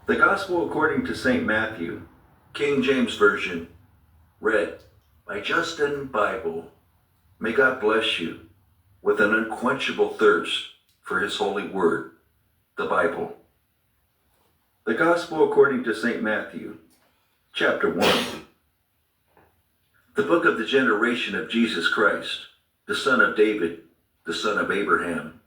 The Gospel according to St. Matthew, King James Version, read by Justin Bible. May God bless you with an unquenchable thirst for His holy word, the Bible. The Gospel according to St. Matthew, chapter 1. The book of the generation of Jesus Christ, the son of David, the son of Abraham.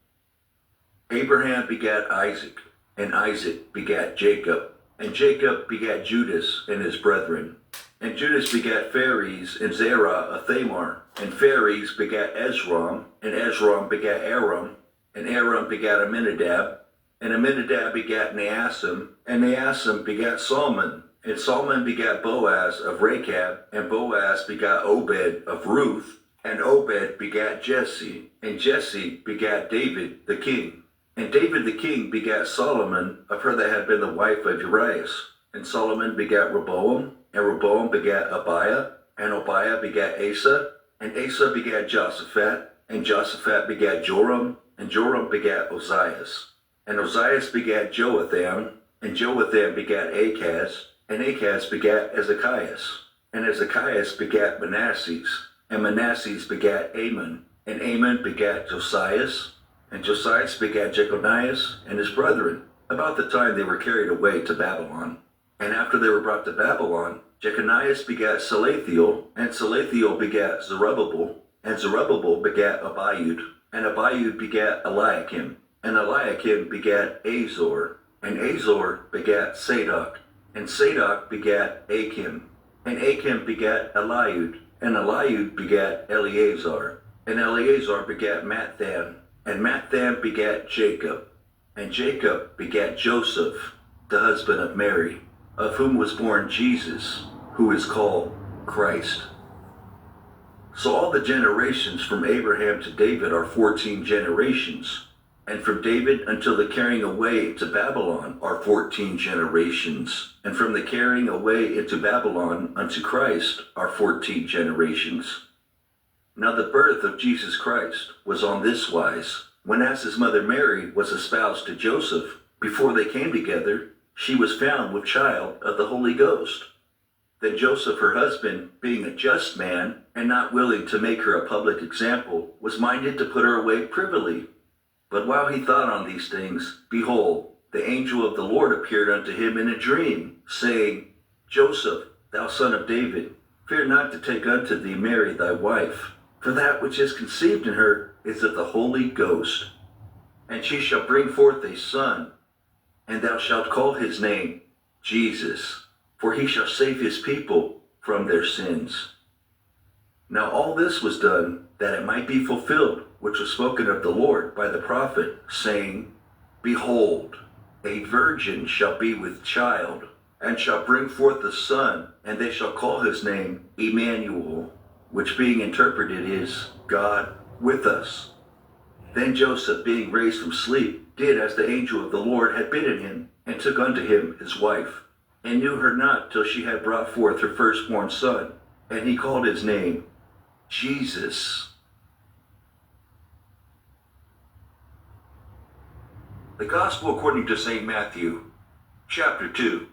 Abraham begat Isaac, and Isaac begat Jacob, and Jacob begat Judas and his brethren. And Judas begat Phares and Zerah of Thamar, and Phares begat Esrom, and Esrom begat Aram, and Aram begat Amminadab, and Amminadab begat Naasson, and Naasson begat Salmon, and Salmon begat Boaz of Rechab, and Boaz begat Obed of Ruth, and Obed begat Jesse, and Jesse begat David the king. And David the king begat Solomon of her that had been the wife of Urias. And Solomon begat Rehoboam, and Rehoboam begat Abiah, and Abiah begat Asa, and Asa begat Josaphat, and Josaphat begat Joram, and Joram begat Ozias. And Ozias begat Joatham, and Joatham begat Achaz, and Achaz begat Ezekias. And Ezekias begat Manasses, and Manasses begat Amon, and Amon begat Josias, and Josias begat Jeconias and his brethren, about the time they were carried away to Babylon. And after they were brought to Babylon, Jeconias begat Salathiel, and Salathiel begat Zerubbabel, and Zerubbabel begat Abiud, and Abiud begat Eliakim, and Eliakim begat Azor, and Azor begat Sadoc, and Sadoc begat Achim, and Achim begat Eliud, and Eliud begat Eleazar, and Eleazar begat Matthan, and Matthan begat Jacob, and Jacob begat Joseph, the husband of Mary, of whom was born Jesus, who is called Christ. So all the generations from Abraham to David are 14 generations, and from David until the carrying away into Babylon are 14 generations, and from the carrying away into Babylon unto Christ are 14 generations. Now the birth of Jesus Christ was on this wise. When as his mother Mary was espoused to Joseph, before they came together, she was found with child of the Holy Ghost. Then Joseph her husband, being a just man, and not willing to make her a public example, was minded to put her away privily. But while he thought on these things, behold, the angel of the Lord appeared unto him in a dream, saying, Joseph, thou son of David, fear not to take unto thee Mary thy wife, for that which is conceived in her is of the Holy Ghost. And she shall bring forth a son, and thou shalt call his name Jesus, for he shall save his people from their sins. Now all this was done, that it might be fulfilled, which was spoken of the Lord by the prophet, saying, Behold, a virgin shall be with child, and shall bring forth a son, and they shall call his name Emmanuel, which being interpreted is, God with us. Then Joseph, being raised from sleep, did as the angel of the Lord had bidden him, and took unto him his wife, and knew her not till she had brought forth her firstborn son, and he called his name Jesus. The Gospel according to St. Matthew, chapter 2.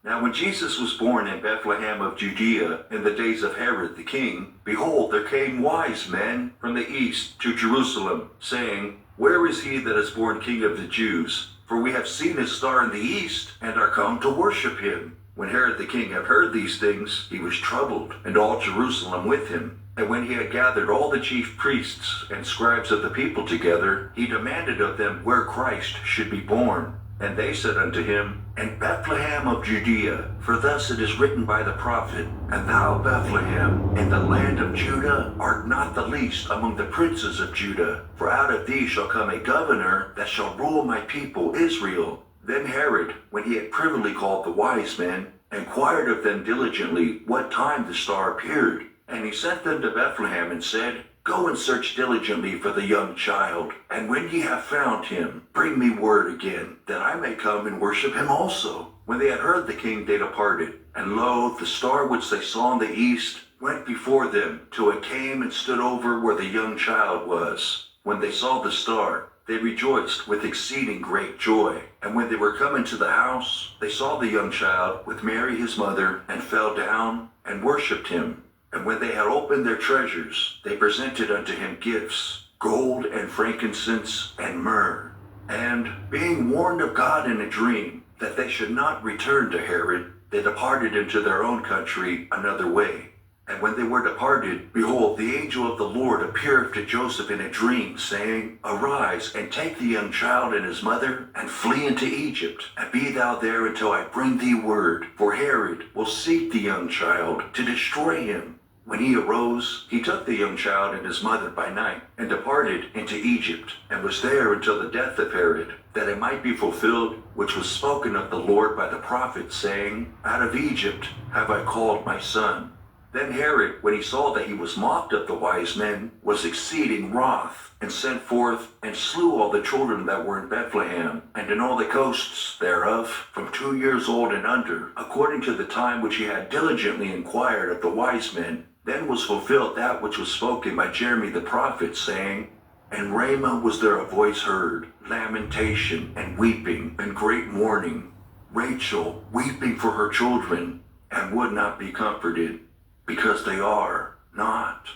Now when Jesus was born in Bethlehem of Judea in the days of Herod the king, behold, there came wise men from the east to Jerusalem, saying, Where is he that is born King of the Jews? For we have seen his star in the east, and are come to worship him. When Herod the king had heard these things, he was troubled, and all Jerusalem with him. And when he had gathered all the chief priests and scribes of the people together, he demanded of them where Christ should be born. And they said unto him, In Bethlehem of Judea, for thus it is written by the prophet, And thou, Bethlehem, in the land of Judah, art not the least among the princes of Judah, for out of thee shall come a governor that shall rule my people Israel. Then Herod, when he had privily called the wise men, inquired of them diligently what time the star appeared. And he sent them to Bethlehem, and said, Go and search diligently for the young child, and when ye have found him, bring me word again, that I may come and worship him also. When they had heard the king, they departed. And lo, the star which they saw in the east went before them, till it came and stood over where the young child was. When they saw the star, they rejoiced with exceeding great joy. And when they were come into the house, they saw the young child with Mary his mother, and fell down and worshipped him. And when they had opened their treasures, they presented unto him gifts, gold and frankincense and myrrh. And being warned of God in a dream that they should not return to Herod, they departed into their own country another way. And when they were departed, behold, the angel of the Lord appeared to Joseph in a dream, saying, Arise, and take the young child and his mother, and flee into Egypt, and be thou there until I bring thee word. For Herod will seek the young child to destroy him. When he arose, he took the young child and his mother by night, and departed into Egypt, and was there until the death of Herod, that it might be fulfilled which was spoken of the Lord by the prophet, saying, Out of Egypt have I called my son. Then Herod, when he saw that he was mocked of the wise men, was exceeding wroth, and sent forth and slew all the children that were in Bethlehem, and in all the coasts thereof, from 2 years old and under, according to the time which he had diligently inquired of the wise men. Then was fulfilled that which was spoken by Jeremy the prophet, saying, In Ramah was there a voice heard, lamentation and weeping and great mourning, Rachel weeping for her children, and would not be comforted, because they are not.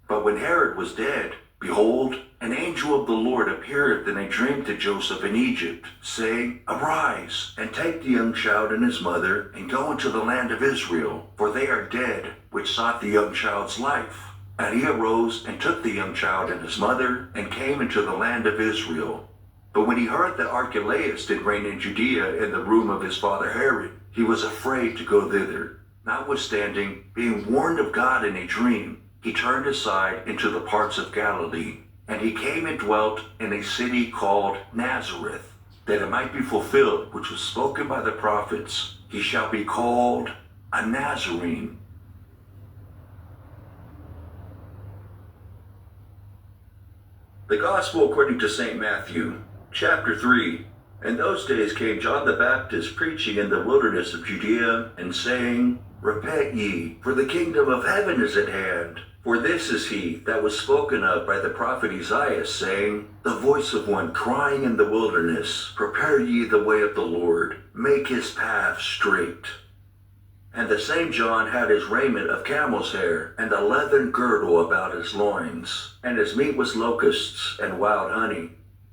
But when Herod was dead, behold, an angel of the Lord appeared in a dream to Joseph in Egypt, saying, Arise, and take the young child and his mother, and go into the land of Israel, for they are dead which sought the young child's life. And he arose and took the young child and his mother, and came into the land of Israel. But when he heard that Archelaus did reign in Judea in the room of his father Herod, he was afraid to go thither. Notwithstanding, being warned of God in a dream, he turned aside into the parts of Galilee, and he came and dwelt in a city called Nazareth, that it might be fulfilled which was spoken by the prophets, He shall be called a Nazarene. The Gospel according to St. Matthew, chapter 3. In those days came John the Baptist preaching in the wilderness of Judea, and saying, Repent ye, for the kingdom of heaven is at hand. For this is he that was spoken of by the prophet Isaiah, saying, The voice of one crying in the wilderness, Prepare ye the way of the Lord, make his path straight. And the same John had his raiment of camel's hair, and a leathern girdle about his loins, and his meat was locusts and wild honey.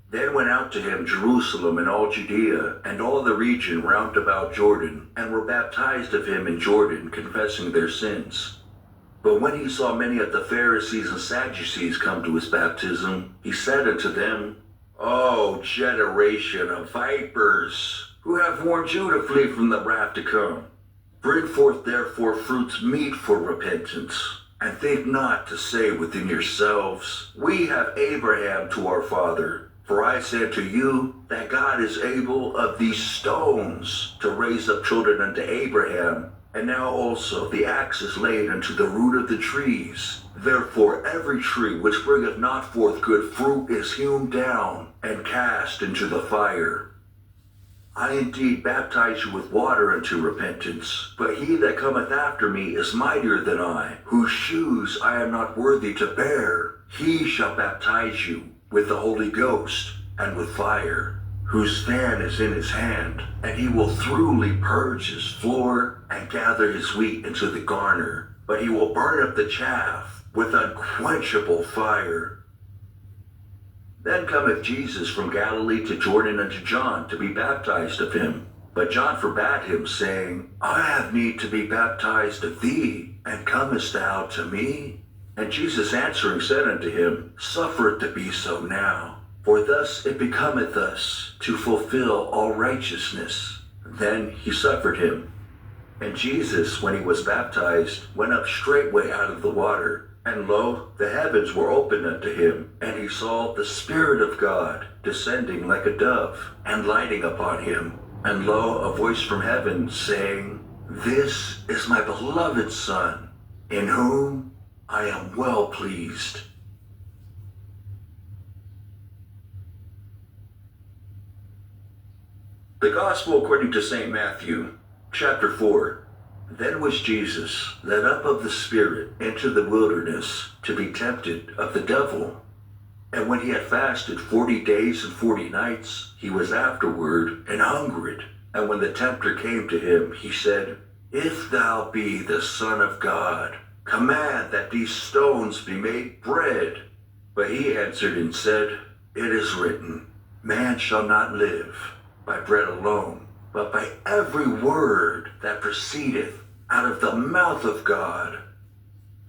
Then went out to him Jerusalem and all Judea, and all the region round about Jordan, and were baptized of him in Jordan, confessing their sins. But when he saw many of the Pharisees and Sadducees come to his baptism, he said unto them, O generation of vipers, who have warned you to flee from the wrath to come? Bring forth therefore fruits meet for repentance, and think not to say within yourselves, We have Abraham to our father. For I say unto you, that God is able of these stones to raise up children unto Abraham. And now also the axe is laid unto the root of the trees. Therefore every tree which bringeth not forth good fruit is hewn down, and cast into the fire. I indeed baptize you with water unto repentance, but he that cometh after me is mightier than I, whose shoes I am not worthy to bear. He shall baptize you with the Holy Ghost and with fire, whose fan is in his hand, and he will thoroughly purge his floor and gather his wheat into the garner, but he will burn up the chaff with unquenchable fire. Then cometh Jesus from Galilee to Jordan unto John to be baptized of him. But John forbade him, saying, I have need to be baptized of thee, and comest thou to me? And Jesus answering said unto him, Suffer it to be so now, for thus it becometh us to fulfill all righteousness. Then he suffered him. And Jesus, when he was baptized, went up straightway out of the water. And lo, the heavens were opened unto him, and he saw the Spirit of God descending like a dove, and lighting upon him. And lo, a voice from heaven, saying, This is my beloved Son, in whom I am well pleased. The Gospel according to St. Matthew, chapter 4. Then was Jesus led up of the Spirit into the wilderness to be tempted of the devil. And when he had fasted 40 days and 40 nights, he was afterward and hungered. And when the tempter came to him, he said, If thou be the Son of God, command that these stones be made bread. But he answered and said, It is written, Man shall not live by bread alone, but by every word that proceedeth out of the mouth of God.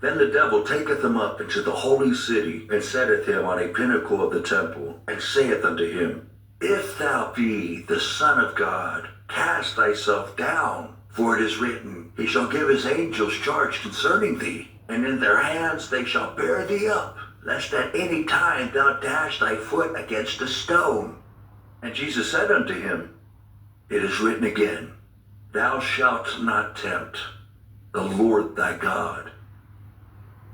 Then the devil taketh him up into the holy city, and setteth him on a pinnacle of the temple, and saith unto him, If thou be the Son of God, cast thyself down, for it is written, He shall give his angels charge concerning thee, and in their hands they shall bear thee up, lest at any time thou dash thy foot against a stone. And Jesus said unto him, It is written again, Thou shalt not tempt the Lord thy God.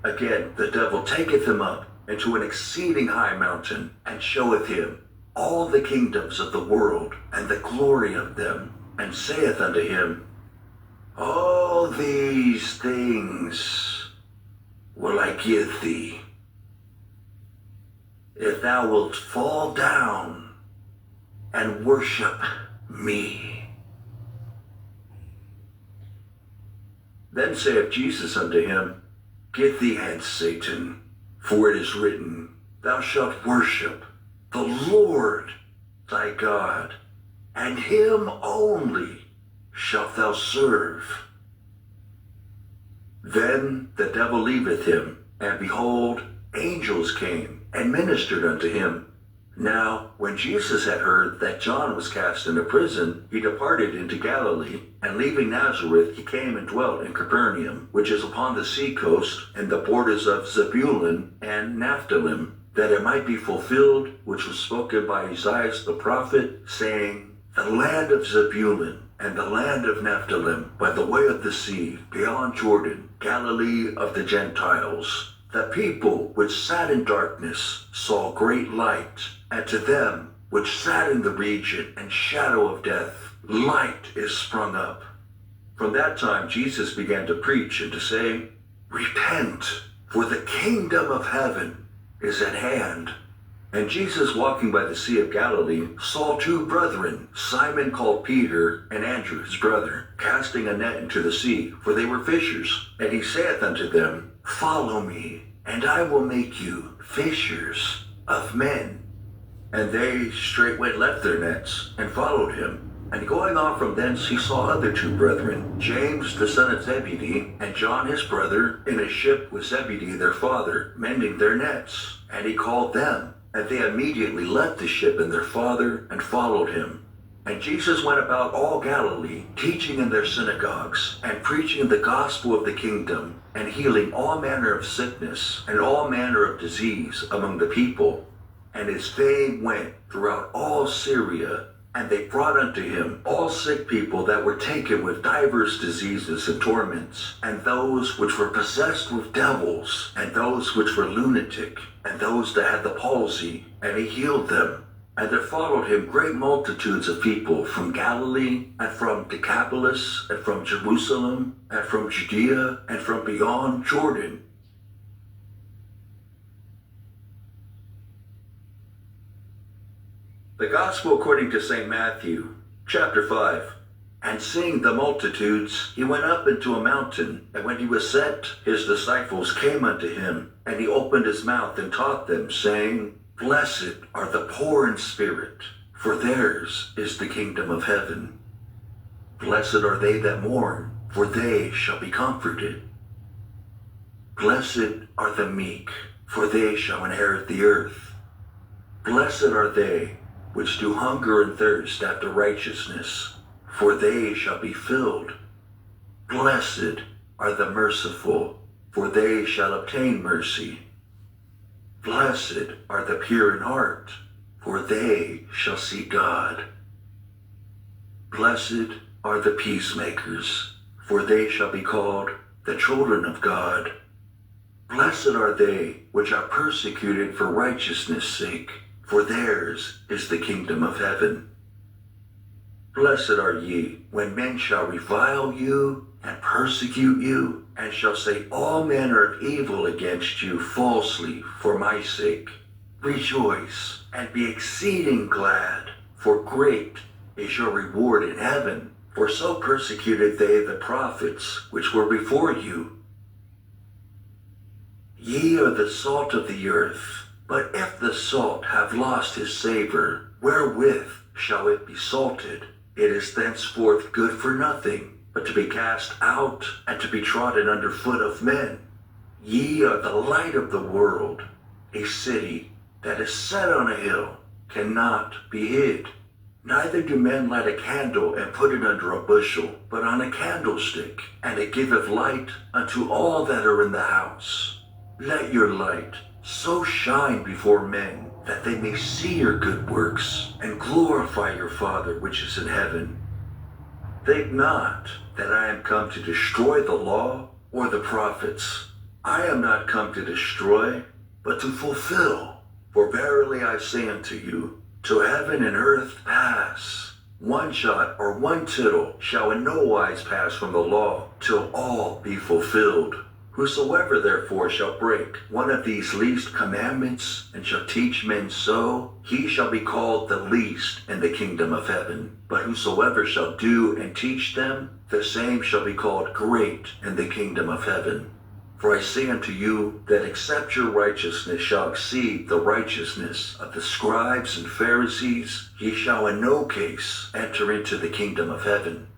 Again the devil taketh him up into an exceeding high mountain, and showeth him all the kingdoms of the world, and the glory of them, and saith unto him, All these things will I give thee, if thou wilt fall down and worship me. Then saith Jesus unto him, Get thee hence, Satan, for it is written, Thou shalt worship the Lord thy God, and him only shalt thou serve. Then the devil leaveth him, and behold, angels came and ministered unto him. Now, when Jesus had heard that John was cast into prison, he departed into Galilee, and leaving Nazareth, he came and dwelt in Capernaum, which is upon the sea coast, in the borders of Zebulun and Naphtali, that it might be fulfilled, which was spoken by Isaiah the prophet, saying, The land of Zebulun and the land of Naphtali, by the way of the sea, beyond Jordan, Galilee of the Gentiles. The people which sat in darkness saw great light, and to them which sat in the region and shadow of death, light is sprung up. From that time Jesus began to preach and to say, Repent, for the kingdom of heaven is at hand. And Jesus, walking by the Sea of Galilee, saw two brethren, Simon called Peter, and Andrew his brother, casting a net into the sea, for they were fishers. And he saith unto them, Follow me, and I will make you fishers of men. And they straightway left their nets, and followed him. And going on from thence he saw other two brethren, James the son of Zebedee, and John his brother, in a ship with Zebedee their father, mending their nets. And he called them, and they immediately left the ship and their father, and followed him. And Jesus went about all Galilee, teaching in their synagogues, and preaching the gospel of the kingdom, and healing all manner of sickness, and all manner of disease among the people. And his fame went throughout all Syria, and they brought unto him all sick people that were taken with divers diseases and torments, and those which were possessed with devils, and those which were lunatic, and those that had the palsy, and he healed them. And there followed him great multitudes of people from Galilee, and from Decapolis, and from Jerusalem, and from Judea, and from beyond Jordan. The Gospel according to St. Matthew, chapter 5. And seeing the multitudes, he went up into a mountain, and when he was set, his disciples came unto him, and he opened his mouth and taught them, saying, Blessed are the poor in spirit, for theirs is the kingdom of heaven. Blessed are they that mourn, for they shall be comforted. Blessed are the meek, for they shall inherit the earth. Blessed are they which do hunger and thirst after righteousness, for they shall be filled. Blessed are the merciful, for they shall obtain mercy. Blessed are the pure in heart, for they shall see God. Blessed are the peacemakers, for they shall be called the children of God. Blessed are they which are persecuted for righteousness' sake, for theirs is the kingdom of heaven. Blessed are ye, when men shall revile you, and persecute you, and shall say all manner of evil against you falsely for my sake. Rejoice and be exceeding glad, for great is your reward in heaven. For so persecuted they the prophets which were before you. Ye are the salt of the earth, but if the salt have lost his savor, wherewith shall it be salted? It is thenceforth good for nothing, but to be cast out and to be trodden under foot of men. Ye are the light of the world. A city that is set on a hill cannot be hid. Neither do men light a candle and put it under a bushel, but on a candlestick, and it giveth light unto all that are in the house. Let your light so shine before men, that they may see your good works, and glorify your Father which is in heaven. Think not that I am come to destroy the law or the prophets. I am not come to destroy, but to fulfill. For verily I say unto you, till heaven and earth pass, one jot or one tittle shall in no wise pass from the law, till all be fulfilled. Whosoever therefore shall break one of these least commandments, and shall teach men so, he shall be called the least in the kingdom of heaven. But whosoever shall do and teach them, the same shall be called great in the kingdom of heaven. For I say unto you, that except your righteousness shall exceed the righteousness of the scribes and Pharisees, ye shall in no case enter into the kingdom of heaven.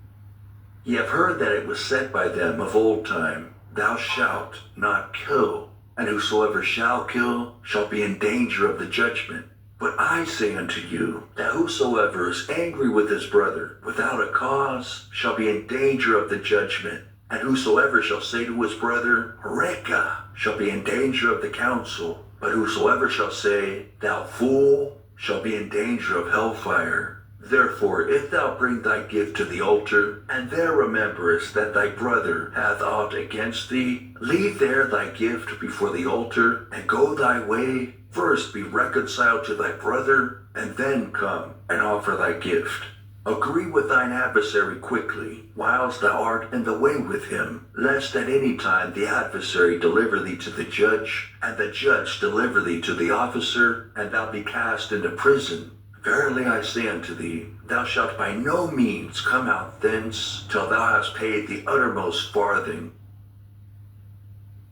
Ye have heard that it was said by them of old time, Thou shalt not kill, and whosoever shall kill shall be in danger of the judgment. But I say unto you, that whosoever is angry with his brother without a cause shall be in danger of the judgment. And whosoever shall say to his brother, Horeka, shall be in danger of the council. But whosoever shall say, Thou fool, shall be in danger of hellfire. Therefore, if thou bring thy gift to the altar, and there rememberest that thy brother hath aught against thee, leave there thy gift before the altar, and go thy way. First be reconciled to thy brother, and then come and offer thy gift. Agree with thine adversary quickly, whilst thou art in the way with him, lest at any time the adversary deliver thee to the judge, and the judge deliver thee to the officer, and thou be cast into prison. Verily I say unto thee, thou shalt by no means come out thence, till thou hast paid the uttermost farthing.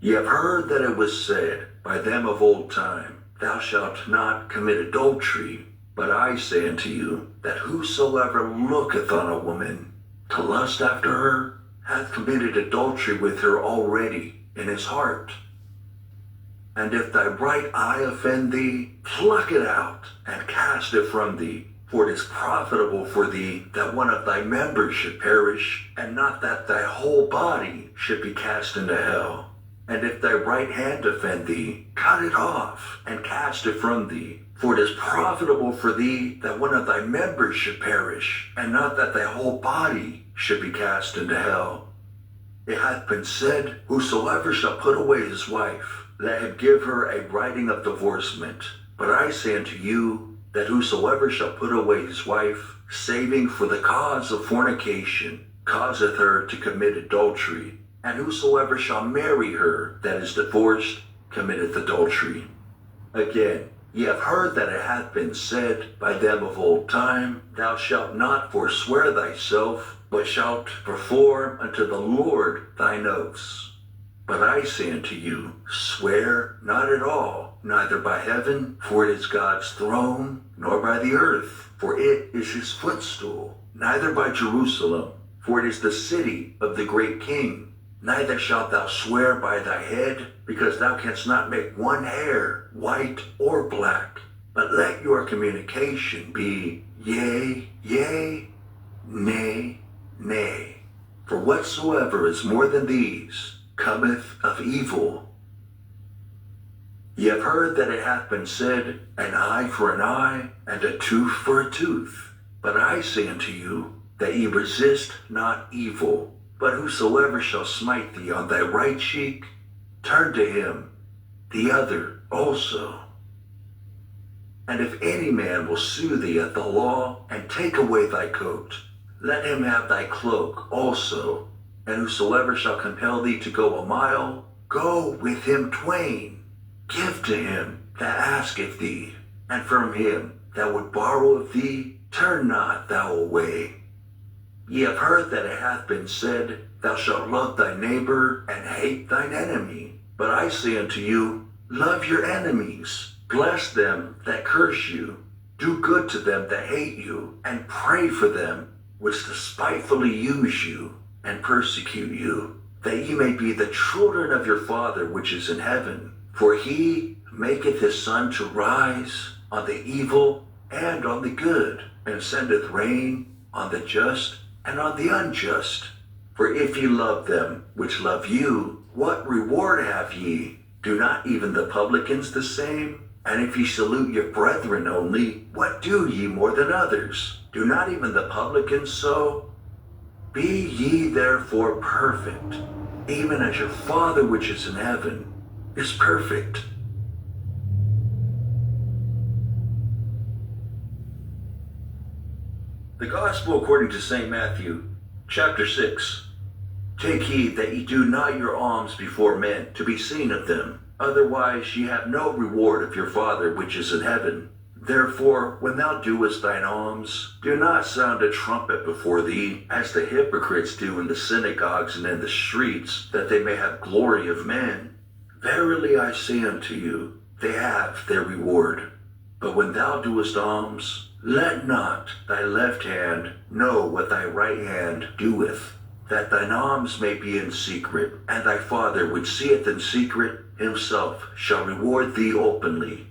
Ye have heard that it was said by them of old time, Thou shalt not commit adultery. But I say unto you, that whosoever looketh on a woman to lust after her, hath committed adultery with her already in his heart. And if thy right eye offend thee, pluck it out, and cast it from thee. For it is profitable for thee that one of thy members should perish, and not that thy whole body should be cast into hell. And if thy right hand offend thee, cut it off, and cast it from thee. For it is profitable for thee that one of thy members should perish, and not that thy whole body should be cast into hell. It hath been said, Whosoever shall put away his wife, let him give her a writing of divorcement. But I say unto you, that whosoever shall put away his wife, saving for the cause of fornication, causeth her to commit adultery. And whosoever shall marry her that is divorced, committeth adultery. Again, ye have heard that it hath been said by them of old time, Thou shalt not forswear thyself, but shalt perform unto the Lord thine oaths. But I say unto you, swear not at all, neither by heaven, for it is God's throne, nor by the earth, for it is his footstool, neither by Jerusalem, for it is the city of the great King. Neither shalt thou swear by thy head, because thou canst not make one hair white or black. But let your communication be yea, yea, nay, nay. For whatsoever is more than these cometh of evil. Ye have heard that it hath been said, An eye for an eye, and a tooth for a tooth. But I say unto you, that ye resist not evil. But whosoever shall smite thee on thy right cheek, turn to him the other also. And if any man will sue thee at the law, and take away thy coat, let him have thy cloak also. And whosoever shall compel thee to go a mile, go with him twain. Give to him that asketh thee, and from him that would borrow of thee, turn not thou away. Ye have heard that it hath been said, Thou shalt love thy neighbor, and hate thine enemy. But I say unto you, love your enemies, bless them that curse you, do good to them that hate you, and pray for them which despitefully use you, and persecute you, that ye may be the children of your Father which is in heaven. For he maketh his sun to rise on the evil and on the good, and sendeth rain on the just and on the unjust. For if ye love them which love you, what reward have ye? Do not even the publicans the same? And if ye salute your brethren only, what do ye more than others? Do not even the publicans so? Be ye therefore perfect, even as your Father which is in heaven is perfect. The Gospel according to St. Matthew, chapter 6. Take heed that ye do not your alms before men to be seen of them. Otherwise ye have no reward of your Father which is in heaven. Therefore, when thou doest thine alms, do not sound a trumpet before thee, as the hypocrites do in the synagogues and in the streets, that they may have glory of men. Verily I say unto you, they have their reward. But when thou doest alms, let not thy left hand know what thy right hand doeth, that thine alms may be in secret, and thy Father which seeth in secret himself shall reward thee openly.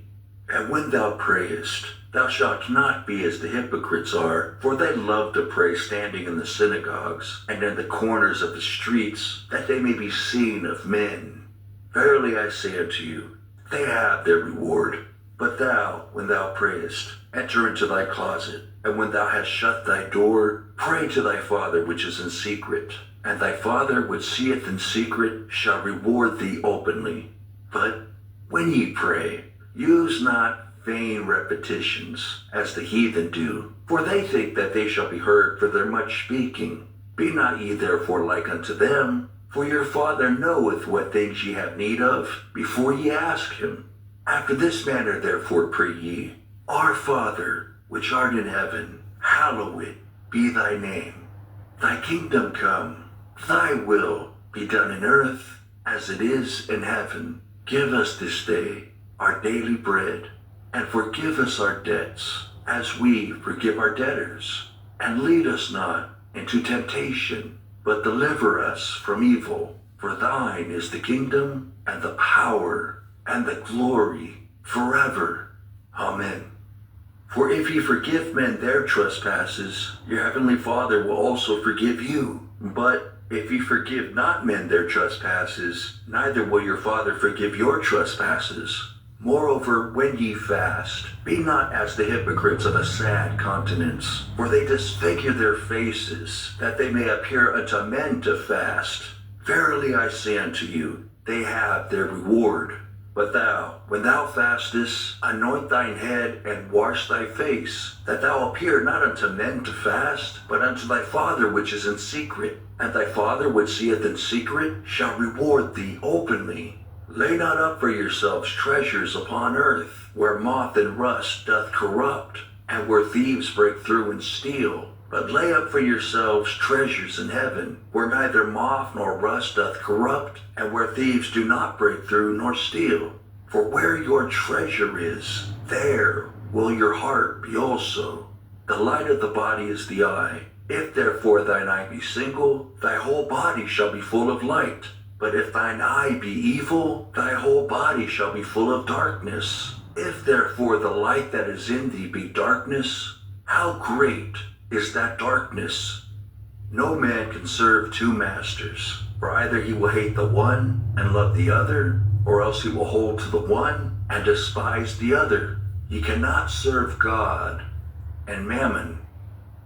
And when thou prayest, thou shalt not be as the hypocrites are, for they love to pray standing in the synagogues and in the corners of the streets, that they may be seen of men. Verily I say unto you, they have their reward. But thou, when thou prayest, enter into thy closet, and when thou hast shut thy door, pray to thy Father which is in secret, and thy Father which seeth in secret shall reward thee openly. But when ye pray, use not vain repetitions, as the heathen do, for they think that they shall be heard for their much speaking. Be not ye therefore like unto them, for your Father knoweth what things ye have need of, before ye ask him. After this manner therefore pray ye, Our Father, which art in heaven, hallowed be thy name. Thy kingdom come, thy will be done in earth as it is in heaven. Give us this day our daily bread, and forgive us our debts, as we forgive our debtors. And lead us not into temptation, but deliver us from evil. For thine is the kingdom, and the power, and the glory, forever. Amen. For if ye forgive men their trespasses, your heavenly Father will also forgive you. But if ye forgive not men their trespasses, neither will your Father forgive your trespasses. Moreover, when ye fast, be not as the hypocrites of a sad countenance, for they disfigure their faces, that they may appear unto men to fast. Verily I say unto you, they have their reward. But thou, when thou fastest, anoint thine head and wash thy face, that thou appear not unto men to fast, but unto thy Father which is in secret. And thy Father which seeth in secret shall reward thee openly. Lay not up for yourselves treasures upon earth, where moth and rust doth corrupt, and where thieves break through and steal. But lay up for yourselves treasures in heaven, where neither moth nor rust doth corrupt, and where thieves do not break through nor steal. For where your treasure is, there will your heart be also. The light of the body is the eye. If therefore thine eye be single, thy whole body shall be full of light. But if thine eye be evil, thy whole body shall be full of darkness. If therefore the light that is in thee be darkness, how great is that darkness? No man can serve two masters, for either he will hate the one and love the other, or else he will hold to the one and despise the other. Ye cannot serve God and mammon.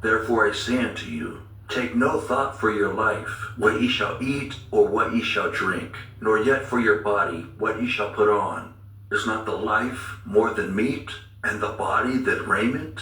Therefore I say unto you, take no thought for your life, what ye shall eat or what ye shall drink, nor yet for your body, what ye shall put on. Is not the life more than meat, and the body than raiment?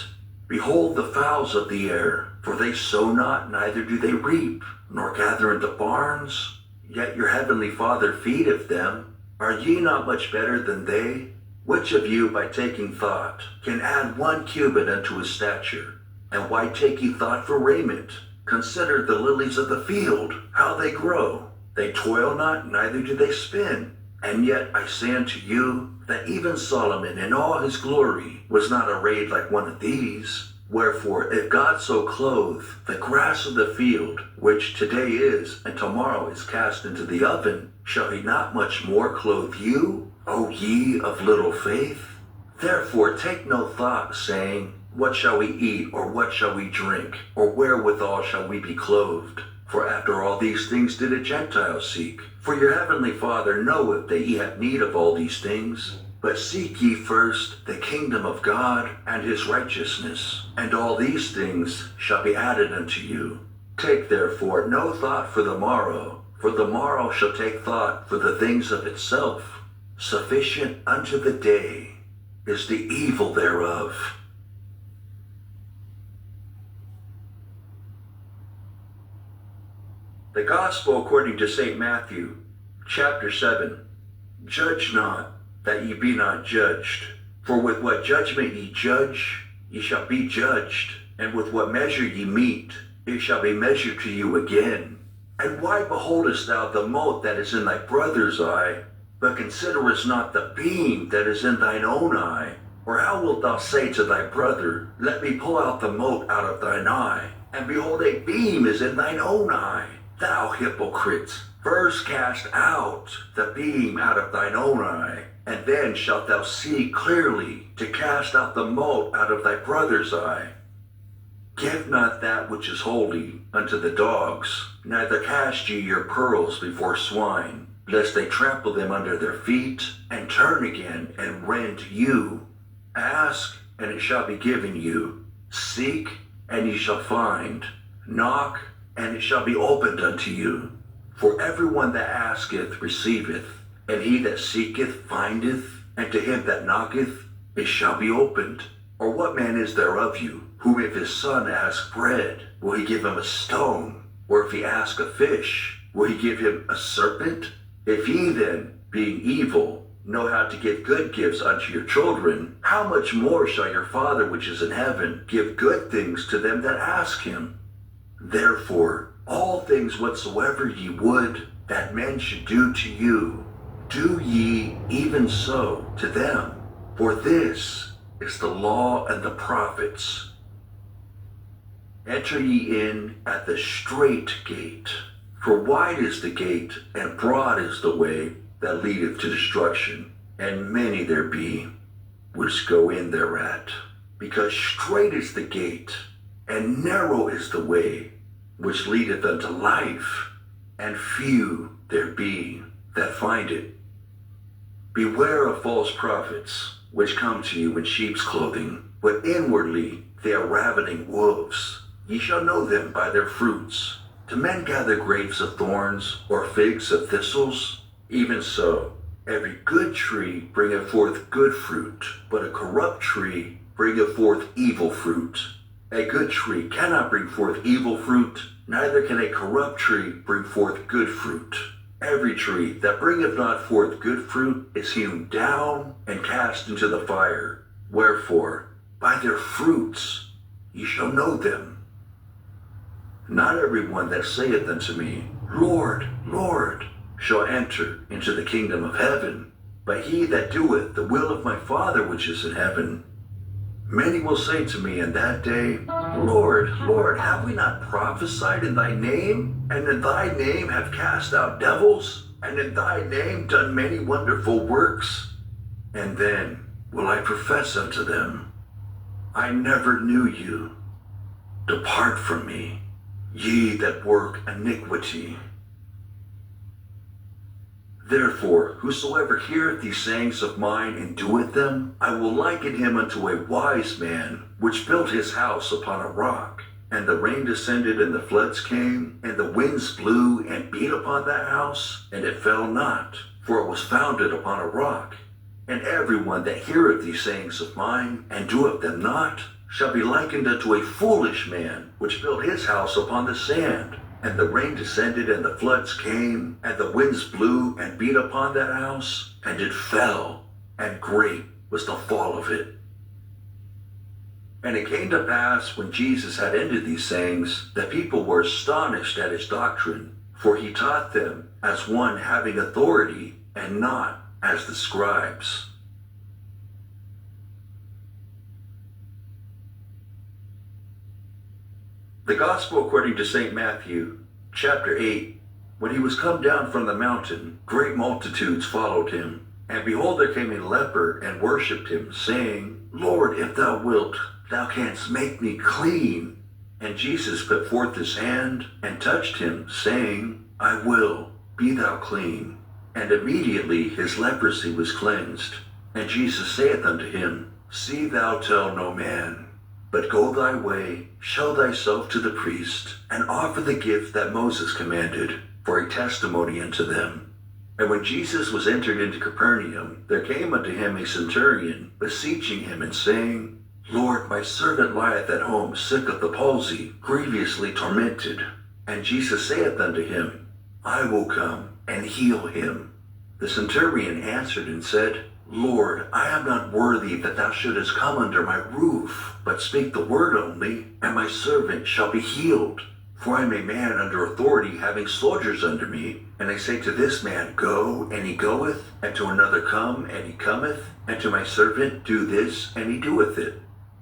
Behold the fowls of the air, for they sow not, neither do they reap, nor gather into barns, yet your heavenly Father feedeth them. Are ye not much better than they? Which of you by taking thought can add 1 cubit unto his stature? And why take ye thought for raiment? Consider the lilies of the field, how they grow. They toil not, neither do they spin. And yet I say unto you, that even Solomon in all his glory was not arrayed like one of these. Wherefore, if God so clothe the grass of the field, which today is, and tomorrow is cast into the oven, shall he not much more clothe you, O ye of little faith? Therefore take no thought, saying, What shall we eat, or what shall we drink, or wherewithal shall we be clothed? For after all these things did a Gentile seek. For your heavenly Father knoweth that ye have need of all these things. But seek ye first the kingdom of God and his righteousness, and all these things shall be added unto you. Take therefore no thought for the morrow shall take thought for the things of itself. Sufficient unto the day is the evil thereof. The Gospel according to St. Matthew, chapter 7. Judge not, that ye be not judged. For with what judgment ye judge, ye shall be judged. And with what measure ye mete, it shall be measured to you again. And why beholdest thou the mote that is in thy brother's eye, but considerest not the beam that is in thine own eye? Or how wilt thou say to thy brother, Let me pull out the mote out of thine eye, and behold, a beam is in thine own eye? Thou hypocrite, first cast out the beam out of thine own eye, and then shalt thou see clearly to cast out the mote out of thy brother's eye. Give not that which is holy unto the dogs, neither cast ye your pearls before swine, lest they trample them under their feet, and turn again and rend you. Ask, and it shall be given you. Seek, and ye shall find. Knock, and it shall be opened unto you. For everyone that asketh receiveth, and he that seeketh findeth, and to him that knocketh it shall be opened. Or what man is there of you, whom if his son ask bread, will he give him a stone? Or if he ask a fish, will he give him a serpent? If ye then, being evil, know how to give good gifts unto your children, how much more shall your Father which is in heaven give good things to them that ask him? Therefore, all things whatsoever ye would that men should do to you, do ye even so to them. For this is the law and the prophets. Enter ye in at the strait gate. For wide is the gate, and broad is the way that leadeth to destruction, and many there be which go in thereat. Because strait is the gate, and narrow is the way which leadeth unto life, and few there be that find it. Beware of false prophets, which come to you in sheep's clothing, but inwardly they are ravening wolves. Ye shall know them by their fruits. Do men gather grapes of thorns, or figs of thistles? Even so, every good tree bringeth forth good fruit, but a corrupt tree bringeth forth evil fruit. A good tree cannot bring forth evil fruit, neither can a corrupt tree bring forth good fruit. Every tree that bringeth not forth good fruit is hewn down and cast into the fire. Wherefore, by their fruits ye shall know them. Not every one that saith unto me, Lord, Lord, shall enter into the kingdom of heaven, but he that doeth the will of my Father which is in heaven. Many will say to me in that day, Lord, Lord, have we not prophesied in thy name, and in thy name have cast out devils, and in thy name done many wonderful works? And then will I profess unto them, I never knew you. Depart from me, ye that work iniquity. Therefore, whosoever heareth these sayings of mine and doeth them, I will liken him unto a wise man, which built his house upon a rock. And the rain descended, and the floods came, and the winds blew and beat upon that house, and it fell not, for it was founded upon a rock. And everyone that heareth these sayings of mine, and doeth them not, shall be likened unto a foolish man, which built his house upon the sand. And the rain descended, and the floods came, and the winds blew and beat upon that house, and it fell. and great was the fall of it. And it came to pass, when Jesus had ended these sayings, that people were astonished at his doctrine, for he taught them as one having authority, and not as the scribes. The Gospel according to St. Matthew, chapter 8. When he was come down from the mountain, great multitudes followed him. And behold, there came a leper and worshipped him, saying, Lord, if thou wilt, thou canst make me clean. And Jesus put forth his hand and touched him, saying, I will, be thou clean. And immediately his leprosy was cleansed. And Jesus saith unto him, See thou tell no man, but go thy way, show thyself to the priest, and offer the gift that Moses commanded, for a testimony unto them. And when Jesus was entered into Capernaum, there came unto him a centurion, beseeching him, and saying, Lord, my servant lieth at home sick of the palsy, grievously tormented. And Jesus saith unto him, I will come and heal him. The centurion answered and said, Lord, I am not worthy that thou shouldest come under my roof, but speak the word only, and my servant shall be healed. For I am a man under authority, having soldiers under me. And I say to this man, Go, and he goeth, and to another, Come, and he cometh, and to my servant, Do this, and he doeth it.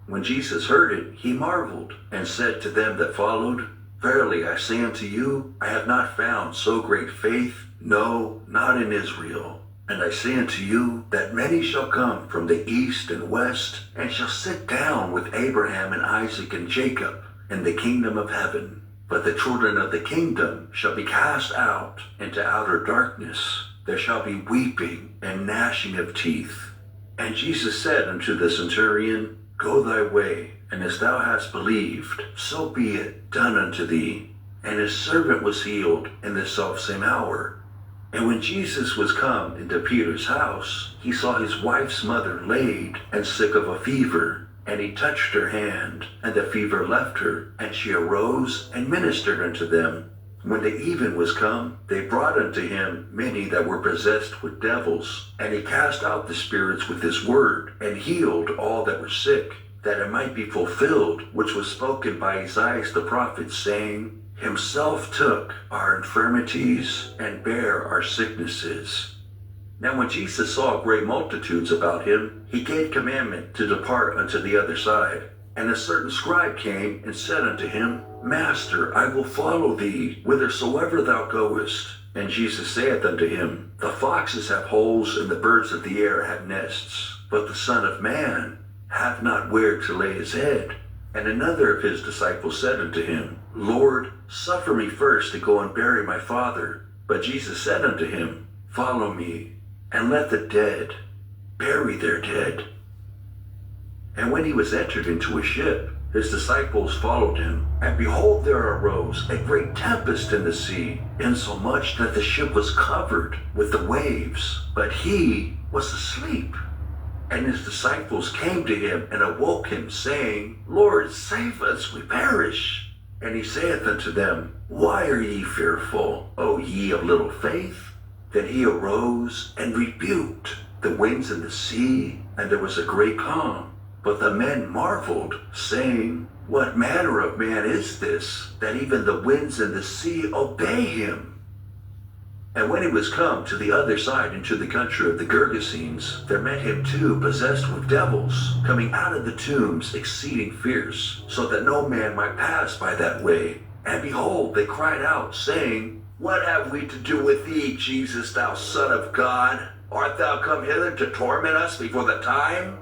When Jesus heard it, he marveled, and said to them that followed, Verily I say unto you, I have not found so great faith, no, not in Israel. And I say unto you, that many shall come from the east and west, and shall sit down with Abraham and Isaac and Jacob in the kingdom of heaven. But the children of the kingdom shall be cast out into outer darkness. There shall be weeping and gnashing of teeth. And Jesus said unto the centurion, Go thy way, and as thou hast believed, so be it done unto thee. And his servant was healed in the selfsame hour. And when Jesus was come into Peter's house, he saw his wife's mother laid and sick of a fever. And he touched her hand, and the fever left her, and she arose and ministered unto them. When the even was come, they brought unto him many that were possessed with devils. And he cast out the spirits with his word, and healed all that were sick, that it might be fulfilled, which was spoken by Isaiah the prophet, saying, Himself took our infirmities and bare our sicknesses. Now when Jesus saw great multitudes about him, he gave commandment to depart unto the other side. And a certain scribe came and said unto him, Master, I will follow thee whithersoever thou goest. And Jesus saith unto him, The foxes have holes, and the birds of the air have nests, but the Son of Man hath not where to lay his head. And another of his disciples said unto him, Lord, suffer me first to go and bury my father. But Jesus said unto him, Follow me, and let the dead bury their dead. And when he was entered into a ship, his disciples followed him. And behold, there arose a great tempest in the sea, insomuch that the ship was covered with the waves, but he was asleep. And his disciples came to him and awoke him, saying, Lord, save us, we perish. And he saith unto them, Why are ye fearful, O ye of little faith? Then he arose and rebuked the winds and the sea, and there was a great calm. But the men marveled, saying, What manner of man is this, that even the winds and the sea obey him? And when he was come to the other side into the country of the Gergesenes, there met him two possessed with devils, coming out of the tombs exceeding fierce, so that no man might pass by that way. And behold, they cried out, saying, What have we to do with thee, Jesus, thou Son of God? Art thou come hither to torment us before the time?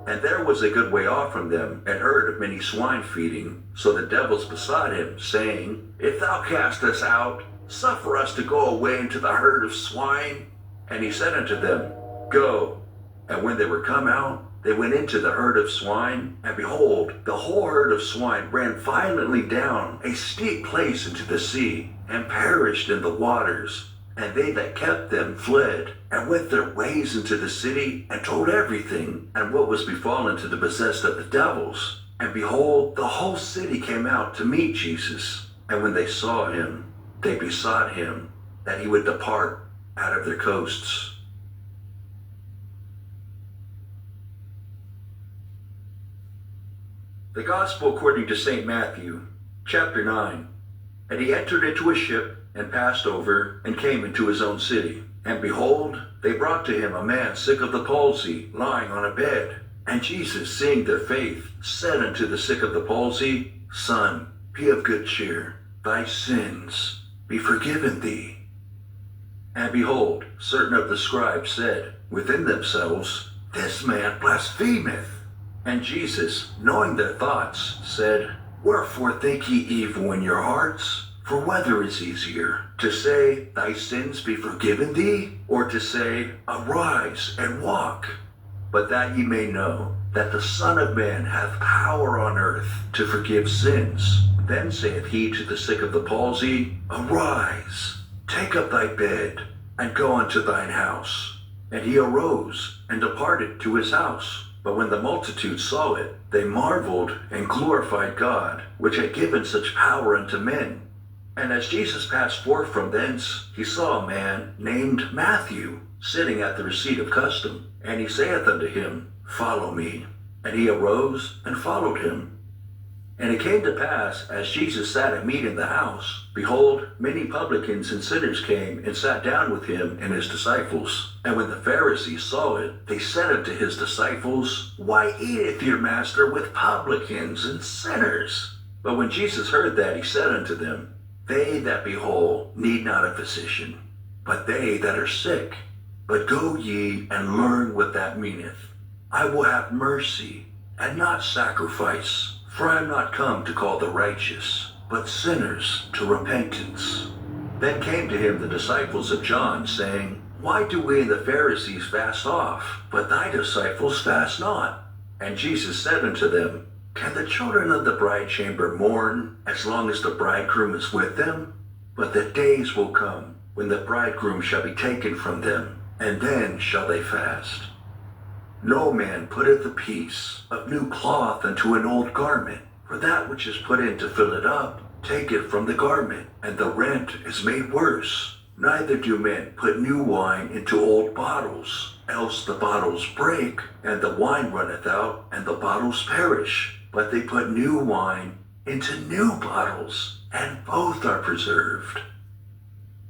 And there was a good way off from them, and herd of many swine feeding. So the devils besought him, saying, If thou cast us out, suffer us to go away into the herd of swine. And he said unto them, Go. And when they were come out, they went into the herd of swine. And behold, the whole herd of swine ran violently down a steep place into the sea, and perished in the waters. And they that kept them fled, and went their ways into the city, and told everything, and what was befallen to the possessed of the devils. And behold, the whole city came out to meet Jesus. And when they saw him, they besought him that he would depart out of their coasts. The Gospel according to St. Matthew, chapter 9. And he entered into a ship, and passed over, and came into his own city. And behold, they brought to him a man sick of the palsy, lying on a bed. And Jesus, seeing their faith, said unto the sick of the palsy, Son, be of good cheer, thy sins be forgiven thee. And behold, certain of the scribes said within themselves, This man blasphemeth. And Jesus, knowing their thoughts, said, Wherefore think ye evil in your hearts? For whether is easier, to say, Thy sins be forgiven thee, or to say, Arise and walk? But that ye may know that the Son of Man hath power on earth to forgive sins. Then saith he to the sick of the palsy, Arise, take up thy bed, and go unto thine house. And he arose, and departed to his house. But when the multitude saw it, they marveled and glorified God, which had given such power unto men. And as Jesus passed forth from thence, he saw a man named Matthew, sitting at the receipt of custom. And he saith unto him, Follow me. And he arose and followed him. And it came to pass, as Jesus sat at meat in the house, behold, many publicans and sinners came and sat down with him and his disciples. And when the Pharisees saw it, they said unto his disciples, Why eateth your master with publicans and sinners? But when Jesus heard that, he said unto them, They that be whole need not a physician, but they that are sick. But go ye and learn what that meaneth. I will have mercy, and not sacrifice. For I am not come to call the righteous, but sinners to repentance. Then came to him the disciples of John, saying, Why do we and the Pharisees fast off, but thy disciples fast not? And Jesus said unto them, Can the children of the bride chamber mourn as long as the bridegroom is with them? But the days will come when the bridegroom shall be taken from them, and then shall they fast. No man putteth a piece of new cloth into an old garment, for that which is put in to fill it up taketh from the garment, and the rent is made worse. Neither do men put new wine into old bottles, else the bottles break, and the wine runneth out, and the bottles perish. But they put new wine into new bottles, and both are preserved.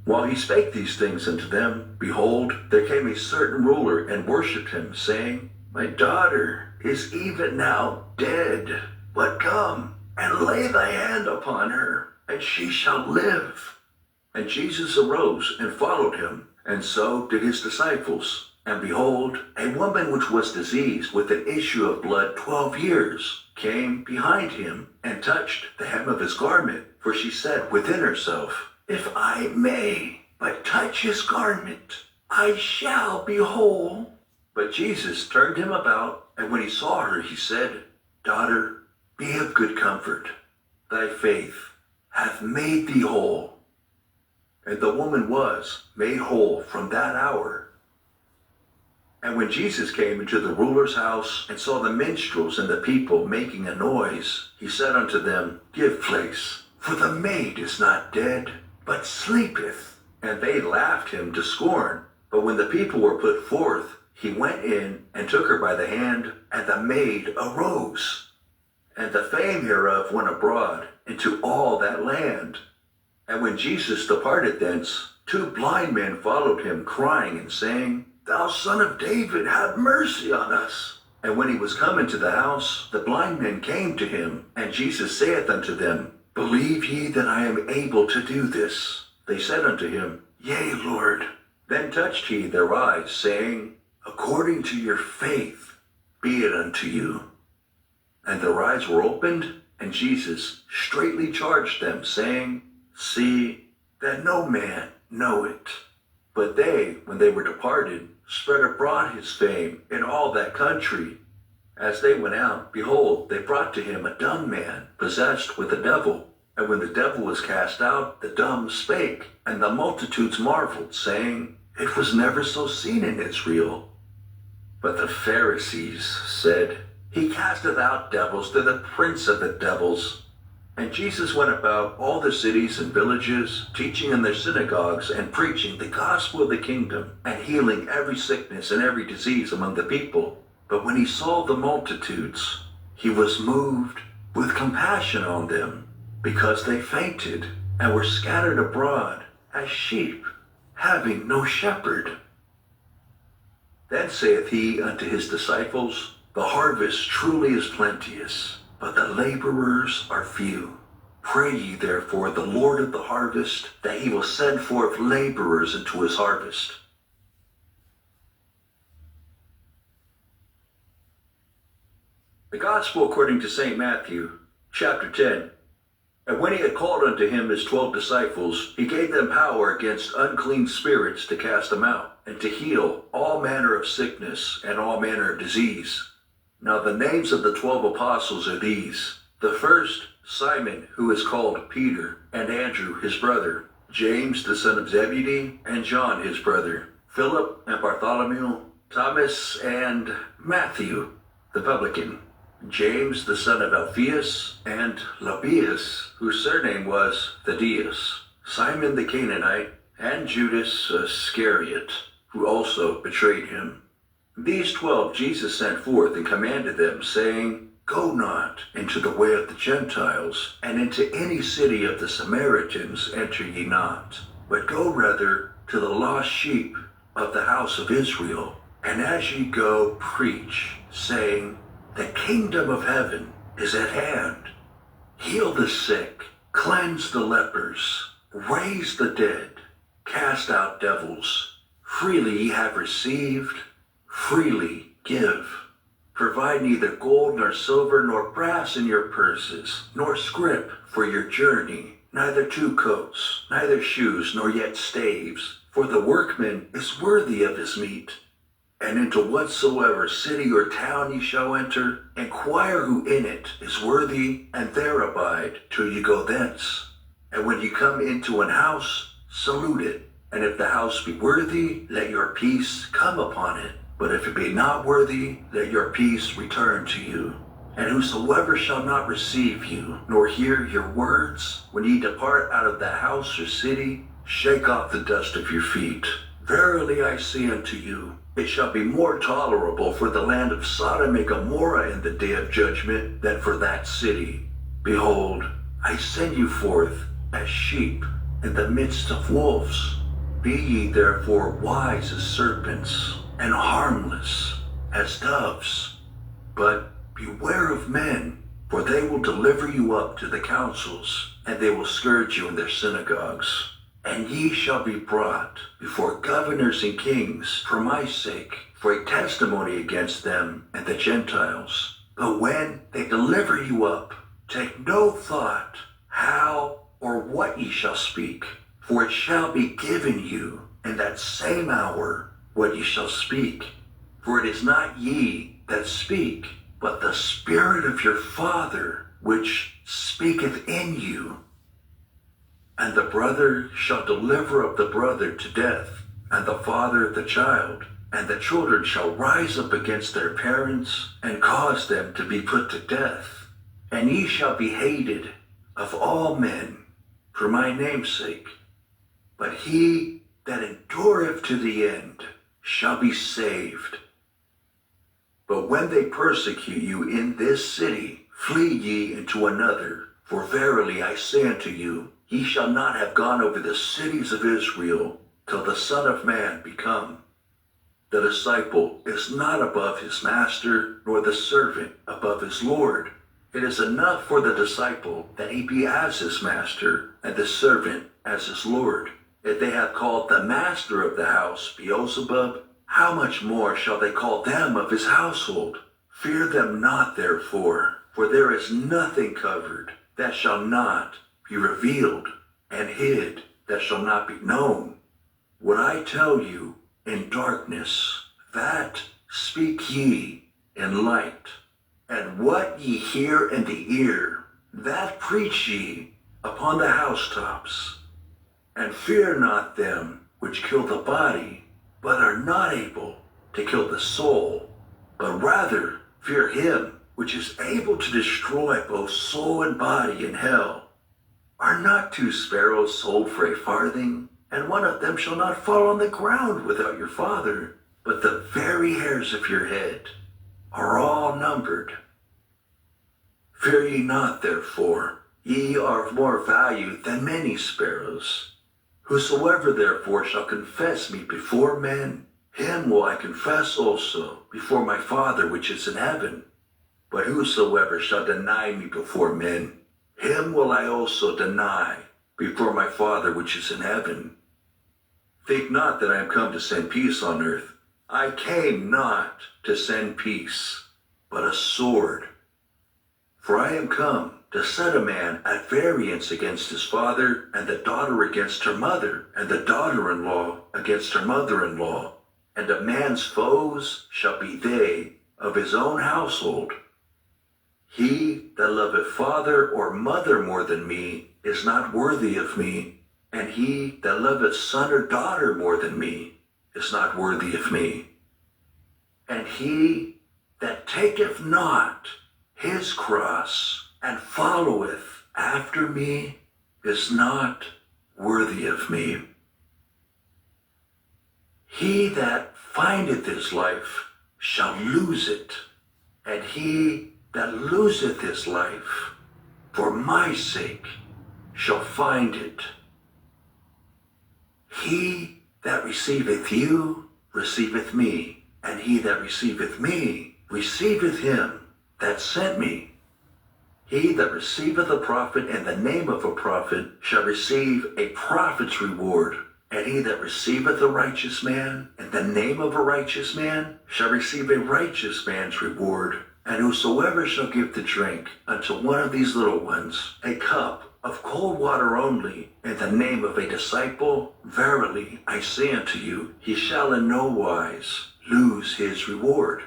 While he spake these things unto them, behold, there came a certain ruler and worshipped him, saying, My daughter is even now dead, but come and lay thy hand upon her, and she shall live. And Jesus arose and followed him, and so did his disciples. And behold, a woman which was diseased with an issue of blood 12 years came behind him, and touched the hem of his garment. For she said within herself, If I may but touch his garment, I shall be whole. But Jesus turned him about, and when he saw her, he said, Daughter, be of good comfort. Thy faith hath made thee whole. And the woman was made whole from that hour. And when Jesus came into the ruler's house, and saw the minstrels and the people making a noise, he said unto them, Give place, for the maid is not dead, but sleepeth. And they laughed him to scorn. But when the people were put forth, he went in and took her by the hand, and the maid arose. And the fame hereof went abroad into all that land. And when Jesus departed thence, 2 blind men followed him, crying and saying, Thou Son of David, have mercy on us. And when he was come into the house, the blind men came to him, and Jesus saith unto them, Believe ye that I am able to do this? They said unto him, Yea, Lord. Then touched he their eyes, saying, According to your faith be it unto you. And their eyes were opened, and Jesus straitly charged them, saying, See that no man know it. But they, when they were departed, spread abroad his fame in all that country. As they went out, behold, they brought to him a dumb man, possessed with a devil. And when the devil was cast out, the dumb spake, and the multitudes marveled, saying, It was never so seen in Israel. But the Pharisees said, He casteth out devils to the prince of the devils. And Jesus went about all the cities and villages, teaching in their synagogues, and preaching the gospel of the kingdom, and healing every sickness and every disease among the people. But when he saw the multitudes, he was moved with compassion on them, because they fainted and were scattered abroad as sheep, having no shepherd. Then saith he unto his disciples, The harvest truly is plenteous, but the laborers are few. Pray ye therefore the Lord of the harvest, that he will send forth laborers into his harvest. The Gospel according to St. Matthew, chapter 10. And when he had called unto him his 12 disciples, he gave them power against unclean spirits to cast them out, and to heal all manner of sickness and all manner of disease. Now the names of the 12 apostles are these: the first, Simon, who is called Peter, and Andrew his brother, James the son of Zebedee, and John his brother, Philip and Bartholomew, Thomas and Matthew the publican, James the son of Alphaeus, and Lebbaeus, whose surname was Thaddeus, Simon the Canaanite, and Judas Iscariot, who also betrayed him. These 12 Jesus sent forth and commanded them, saying, Go not into the way of the Gentiles, and into any city of the Samaritans enter ye not, but go rather to the lost sheep of the house of Israel. And as ye go, preach, saying, The kingdom of heaven is at hand. Heal the sick, cleanse the lepers, raise the dead, cast out devils. Freely ye have received, freely give. Provide neither gold nor silver nor brass in your purses, nor scrip for your journey, neither 2 coats, neither shoes, nor yet staves, for the workman is worthy of his meat. And into whatsoever city or town ye shall enter, inquire who in it is worthy, and there abide till ye go thence. And when ye come into an house, salute it. And if the house be worthy, let your peace come upon it. But if it be not worthy, let your peace return to you. And whosoever shall not receive you, nor hear your words, when ye depart out of the house or city, shake off the dust of your feet. Verily I say unto you, it shall be more tolerable for the land of Sodom and Gomorrah in the day of judgment than for that city. Behold, I send you forth as sheep in the midst of wolves. Be ye therefore wise as serpents, and harmless as doves. But beware of men, for they will deliver you up to the councils, and they will scourge you in their synagogues. And ye shall be brought before governors and kings for my sake, for a testimony against them and the Gentiles. But when they deliver you up, take no thought how or what ye shall speak, for it shall be given you in that same hour what ye shall speak. For it is not ye that speak, but the Spirit of your Father which speaketh in you. And the brother shall deliver up the brother to death, and the father the child. And the children shall rise up against their parents, and cause them to be put to death. And ye shall be hated of all men for my name's sake. But he that endureth to the end shall be saved. But when they persecute you in this city, flee ye into another. For verily I say unto you, ye shall not have gone over the cities of Israel till the Son of Man be come. The disciple is not above his master, nor the servant above his Lord. It is enough for the disciple that he be as his master, and the servant as his Lord. If they have called the master of the house Beelzebub, how much more shall they call them of his household? Fear them not, therefore, for there is nothing covered that shall not be revealed, and hid that shall not be known. What I tell you in darkness, that speak ye in light. And what ye hear in the ear, that preach ye upon the housetops. And fear not them which kill the body, but are not able to kill the soul, but rather fear him which is able to destroy both soul and body in hell. Are not 2 sparrows sold for a farthing? And one of them shall not fall on the ground without your Father. But the very hairs of your head are all numbered. Fear ye not, therefore, ye are of more value than many sparrows. Whosoever therefore shall confess me before men, him will I confess also before my Father which is in heaven. But whosoever shall deny me before men, him will I also deny before my Father which is in heaven. Think not that I am come to send peace on earth. I came not to send peace, but a sword. For I am come to set a man at variance against his father, and the daughter against her mother, and the daughter-in-law against her mother-in-law. And a man's foes shall be they of his own household. He that loveth father or mother more than me is not worthy of me, and he that loveth son or daughter more than me is not worthy of me. And he that taketh not his cross and followeth after me is not worthy of me. He that findeth his life shall lose it, and he that loseth his life for my sake shall find it. He that receiveth you receiveth me, and he that receiveth me receiveth him that sent me. He that receiveth a prophet in the name of a prophet shall receive a prophet's reward, and he that receiveth a righteous man in the name of a righteous man shall receive a righteous man's reward. And whosoever shall give to drink unto one of these little ones a cup of cold water only in the name of a disciple, verily I say unto you, he shall in no wise lose his reward.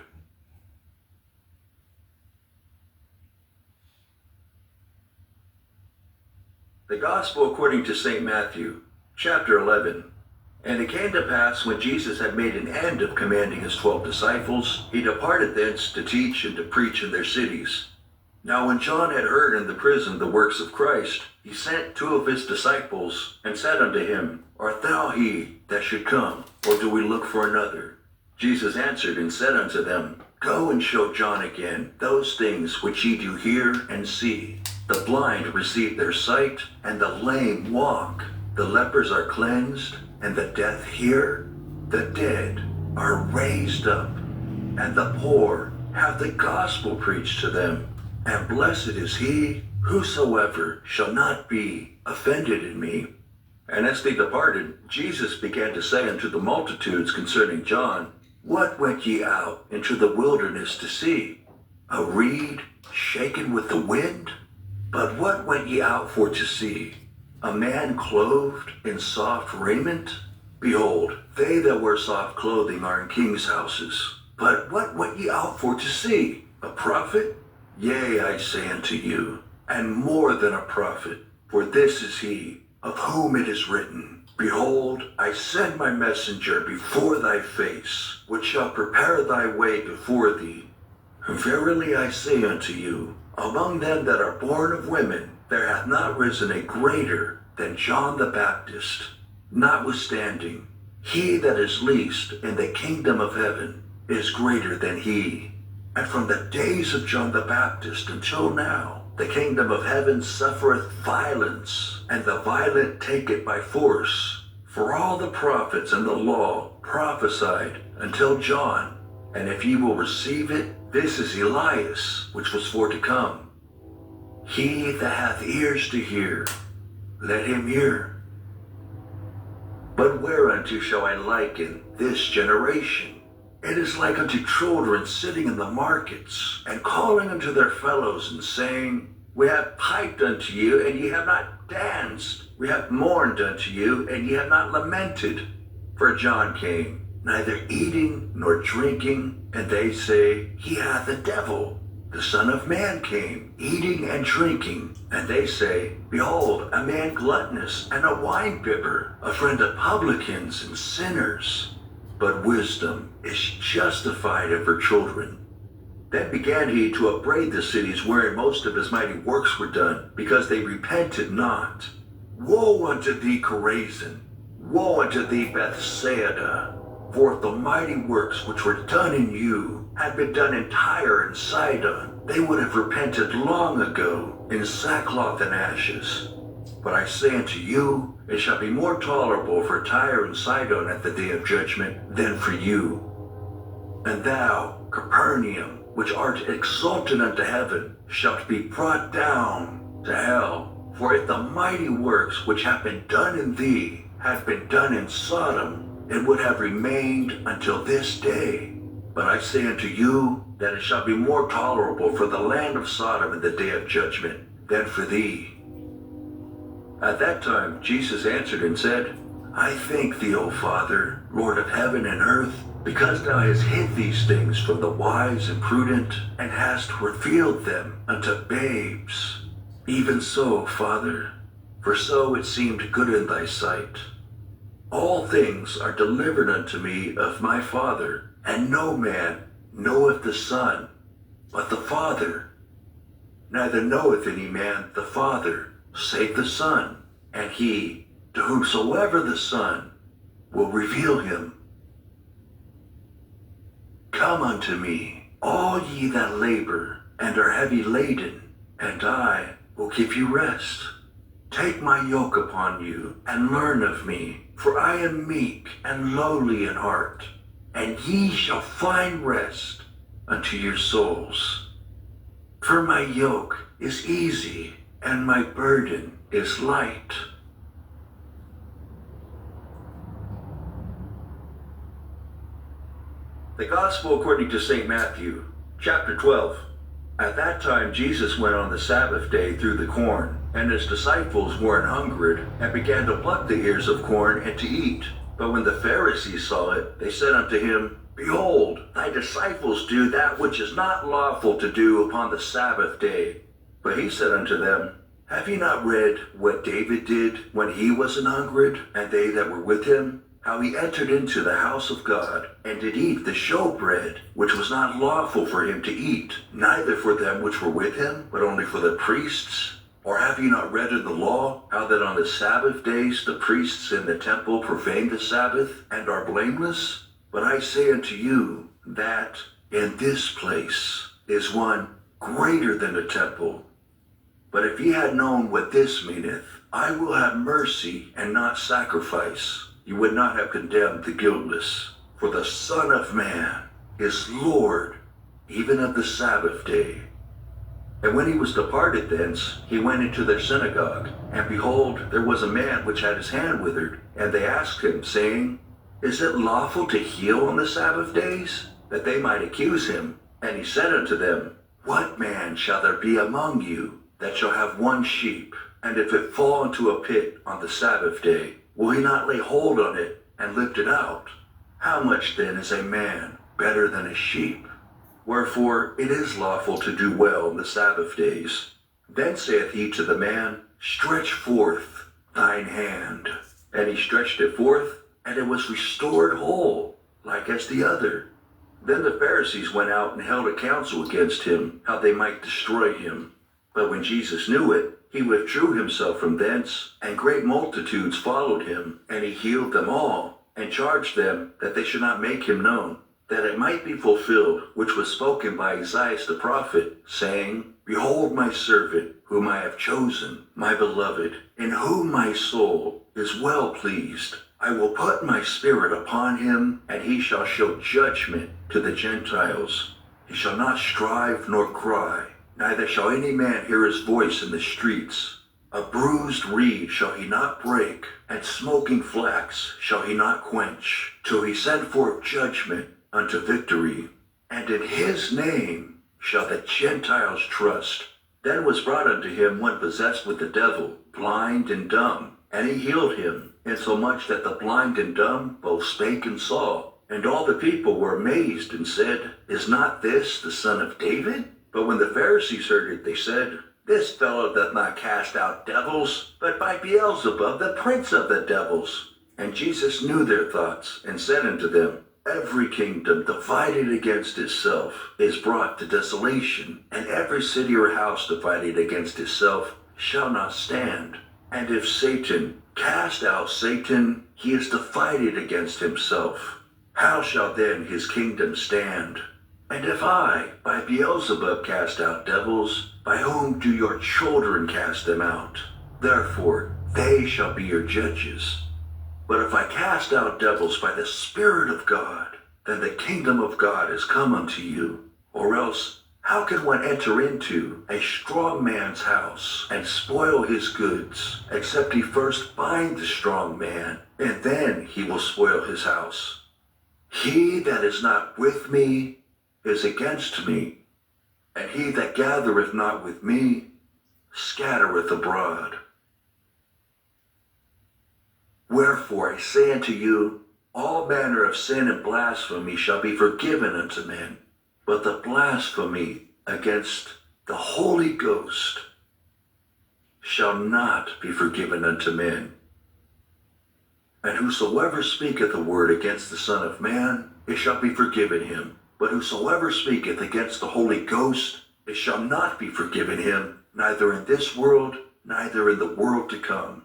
The Gospel according to St. Matthew, chapter 11. And it came to pass, when Jesus had made an end of commanding his 12 disciples, he departed thence to teach and to preach in their cities. Now when John had heard in the prison the works of Christ, he sent 2 of his disciples, and said unto him, Art thou he that should come, or do we look for another? Jesus answered and said unto them, Go and show John again those things which ye do hear and see. The blind receive their sight, and the lame walk. The lepers are cleansed, and the deaf hear. The dead are raised up, and the poor have the gospel preached to them. And blessed is he whosoever shall not be offended in me. And as they departed, Jesus began to say unto the multitudes concerning John, What went ye out into the wilderness to see? A reed shaken with the wind? But what went ye out for to see? A man clothed in soft raiment? Behold, they that wear soft clothing are in kings' houses. But what went ye out for to see? A prophet? Yea, I say unto you, and more than a prophet. For this is he, of whom it is written, Behold, I send my messenger before thy face, which shall prepare thy way before thee. Verily I say unto you, among them that are born of women, there hath not risen a greater than John the Baptist. Notwithstanding, he that is least in the kingdom of heaven is greater than he. And from the days of John the Baptist until now, the kingdom of heaven suffereth violence, and the violent take it by force. For all the prophets and the law prophesied until John. And if ye will receive it, this is Elias, which was for to come. He that hath ears to hear, let him hear. But whereunto shall I liken this generation? It is like unto children sitting in the markets, and calling unto their fellows, and saying, We have piped unto you, and ye have not danced. We have mourned unto you, and ye have not lamented. For John came, neither eating nor drinking, and they say, He hath a devil. The Son of Man came, eating and drinking, and they say, Behold, a man gluttonous and a wine-bibber, a friend of publicans and sinners. But wisdom is justified of her children. Then began he to upbraid the cities wherein most of his mighty works were done, because they repented not. Woe unto thee, Chorazin! Woe unto thee, Bethsaida! For if the mighty works which were done in you had been done in Tyre and Sidon, they would have repented long ago in sackcloth and ashes. But I say unto you, it shall be more tolerable for Tyre and Sidon at the day of judgment than for you. And thou, Capernaum, which art exalted unto heaven, shalt be brought down to hell. For if the mighty works which have been done in thee had been done in Sodom, it would have remained until this day. But I say unto you, that it shall be more tolerable for the land of Sodom in the day of judgment than for thee. At that time Jesus answered and said, I thank thee, O Father, Lord of heaven and earth, because thou hast hid these things from the wise and prudent, and hast revealed them unto babes. Even so, Father, for so it seemed good in thy sight. All things are delivered unto me of my Father, and no man knoweth the Son, but the Father. Neither knoweth any man the Father, save the Son, and he, to whomsoever the Son will reveal him. Come unto me, all ye that labor and are heavy laden, and I will give you rest. Take my yoke upon you, and learn of me, for I am meek and lowly in heart, and ye shall find rest unto your souls. For my yoke is easy, and my burden is light. The Gospel according to St. Matthew, chapter 12. At that time Jesus went on the Sabbath day through the corn, and his disciples were an hungered, and began to pluck the ears of corn and to eat. But when the Pharisees saw it, they said unto him, Behold, thy disciples do that which is not lawful to do upon the Sabbath day. But he said unto them, Have ye not read what David did when he was an hungered, and they that were with him? How he entered into the house of God, and did eat the showbread, which was not lawful for him to eat, neither for them which were with him, but only for the priests? Or have ye not read in the law, how that on the Sabbath days the priests in the temple profane the Sabbath, and are blameless? But I say unto you, that in this place is one greater than the temple. But if ye had known what this meaneth, I will have mercy and not sacrifice, you would not have condemned the guiltless. For the Son of Man is Lord, even of the Sabbath day. And when he was departed thence, he went into their synagogue. And behold, there was a man which had his hand withered. And they asked him, saying, Is it lawful to heal on the Sabbath days? That they might accuse him. And he said unto them, What man shall there be among you that shall have one sheep, and if it fall into a pit on the Sabbath day, will he not lay hold on it and lift it out? How much then is a man better than a sheep? Wherefore it is lawful to do well in the Sabbath days. Then saith he to the man, Stretch forth thine hand. And he stretched it forth, and it was restored whole, like as the other. Then the Pharisees went out and held a council against him, how they might destroy him. But when Jesus knew it, he withdrew himself from thence, and great multitudes followed him, and he healed them all, and charged them that they should not make him known, that it might be fulfilled which was spoken by Isaiah the prophet, saying, Behold my servant, whom I have chosen, my beloved, in whom my soul is well pleased. I will put my spirit upon him, and he shall show judgment to the Gentiles. He shall not strive nor cry, neither shall any man hear his voice in the streets. A bruised reed shall he not break, and smoking flax shall he not quench, till he send forth judgment unto victory. And in his name shall the Gentiles trust. Then was brought unto him one possessed with the devil, blind and dumb, and he healed him, insomuch that the blind and dumb both spake and saw. And all the people were amazed, and said, Is not this the son of David? But when the Pharisees heard it, they said, This fellow doth not cast out devils, but by Beelzebub, the prince of the devils. And Jesus knew their thoughts, and said unto them, Every kingdom divided against itself is brought to desolation, and every city or house divided against itself shall not stand. And if Satan cast out Satan, he is divided against himself. How shall then his kingdom stand? And if I, by Beelzebub, cast out devils, by whom do your children cast them out? Therefore they shall be your judges. But if I cast out devils by the Spirit of God, then the kingdom of God is come unto you. Or else, how can one enter into a strong man's house and spoil his goods, except he first bind the strong man, and then he will spoil his house? He that is not with me is against me, and he that gathereth not with me scattereth abroad. Wherefore I say unto you, all manner of sin and blasphemy shall be forgiven unto men, but the blasphemy against the Holy Ghost shall not be forgiven unto men. And whosoever speaketh a word against the Son of Man, it shall be forgiven him. But whosoever speaketh against the Holy Ghost, it shall not be forgiven him, neither in this world, neither in the world to come.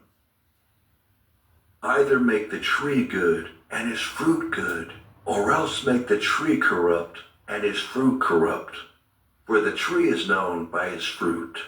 Either make the tree good, and his fruit good, or else make the tree corrupt, and his fruit corrupt. For the tree is known by his fruit.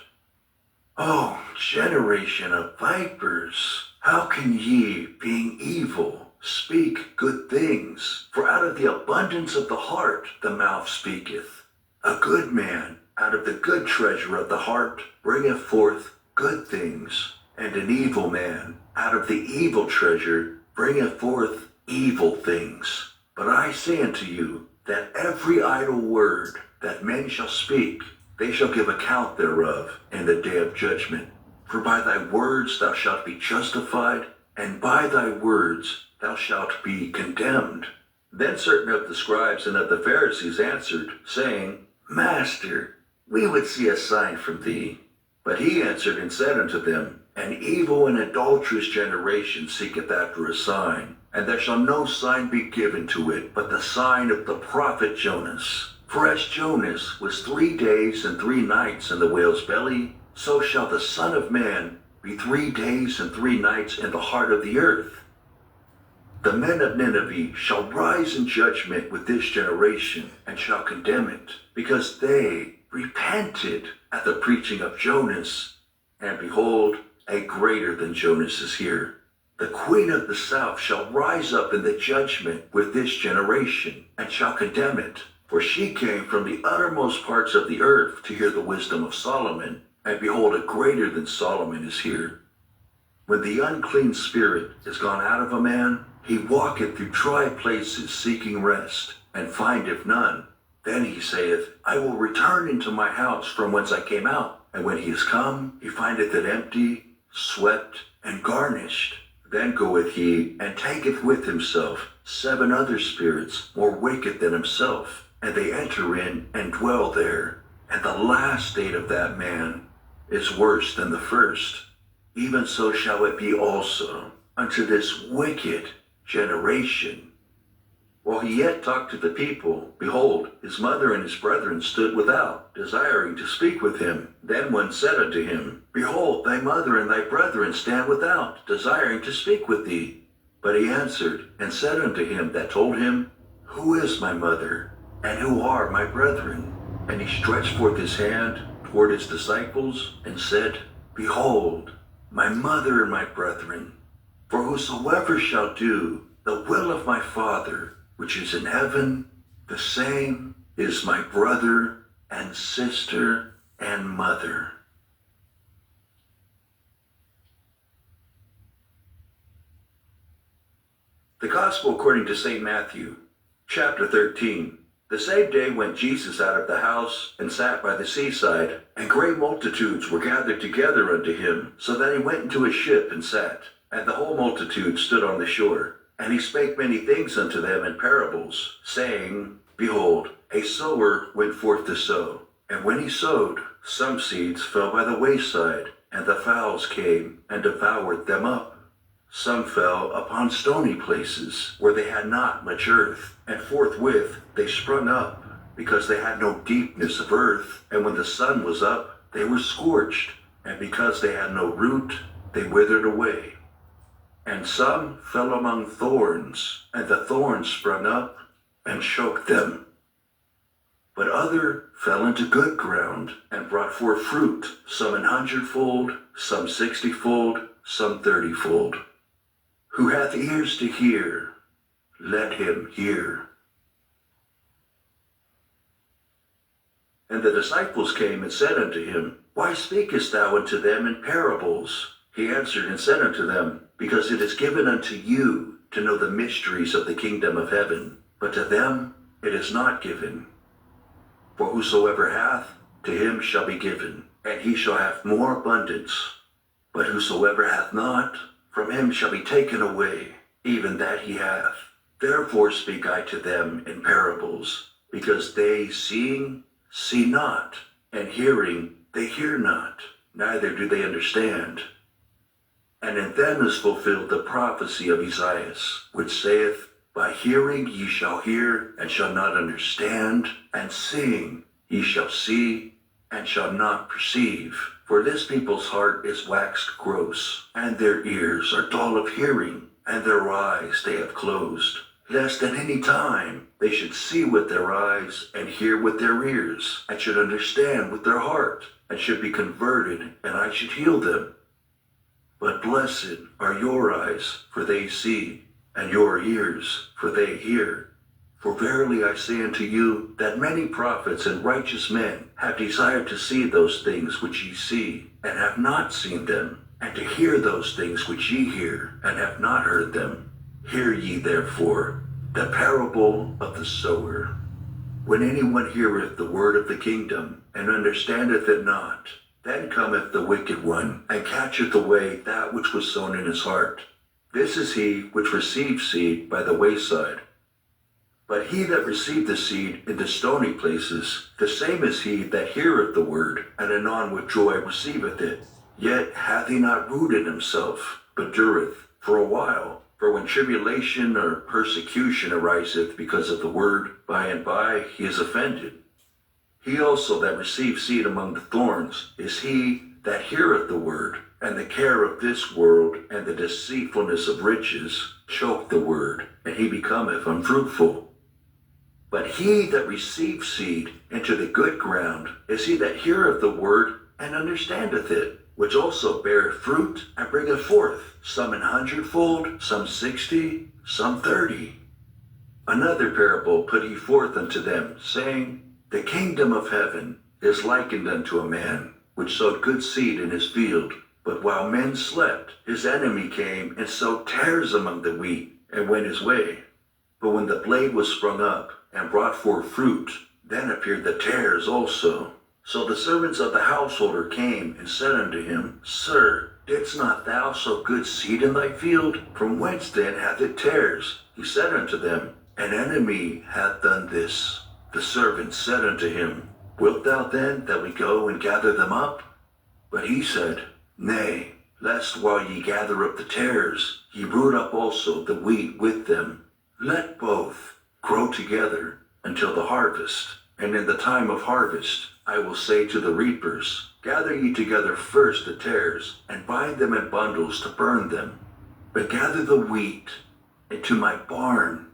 O generation of vipers, how can ye, being evil, speak good things? For out of the abundance of the heart the mouth speaketh. A good man out of the good treasure of the heart bringeth forth good things, and an evil man out of the evil treasure bringeth forth evil things. But I say unto you, that every idle word that men shall speak, they shall give account thereof in the day of judgment. For by thy words thou shalt be justified, and by thy words thou shalt be condemned. Then certain of the scribes and of the Pharisees answered, saying, Master, we would see a sign from thee. But he answered and said unto them, An evil and adulterous generation seeketh after a sign, and there shall no sign be given to it, but the sign of the prophet Jonas. For as Jonas was 3 days and 3 nights in the whale's belly, so shall the Son of Man be 3 days and 3 nights in the heart of the earth. The men of Nineveh shall rise in judgment with this generation, and shall condemn it, because they repented at the preaching of Jonas. And behold, a greater than Jonas is here. The queen of the south shall rise up in the judgment with this generation, and shall condemn it. For she came from the uttermost parts of the earth to hear the wisdom of Solomon, and behold, a greater than Solomon is here. When the unclean spirit is gone out of a man, he walketh through dry places seeking rest, and findeth none. Then he saith, I will return into my house from whence I came out. And when he is come, he findeth it empty, swept, and garnished. Then goeth he, and taketh with himself 7 other spirits more wicked than himself, and they enter in and dwell there. And the last state of that man is worse than the first. Even so shall it be also unto this wicked generation. While he yet talked to the people, behold, his mother and his brethren stood without, desiring to speak with him. Then one said unto him, Behold, thy mother and thy brethren stand without, desiring to speak with thee. But he answered and said unto him that told him, Who is my mother, and who are my brethren? And he stretched forth his hand toward his disciples, and said, Behold, my mother and my brethren. For whosoever shall do the will of my Father, which is in heaven, the same is my brother and sister and mother. The Gospel according to St. Matthew, chapter 13. The same day went Jesus out of the house, and sat by the seaside, and great multitudes were gathered together unto him, so that he went into a ship and sat, and the whole multitude stood on the shore. And he spake many things unto them in parables, saying, Behold, a sower went forth to sow. And when he sowed, some seeds fell by the wayside, and the fowls came and devoured them up. Some fell upon stony places, where they had not much earth, and forthwith they sprung up, because they had no deepness of earth. And when the sun was up, they were scorched, and because they had no root, they withered away. And some fell among thorns, and the thorns sprung up and choked them. But other fell into good ground, and brought forth fruit, some 100-fold, some 60-fold, some 30-fold. Who hath ears to hear, let him hear. And the disciples came and said unto him, Why speakest thou unto them in parables? He answered and said unto them, Because it is given unto you to know the mysteries of the kingdom of heaven, but to them it is not given. For whosoever hath, to him shall be given, and he shall have more abundance. But whosoever hath not, from him shall be taken away, even that he hath. Therefore speak I to them in parables, because they seeing see not, and hearing they hear not, neither do they understand. And in them is fulfilled the prophecy of Esaias, which saith, By hearing ye shall hear, and shall not understand, and seeing ye shall see, and shall not perceive. For this people's heart is waxed gross, and their ears are dull of hearing, and their eyes they have closed, lest at any time they should see with their eyes, and hear with their ears, and should understand with their heart, and should be converted, and I should heal them. But blessed are your eyes, for they see, and your ears, for they hear. For verily I say unto you, that many prophets and righteous men have desired to see those things which ye see, and have not seen them, and to hear those things which ye hear, and have not heard them. Hear ye therefore the parable of the sower. When anyone heareth the word of the kingdom, and understandeth it not, then cometh the wicked one, and catcheth away that which was sown in his heart. This is he which received seed by the wayside. But he that received the seed into stony places, the same is he that heareth the word, and anon with joy receiveth it. Yet hath he not rooted himself, but dureth for a while. For when tribulation or persecution ariseth because of the word, by and by he is offended. He also that received seed among the thorns is he that heareth the word, and the care of this world and the deceitfulness of riches choke the word, and he becometh unfruitful. But he that received seed into the good ground is he that heareth the word and understandeth it, which also beareth fruit and bringeth forth, some 100-fold, some 60, some 30. Another parable put he forth unto them, saying, The kingdom of heaven is likened unto a man, which sowed good seed in his field. But while men slept, his enemy came and sowed tares among the wheat, and went his way. But when the blade was sprung up, and brought forth fruit, then appeared the tares also. So the servants of the householder came and said unto him, Sir, didst not thou sow good seed in thy field? From whence then hath it tares? He said unto them, An enemy hath done this. The servants said unto him, Wilt thou then that we go and gather them up? But he said, Nay, lest while ye gather up the tares, ye root up also the wheat with them. Let both grow together until the harvest. And in the time of harvest I will say to the reapers, Gather ye together first the tares, and bind them in bundles to burn them, but gather the wheat into my barn.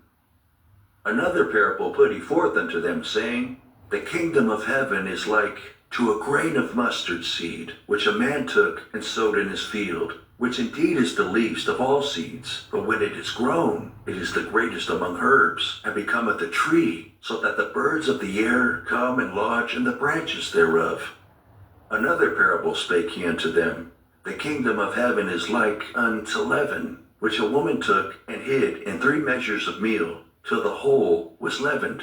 Another parable put he forth unto them, saying, The kingdom of heaven is like to a grain of mustard seed, which a man took and sowed in his field, which indeed is the least of all seeds. But when it is grown, it is the greatest among herbs, and becometh a tree, so that the birds of the air come and lodge in the branches thereof. Another parable spake he unto them, The kingdom of heaven is like unto leaven, which a woman took and hid in 3 measures of meal, till the whole was leavened.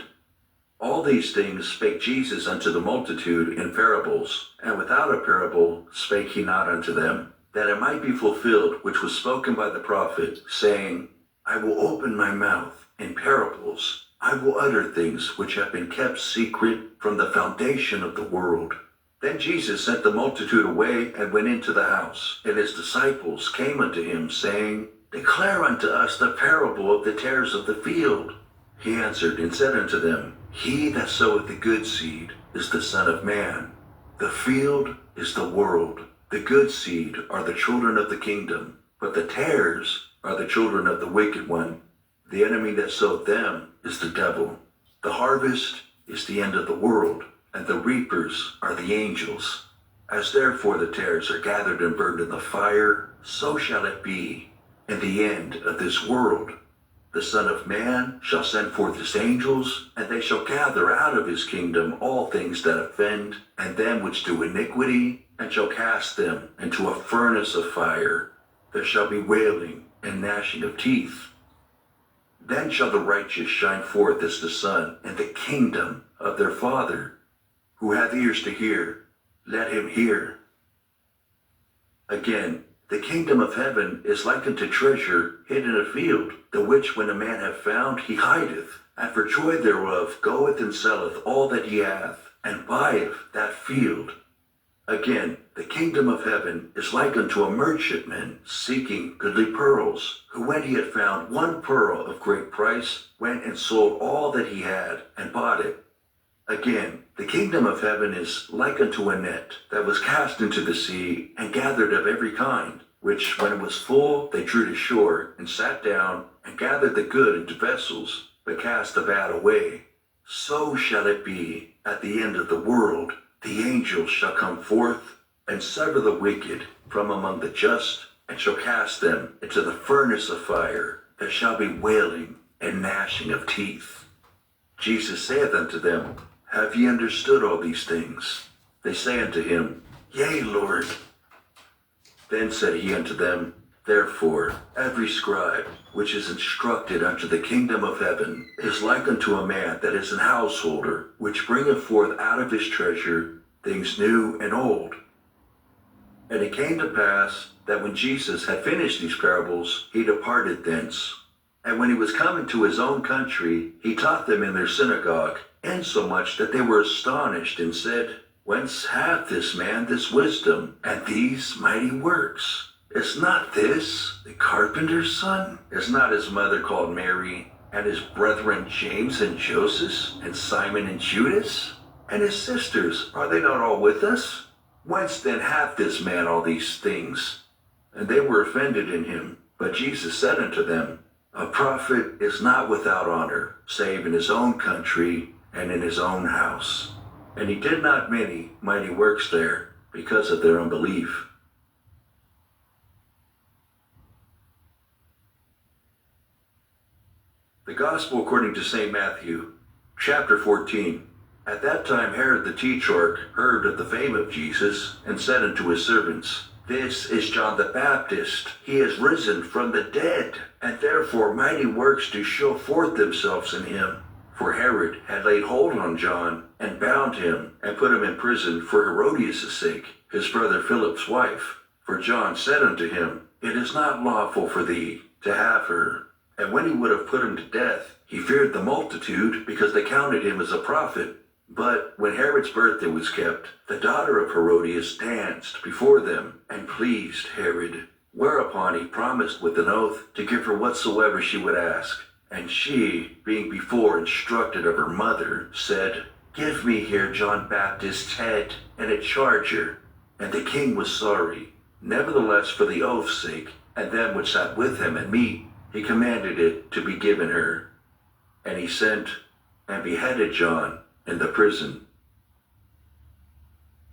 All these things spake Jesus unto the multitude in parables, and without a parable spake he not unto them, that it might be fulfilled which was spoken by the prophet, saying, I will open my mouth in parables. I will utter things which have been kept secret from the foundation of the world. Then Jesus sent the multitude away and went into the house. And his disciples came unto him, saying, Declare unto us the parable of the tares of the field. He answered and said unto them, He that soweth the good seed is the Son of Man. The field is the world. The good seed are the children of the kingdom, but the tares are the children of the wicked one. The enemy that sowed them is the devil. The harvest is the end of the world, and the reapers are the angels. As therefore the tares are gathered and burned in the fire, so shall it be in the end of this world. The Son of Man shall send forth his angels, and they shall gather out of his kingdom all things that offend, and them which do iniquity, and shall cast them into a furnace of fire. There shall be wailing and gnashing of teeth. Then shall the righteous shine forth as the sun in the kingdom of their Father. Who hath ears to hear, let him hear. Again, the kingdom of heaven is like unto treasure hid in a field, the which when a man hath found, he hideth, and for joy thereof goeth and selleth all that he hath, and buyeth that field. Again, the kingdom of heaven is like unto a merchantman seeking goodly pearls, who when he had found one pearl of great price, went and sold all that he had, and bought it. Again, the kingdom of heaven is like unto a net that was cast into the sea, and gathered of every kind, which when it was full they drew to shore, and sat down, and gathered the good into vessels, but cast the bad away. So shall it be at the end of the world. The angels shall come forth, and sever the wicked from among the just, and shall cast them into the furnace of fire. There shall be wailing and gnashing of teeth. Jesus saith unto them, Have ye understood all these things? They say unto him, Yea, Lord. Then said he unto them, Therefore every scribe which is instructed unto the kingdom of heaven is like unto a man that is an householder, which bringeth forth out of his treasure things new and old. And it came to pass that when Jesus had finished these parables, he departed thence. And when he was come into his own country, he taught them in their synagogue, insomuch that they were astonished, and said, Whence hath this man this wisdom, and these mighty works? Is not this the carpenter's son? Is not his mother called Mary, and his brethren James and Joseph, and Simon and Judas? And his sisters, are they not all with us? Whence then hath this man all these things? And they were offended in him. But Jesus said unto them, A prophet is not without honor, save in his own country and in his own house. And he did not many mighty works there, because of their unbelief. The Gospel according to St. Matthew, chapter 14. At that time Herod the Tetrarch heard of the fame of Jesus, and said unto his servants, This is John the Baptist. He is risen from the dead, and therefore mighty works do show forth themselves in him. For Herod had laid hold on John, and bound him, and put him in prison for Herodias' sake, his brother Philip's wife. For John said unto him, It is not lawful for thee to have her. And when he would have put him to death, he feared the multitude, because they counted him as a prophet. But when Herod's birthday was kept, the daughter of Herodias danced before them, and pleased Herod. Whereupon he promised with an oath to give her whatsoever she would ask. And she, being before instructed of her mother, said, Give me here John Baptist's head, and a charger. And the king was sorry. Nevertheless, for the oath's sake, and them which sat with him and meat, he commanded it to be given her. And he sent and beheaded John in the prison.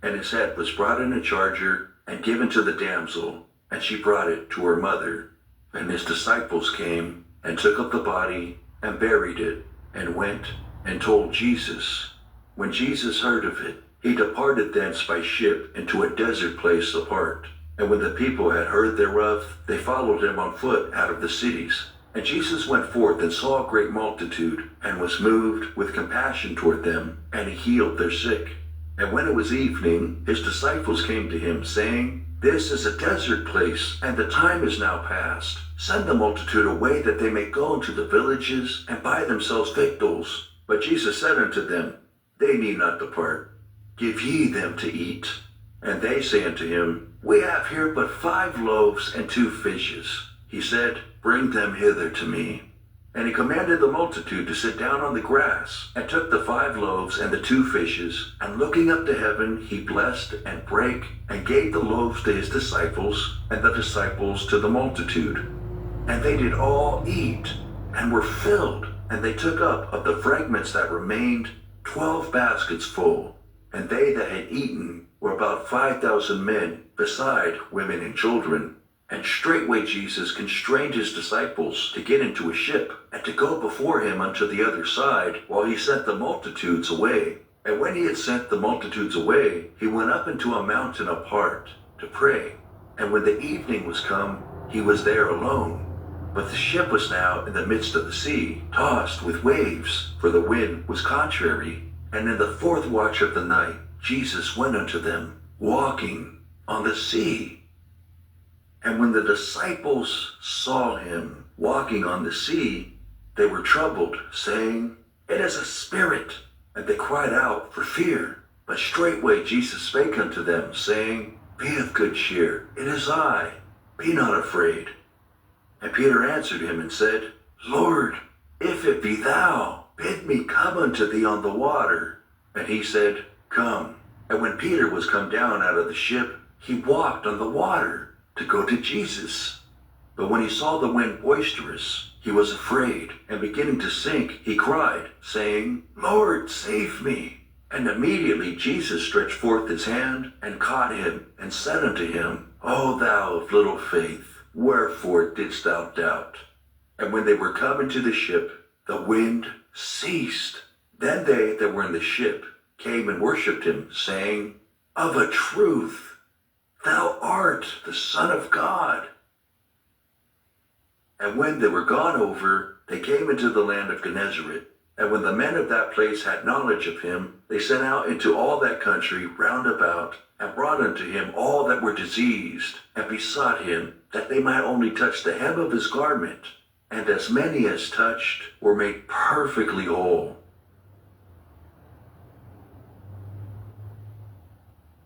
And his head was brought in a charger, and given to the damsel, and she brought it to her mother. And his disciples came, and took up the body, and buried it, and went and told Jesus. When Jesus heard of it, he departed thence by ship into a desert place apart. And when the people had heard thereof, they followed him on foot out of the cities. And Jesus went forth and saw a great multitude, and was moved with compassion toward them, and he healed their sick. And when it was evening, his disciples came to him, saying, This is a desert place, and the time is now past. Send the multitude away, that they may go into the villages, and buy themselves victuals. But Jesus said unto them, They need not depart. Give ye them to eat. And they say unto him, We have here but 5 loaves and 2 fishes. He said, Bring them hither to me. And he commanded the multitude to sit down on the grass, and took the 5 loaves and the 2 fishes, and looking up to heaven, he blessed and brake, and gave the loaves to his disciples, and the disciples to the multitude. And they did all eat, and were filled, and they took up of the fragments that remained 12 baskets full, and they that had eaten were about 5,000 men, beside women and children. And straightway Jesus constrained his disciples to get into a ship, and to go before him unto the other side, while he sent the multitudes away. And when he had sent the multitudes away, he went up into a mountain apart to pray. And when the evening was come, he was there alone. But the ship was now in the midst of the sea, tossed with waves, for the wind was contrary. And in the fourth watch of the night, Jesus went unto them, walking on the sea. And when the disciples saw him walking on the sea, they were troubled, saying, It is a spirit. And they cried out for fear. But straightway Jesus spake unto them, saying, Be of good cheer, it is I, be not afraid. And Peter answered him and said, Lord, if it be thou, bid me come unto thee on the water. And he said, Come. And when Peter was come down out of the ship, he walked on the water to go to Jesus. But when he saw the wind boisterous, he was afraid, and beginning to sink, he cried, saying, Lord, save me. And immediately Jesus stretched forth his hand, and caught him, and said unto him, O thou of little faith, wherefore didst thou doubt? And when they were come into the ship, the wind ceased. Then they that were in the ship came and worshipped him, saying, Of a truth, thou art the Son of God. And when they were gone over, they came into the land of Gennesaret. And when the men of that place had knowledge of him, they sent out into all that country round about, and brought unto him all that were diseased, and besought him that they might only touch the hem of his garment. And as many as touched were made perfectly whole.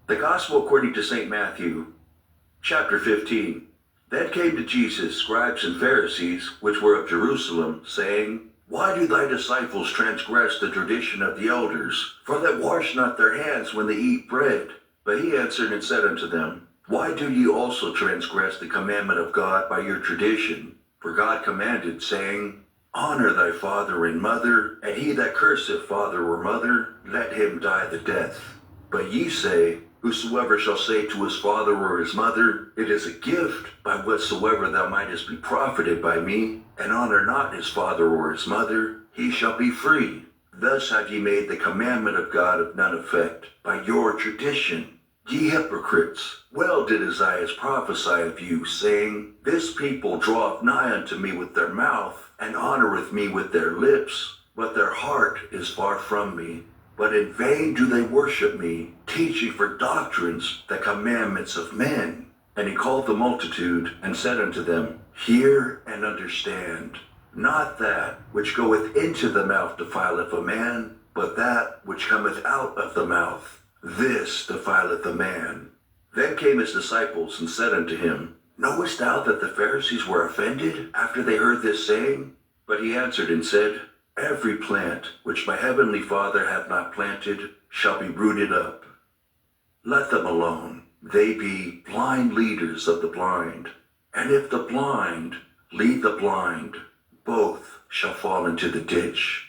The Gospel according to St. Matthew, chapter 15. Then came to Jesus scribes and Pharisees, which were of Jerusalem, saying, Why do thy disciples transgress the tradition of the elders? For they wash not their hands when they eat bread. But he answered and said unto them, Why do ye also transgress the commandment of God by your tradition? For God commanded, saying, Honor thy father and mother, and he that curseth father or mother, let him die the death. But ye say, Whosoever shall say to his father or his mother, It is a gift, by whatsoever thou mightest be profited by me, and honor not his father or his mother, he shall be free. Thus have ye made the commandment of God of none effect, by your tradition. Ye hypocrites, well did Isaiah prophesy of you, saying, This people draweth nigh unto me with their mouth, and honoreth me with their lips, but their heart is far from me. But in vain do they worship me, teaching for doctrines the commandments of men. And he called the multitude, and said unto them, Hear and understand. Not that which goeth into the mouth defileth a man, but that which cometh out of the mouth, this defileth a man. Then came his disciples, and said unto him, Knowest thou that the Pharisees were offended after they heard this saying? But he answered and said, Every plant which my heavenly Father hath not planted shall be rooted up. Let them alone. They be blind leaders of the blind. And if the blind lead the blind, both shall fall into the ditch.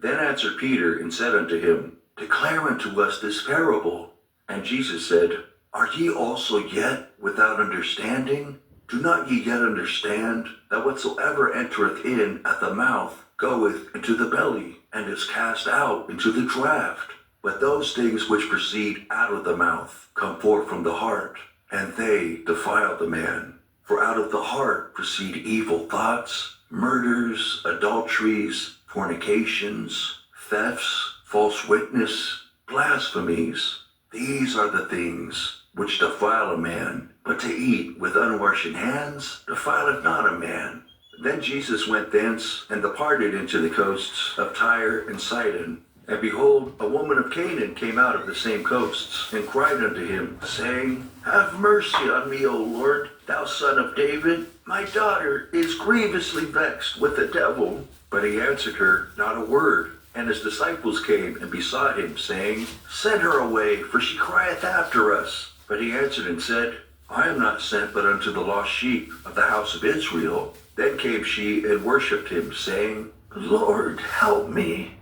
Then answered Peter and said unto him, Declare unto us this parable. And Jesus said, Are ye also yet without understanding? Do not ye yet understand that whatsoever entereth in at the mouth goeth into the belly, and is cast out into the draught? But those things which proceed out of the mouth come forth from the heart, and they defile the man. For out of the heart proceed evil thoughts, murders, adulteries, fornications, thefts, false witness, blasphemies. These are the things which defile a man, but to eat with unwashen hands defileth not a man. Then Jesus went thence, and departed into the coasts of Tyre and Sidon. And behold, a woman of Canaan came out of the same coasts, and cried unto him, saying, Have mercy on me, O Lord, thou son of David. My daughter is grievously vexed with the devil. But he answered her not a word. And his disciples came and besought him, saying, Send her away, for she crieth after us. But he answered and said, I am not sent but unto the lost sheep of the house of Israel. Then came she and worshipped him, saying, Lord, help me.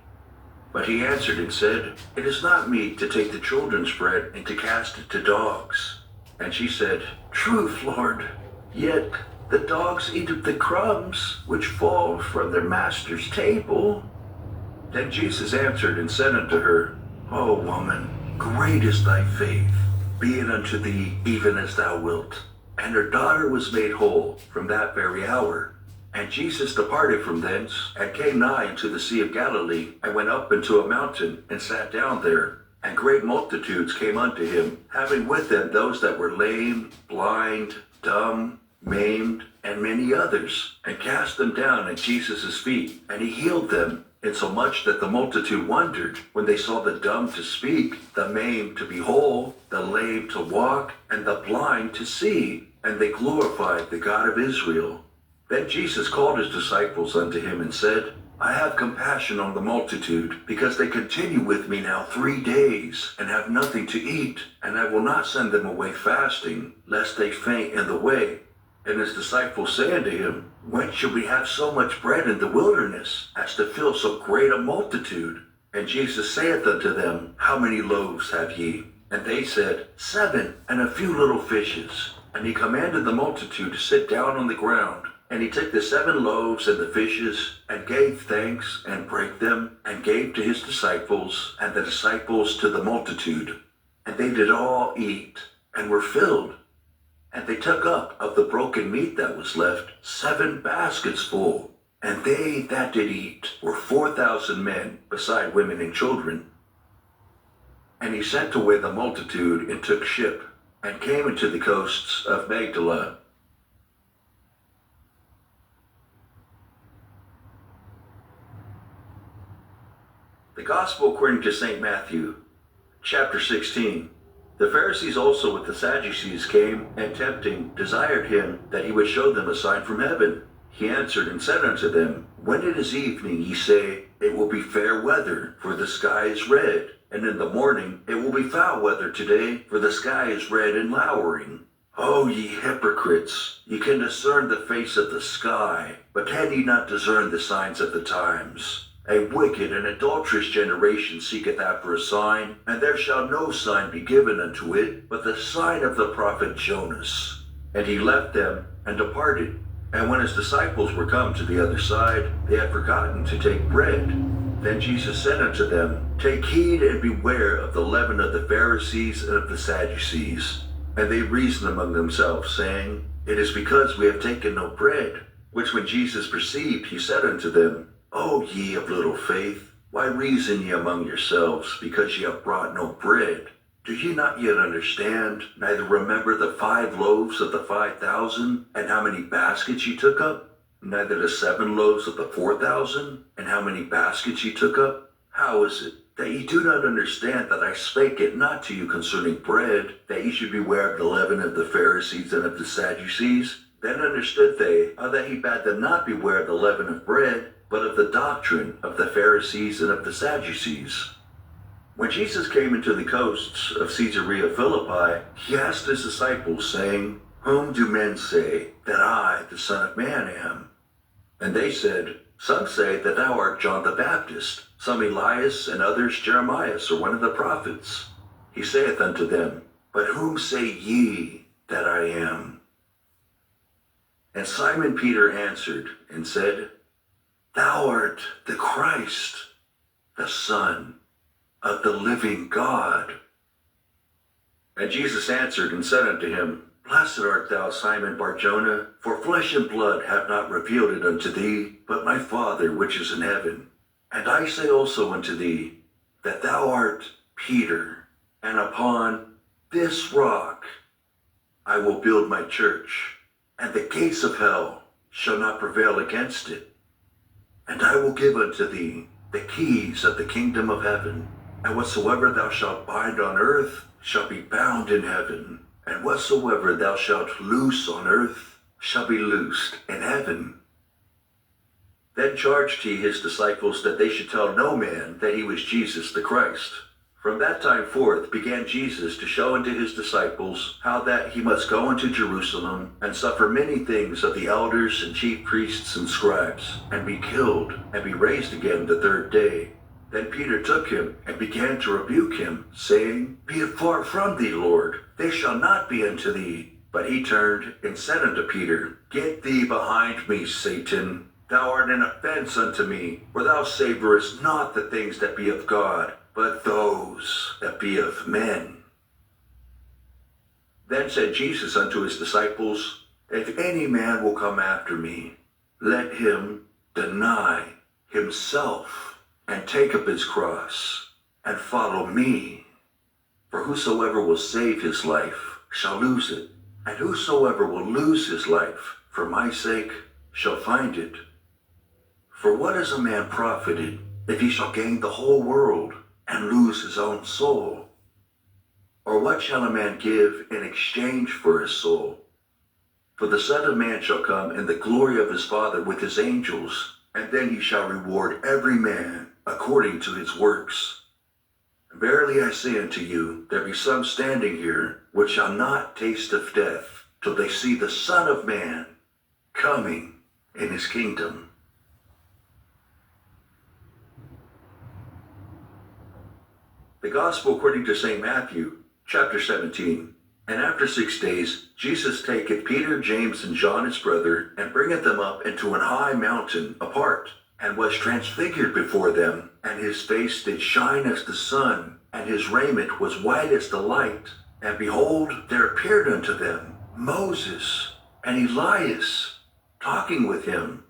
But he answered and said, It is not meet to take the children's bread and to cast it to dogs. And she said, Truth, Lord, yet the dogs eat of the crumbs which fall from their master's table. Then Jesus answered and said unto her, O woman, great is thy faith, be it unto thee even as thou wilt. And her daughter was made whole from that very hour. And Jesus departed from thence, and came nigh unto the Sea of Galilee, and went up into a mountain, and sat down there. And great multitudes came unto him, having with them those that were lame, blind, dumb, maimed, and many others, and cast them down at Jesus' feet. And he healed them, insomuch that the multitude wondered when they saw the dumb to speak, the maimed to be whole, the lame to walk, and the blind to see. And they glorified the God of Israel. Then Jesus called his disciples unto him and said, I have compassion on the multitude, because they continue with me now 3 days, and have nothing to eat, and I will not send them away fasting, lest they faint in the way. And his disciples say unto him, Whence shall we have so much bread in the wilderness, as to fill so great a multitude? And Jesus saith unto them, How many loaves have ye? And they said, 7, and a few little fishes. And he commanded the multitude to sit down on the ground. And he took the 7 loaves and the fishes, and gave thanks, and brake them, and gave to his disciples, and the disciples to the multitude. And they did all eat, and were filled. And they took up of the broken meat that was left 7 baskets full. And they that did eat were 4,000 men, beside women and children. And he sent away the multitude, and took ship, and came into the coasts of Magdala. The Gospel according to St. Matthew, chapter 16. The Pharisees also with the Sadducees came, and tempting desired him that he would show them a sign from heaven. He answered and said unto them, When it is evening, ye say, It will be fair weather, for the sky is red. And in the morning, It will be foul weather today, for the sky is red and lowering. O ye hypocrites, ye can discern the face of the sky, but can ye not discern the signs of the times? A wicked and adulterous generation seeketh after a sign, and there shall no sign be given unto it, but the sign of the prophet Jonas. And he left them, and departed. And when his disciples were come to the other side, they had forgotten to take bread. Then Jesus said unto them, Take heed and beware of the leaven of the Pharisees and of the Sadducees. And they reasoned among themselves, saying, It is because we have taken no bread. Which when Jesus perceived, he said unto them, O ye of little faith, why reason ye among yourselves, because ye have brought no bread? Do ye not yet understand, neither remember the 5 loaves of the 5,000, and how many baskets ye took up? Neither the 7 loaves of the 4,000, and how many baskets ye took up? How is it that ye do not understand that I spake it not to you concerning bread, that ye should beware of the leaven of the Pharisees and of the Sadducees? Then understood they how that he bade them not beware of the leaven of bread, but of the doctrine of the Pharisees and of the Sadducees. When Jesus came into the coasts of Caesarea Philippi, he asked his disciples, saying, Whom do men say that I, the Son of Man, am? And they said, Some say that thou art John the Baptist, some Elias, and others Jeremias, or one of the prophets. He saith unto them, But whom say ye that I am? And Simon Peter answered and said, Thou art the Christ, the Son of the living God. And Jesus answered and said unto him, Blessed art thou, Simon Bar-Jonah, for flesh and blood have not revealed it unto thee, but my Father which is in heaven. And I say also unto thee, that thou art Peter, and upon this rock I will build my church, and the gates of hell shall not prevail against it. And I will give unto thee the keys of the kingdom of heaven. And whatsoever thou shalt bind on earth shall be bound in heaven. And whatsoever thou shalt loose on earth shall be loosed in heaven. Then charged he his disciples that they should tell no man that he was Jesus the Christ. From that time forth began Jesus to show unto his disciples how that he must go unto Jerusalem, and suffer many things of the elders and chief priests and scribes, and be killed, and be raised again the 3rd day. Then Peter took him and began to rebuke him, saying, Be it far from thee, Lord, they shall not be unto thee. But he turned and said unto Peter, Get thee behind me, Satan. Thou art an offense unto me, for thou savorest not the things that be of God, but those that be of men. Then said Jesus unto his disciples, If any man will come after me, let him deny himself, and take up his cross, and follow me. For whosoever will save his life shall lose it, and whosoever will lose his life for my sake shall find it. For what is a man profited if he shall gain the whole world and lose his own soul? Or what shall a man give in exchange for his soul? For the Son of Man shall come in the glory of his Father with his angels, and then he shall reward every man according to his works. Verily I say unto you, there be some standing here which shall not taste of death till they see the Son of Man coming in his kingdom. The Gospel according to St. Matthew, chapter 17. And after 6 days, Jesus taketh Peter, James, and John his brother, and bringeth them up into an high mountain apart, and was transfigured before them, and his face did shine as the sun, and his raiment was white as the light. And behold, there appeared unto them Moses and Elias, talking with him.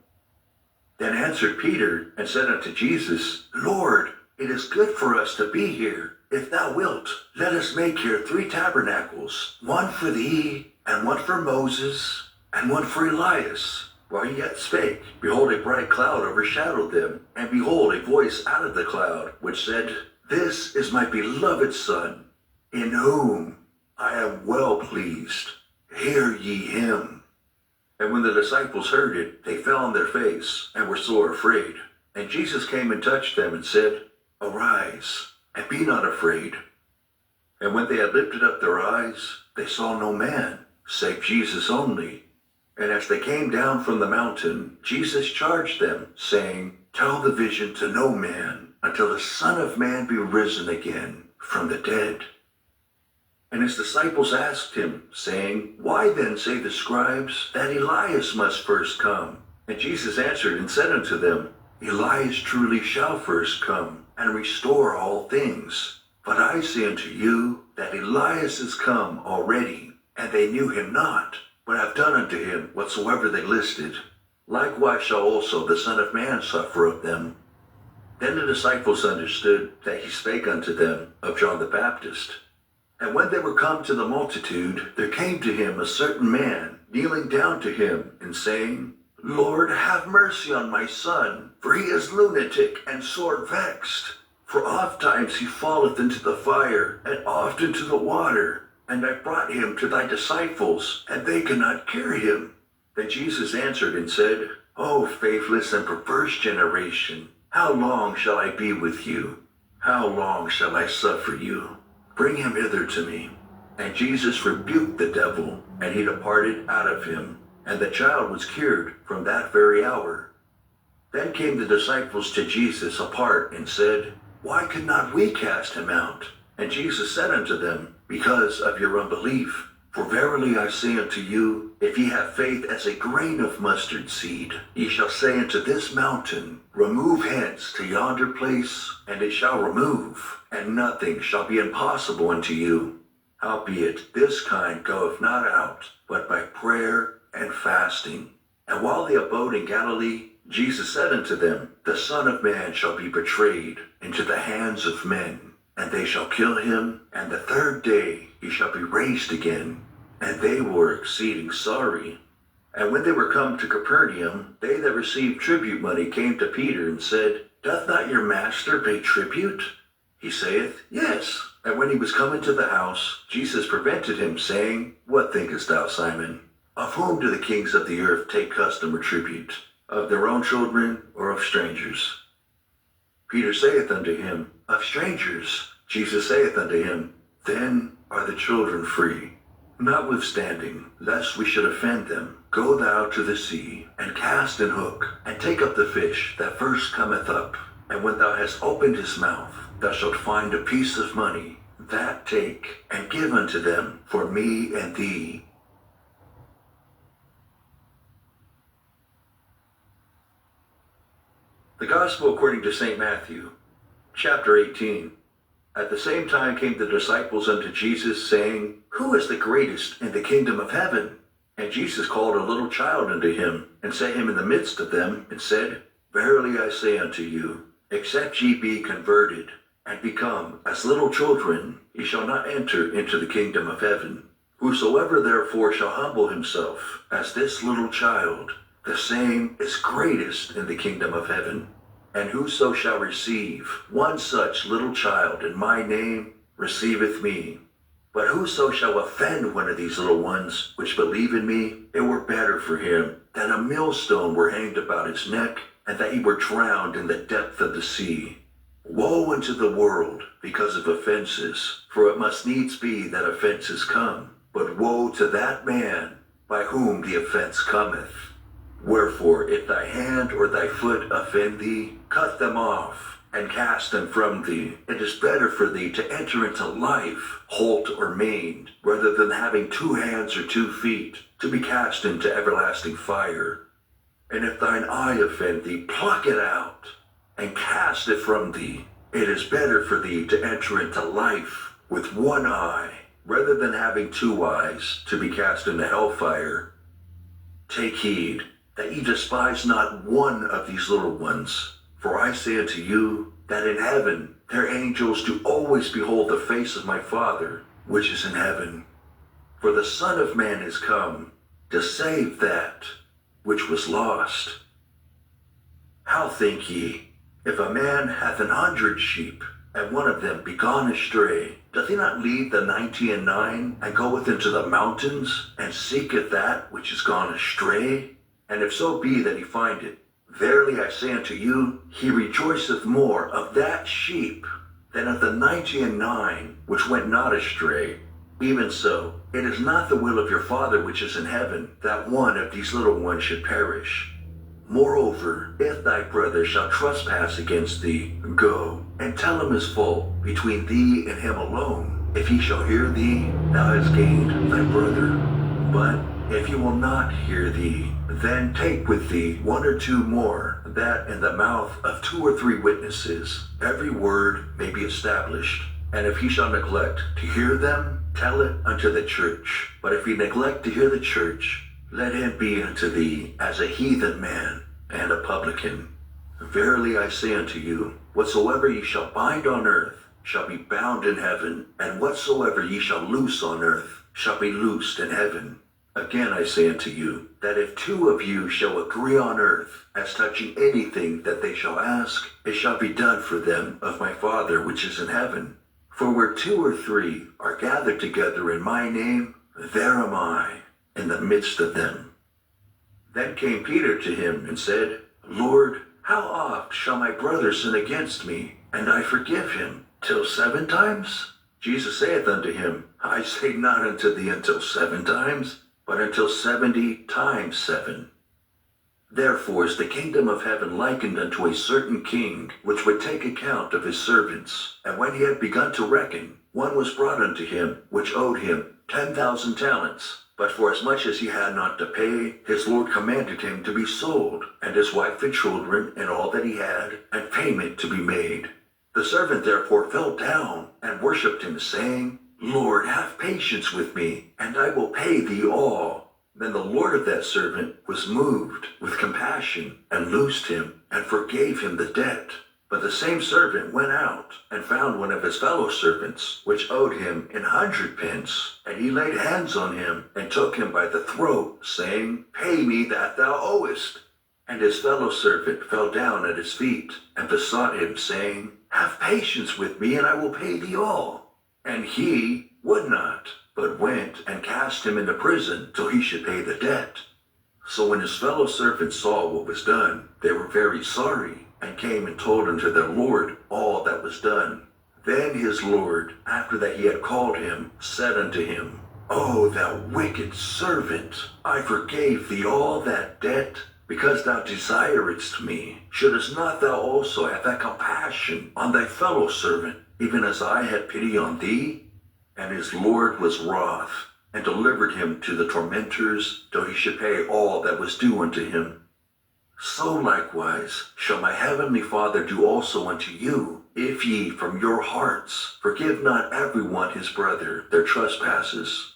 Then answered Peter, and said unto Jesus, Lord, it is good for us to be here. If thou wilt, let us make here 3 tabernacles, one for thee, and one for Moses, and one for Elias. While he yet spake, behold, a bright cloud overshadowed them, and behold, a voice out of the cloud, which said, This is my beloved Son, in whom I am well pleased. Hear ye him. And when the disciples heard it, they fell on their face, and were sore afraid. And Jesus came and touched them, and said, Arise, and be not afraid. And when they had lifted up their eyes, they saw no man, save Jesus only. And as they came down from the mountain, Jesus charged them, saying, Tell the vision to no man, until the Son of Man be risen again from the dead. And his disciples asked him, saying, Why then say the scribes that Elias must first come? And Jesus answered and said unto them, Elias truly shall first come, and restore all things. But I say unto you that Elias is come already, and they knew him not, but have done unto him whatsoever they listed. Likewise shall also the Son of Man suffer of them. Then the disciples understood that he spake unto them of John the Baptist. And when they were come to the multitude, there came to him a certain man, kneeling down to him, and saying, Lord, have mercy on my son, for he is lunatic and sore vexed. For ofttimes he falleth into the fire, and oft into the water. And I brought him to thy disciples, and they could not carry him. Then Jesus answered and said, O faithless and perverse generation, how long shall I be with you? How long shall I suffer you? Bring him hither to me. And Jesus rebuked the devil, and he departed out of him. And the child was cured from that very hour. Then came the disciples to Jesus apart, and said, Why could not we cast him out? And Jesus said unto them, Because of your unbelief. For verily I say unto you, if ye have faith as a grain of mustard seed, ye shall say unto this mountain, Remove hence to yonder place, and it shall remove, and nothing shall be impossible unto you. Howbeit this kind goeth not out, but by prayer and fasting. And while they abode in Galilee, Jesus said unto them, The Son of Man shall be betrayed into the hands of men, and they shall kill him, and the third day he shall be raised again. And they were exceeding sorry. And when they were come to Capernaum, they that received tribute money came to Peter, and said, Doth not your master pay tribute? He saith, Yes. And when he was come into the house, Jesus prevented him, saying, What thinkest thou, Simon? Of whom do the kings of the earth take custom or tribute? Of their own children, or of strangers? Peter saith unto him, Of strangers. Jesus saith unto him, Then are the children free. Notwithstanding, lest we should offend them, go thou to the sea, and cast an hook, and take up the fish that first cometh up. And when thou hast opened his mouth, thou shalt find a piece of money. That take, and give unto them for me and thee. The Gospel according to St. Matthew, chapter 18. At the same time came the disciples unto Jesus, saying, Who is the greatest in the kingdom of heaven? And Jesus called a little child unto him, and set him in the midst of them, and said, Verily I say unto you, except ye be converted, and become as little children, ye shall not enter into the kingdom of heaven. Whosoever therefore shall humble himself as this little child, the same is greatest in the kingdom of heaven. And whoso shall receive one such little child in my name, receiveth me. But whoso shall offend one of these little ones which believe in me, it were better for him that a millstone were hanged about his neck, and that he were drowned in the depth of the sea. Woe unto the world because of offenses, for it must needs be that offenses come. But woe to that man by whom the offense cometh. Wherefore, if thy hand or thy foot offend thee, cut them off, and cast them from thee. It is better for thee to enter into life, halt or maimed, rather than having 2 hands or 2 feet, to be cast into everlasting fire. And if thine eye offend thee, pluck it out, and cast it from thee. It is better for thee to enter into life with 1 eye, rather than having 2 eyes, to be cast into hellfire. Take heed that ye despise not one of these little ones. For I say unto you, that in heaven their angels do always behold the face of my Father, which is in heaven. For the Son of Man is come to save that which was lost. How think ye, if a man hath 100 sheep, and one of them be gone astray, doth he not leave the 99, and goeth into the mountains, and seeketh that which is gone astray? And if so be that he find it, verily I say unto you, he rejoiceth more of that sheep than of the 99 which went not astray. Even so, it is not the will of your Father which is in heaven, that one of these little ones should perish. Moreover, if thy brother shall trespass against thee, go, and tell him his fault between thee and him alone. If he shall hear thee, thou hast gained thy brother. But if he will not hear thee, then take with thee 1 or 2 more, that in the mouth of 2 or 3 witnesses every word may be established. And if he shall neglect to hear them, tell it unto the church. But if he neglect to hear the church, let him be unto thee as a heathen man and a publican. Verily I say unto you, whatsoever ye shall bind on earth shall be bound in heaven, and whatsoever ye shall loose on earth shall be loosed in heaven. Again I say unto you, that if 2 of you shall agree on earth as touching anything that they shall ask, it shall be done for them of my Father which is in heaven. For where 2 or 3 are gathered together in my name, there am I in the midst of them. Then came Peter to him and said, Lord, how oft shall my brother sin against me, and I forgive him? Till 7 times? Jesus saith unto him, I say not unto thee until 7 times, but until 70 times 7. Therefore is the kingdom of heaven likened unto a certain king, which would take account of his servants. And when he had begun to reckon, one was brought unto him, which owed him 10,000 talents. But forasmuch as he had not to pay, his Lord commanded him to be sold, and his wife and children, and all that he had, and payment to be made. The servant therefore fell down, and worshipped him, saying, Lord, have patience with me, and I will pay thee all. Then the Lord of that servant was moved with compassion, and loosed him, and forgave him the debt. But the same servant went out, and found one of his fellow servants, which owed him 100 pence. And he laid hands on him, and took him by the throat, saying, Pay me that thou owest. And his fellow servant fell down at his feet, and besought him, saying, Have patience with me, and I will pay thee all. And he would not, but went and cast him into prison till he should pay the debt. So when his fellow servants saw what was done, they were very sorry, and came and told unto their Lord all that was done. Then his Lord, after that he had called him, said unto him, O thou wicked servant, I forgave thee all that debt, because thou desiredst me, shouldest not thou also have had compassion on thy fellow servant, even as I had pity on thee? And his Lord was wroth, and delivered him to the tormentors, till he should pay all that was due unto him. So likewise shall my heavenly Father do also unto you, if ye from your hearts forgive not every one his brother their trespasses.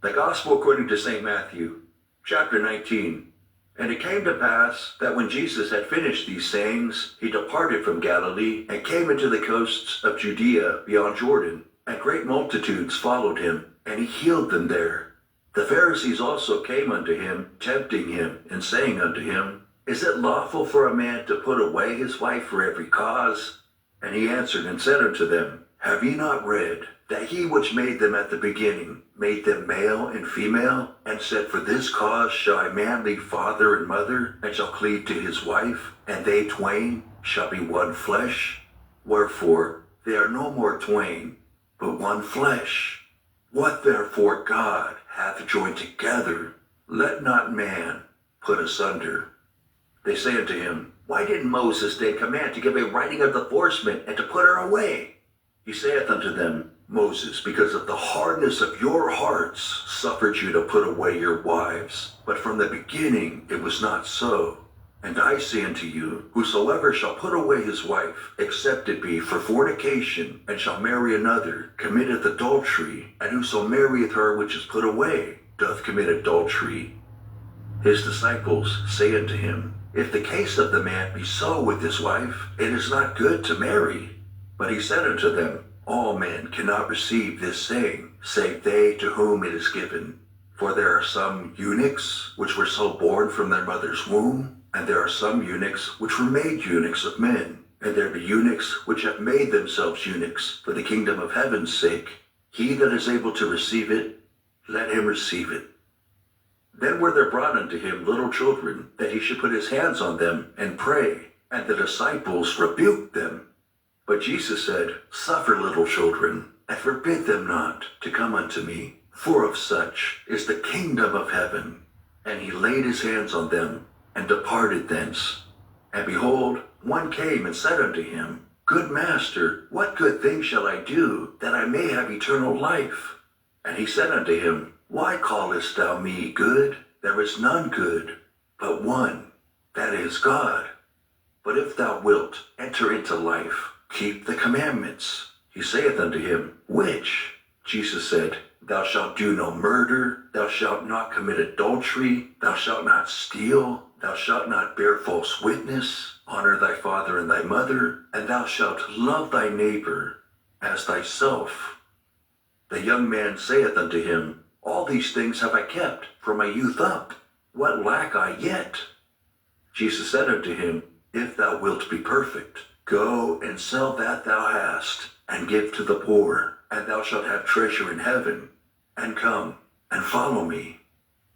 The Gospel according to St. Matthew, chapter 19. And it came to pass that when Jesus had finished these sayings, he departed from Galilee, and came into the coasts of Judea beyond Jordan. And great multitudes followed him, and he healed them there. The Pharisees also came unto him, tempting him, and saying unto him, Is it lawful for a man to put away his wife for every cause? And he answered and said unto them, Have ye not read that he which made them at the beginning made them male and female, and said, For this cause shall a man leave father and mother, and shall cleave to his wife, and they twain shall be one flesh? Wherefore they are no more twain, but one flesh. What therefore God hath joined together, let not man put asunder. They say unto him, Why did Moses then command to give a writing of divorcement, and to put her away? He saith unto them, Moses, because of the hardness of your hearts, suffered you to put away your wives. But from the beginning it was not so. And I say unto you, whosoever shall put away his wife, except it be for fornication, and shall marry another, committeth adultery. And whoso marrieth her which is put away, doth commit adultery. His disciples say unto him, If the case of the man be so with his wife, it is not good to marry. But he said unto them, All men cannot receive this saying, save they to whom it is given. For there are some eunuchs which were so born from their mother's womb, and there are some eunuchs which were made eunuchs of men, and there be eunuchs which have made themselves eunuchs for the kingdom of heaven's sake. He that is able to receive it, let him receive it. Then were there brought unto him little children, that he should put his hands on them and pray. And the disciples rebuked them. But Jesus said, Suffer little children, and forbid them not to come unto me, for of such is the kingdom of heaven. And he laid his hands on them, and departed thence. And behold, one came and said unto him, Good master, what good thing shall I do, that I may have eternal life? And he said unto him, Why callest thou me good? There is none good, but one, that is God. But if thou wilt enter into life, keep the commandments. He saith unto him, Which? Jesus said, Thou shalt do no murder, thou shalt not commit adultery, thou shalt not steal, thou shalt not bear false witness, honor thy father and thy mother, and thou shalt love thy neighbor as thyself. The young man saith unto him, All these things have I kept from my youth up. What lack I yet? Jesus said unto him, If thou wilt be perfect, go and sell that thou hast, and give to the poor, and thou shalt have treasure in heaven. And come, and follow me.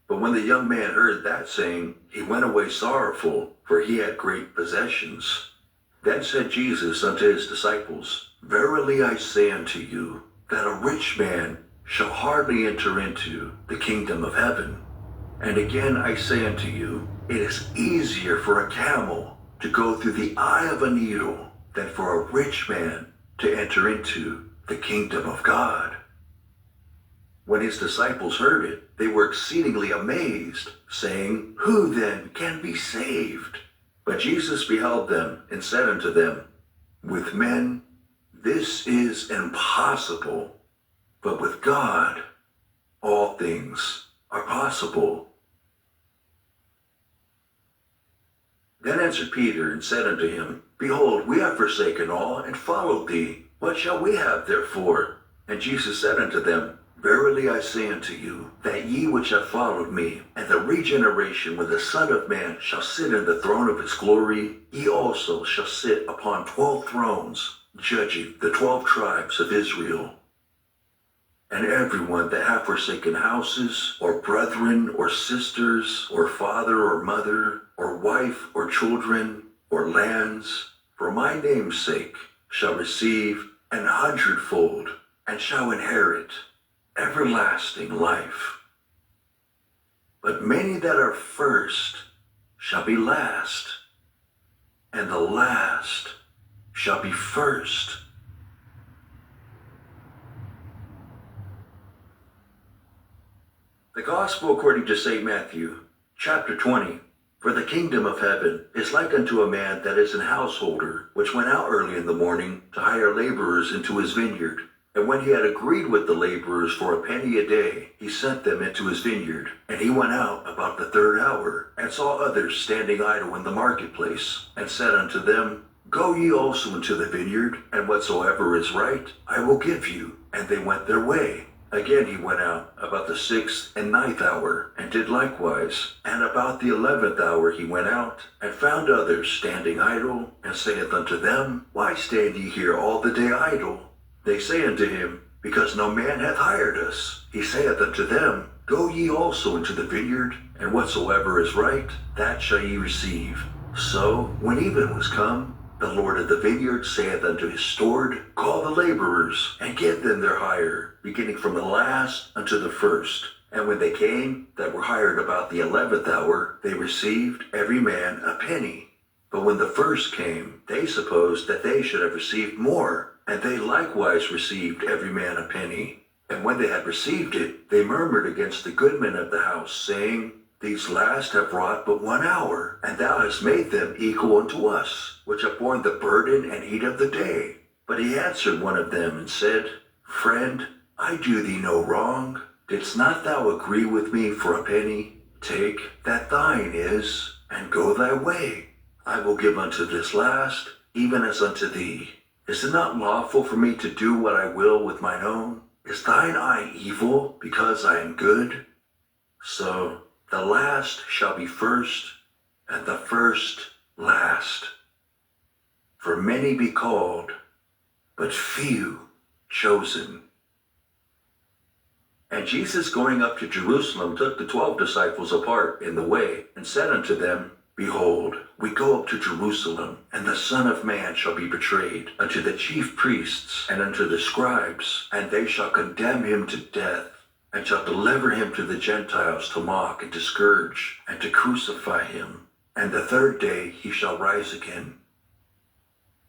But when the young man heard that saying, he went away sorrowful, for he had great possessions. Then said Jesus unto his disciples, Verily I say unto you, that a rich man shall hardly enter into the kingdom of heaven. And again I say unto you, it is easier for a camel to go through the eye of a needle than for a rich man to enter into the kingdom of God. When his disciples heard it, they were exceedingly amazed, saying, Who then can be saved? But Jesus beheld them and said unto them, With men this is impossible, but with God all things are possible. Then answered Peter and said unto him, Behold, we have forsaken all and followed thee. What shall we have therefore? And Jesus said unto them, Verily I say unto you, that ye which have followed me, and the regeneration when the Son of Man shall sit in the throne of his glory, ye also shall sit upon 12 thrones, judging the 12 tribes of Israel. And everyone that hath forsaken houses, or brethren, or sisters, or father, or mother, or wife, or children, or lands, for my name's sake, shall receive 100-fold, and shall inherit everlasting life. But many that are first shall be last, and the last shall be first. The Gospel according to St. Matthew, chapter 20. For the kingdom of heaven is like unto a man that is an householder, which went out early in the morning to hire laborers into his vineyard. And when he had agreed with the laborers for a penny a day, he sent them into his vineyard. And he went out about the third hour, and saw others standing idle in the marketplace, and said unto them, Go ye also into the vineyard, and whatsoever is right, I will give you. And they went their way. Again he went out about the 6th and 9th hour, and did likewise. And about the 11th hour he went out, and found others standing idle, and saith unto them, Why stand ye here all the day idle? They say unto him, Because no man hath hired us. He saith unto them, Go ye also into the vineyard, and whatsoever is right, that shall ye receive. So, when even was come, the Lord of the vineyard saith unto his steward, Call the laborers, and give them their hire, beginning from the last unto the first. And when they came, that were hired about the 11th hour, they received every man a penny. But when the first came, they supposed that they should have received more, and they likewise received every man a penny. And when they had received it, they murmured against the goodman of the house, saying, These last have wrought but 1 hour, and thou hast made them equal unto us, which have borne the burden and heat of the day. But he answered one of them, and said, Friend, I do thee no wrong. Didst not thou agree with me for a penny? Take that thine is, and go thy way. I will give unto this last, even as unto thee. Is it not lawful for me to do what I will with mine own? Is thine eye evil, because I am good? So the last shall be first, and the first last. For many be called, but few chosen. And Jesus, going up to Jerusalem, took the 12 disciples apart in the way, and said unto them, Behold, we go up to Jerusalem, and the Son of Man shall be betrayed unto the chief priests and unto the scribes, and they shall condemn him to death, and shall deliver him to the Gentiles to mock and to scourge, and to crucify him. And the third day he shall rise again.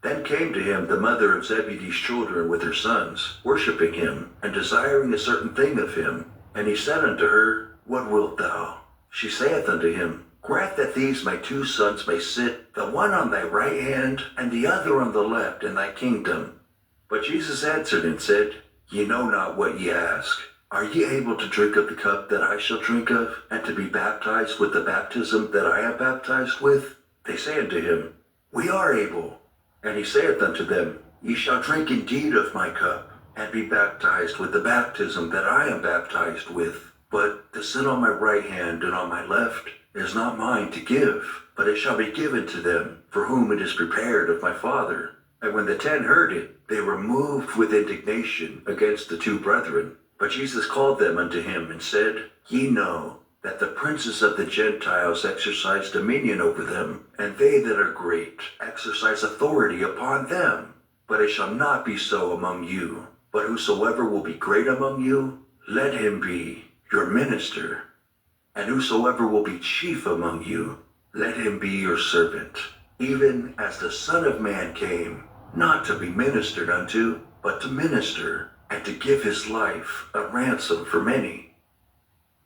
Then came to him the mother of Zebedee's children with her sons, worshipping him, and desiring a certain thing of him. And he said unto her, What wilt thou? She saith unto him, Grant that these my 2 sons may sit, the one on thy right hand, and the other on the left, in thy kingdom. But Jesus answered and said, Ye know not what ye ask. Are ye able to drink of the cup that I shall drink of, and to be baptized with the baptism that I am baptized with? They say unto him, We are able. And he saith unto them, Ye shall drink indeed of my cup, and be baptized with the baptism that I am baptized with. But to sit on my right hand and on my left is not mine to give, but it shall be given to them, for whom it is prepared of my Father. And when the 10 heard it, they were moved with indignation against the 2 brethren. But Jesus called them unto him, and said, Ye know that the princes of the Gentiles exercise dominion over them, and they that are great exercise authority upon them. But it shall not be so among you. But whosoever will be great among you, let him be your minister. And whosoever will be chief among you, let him be your servant. Even as the Son of Man came, not to be ministered unto, but to minister, and to give his life a ransom for many.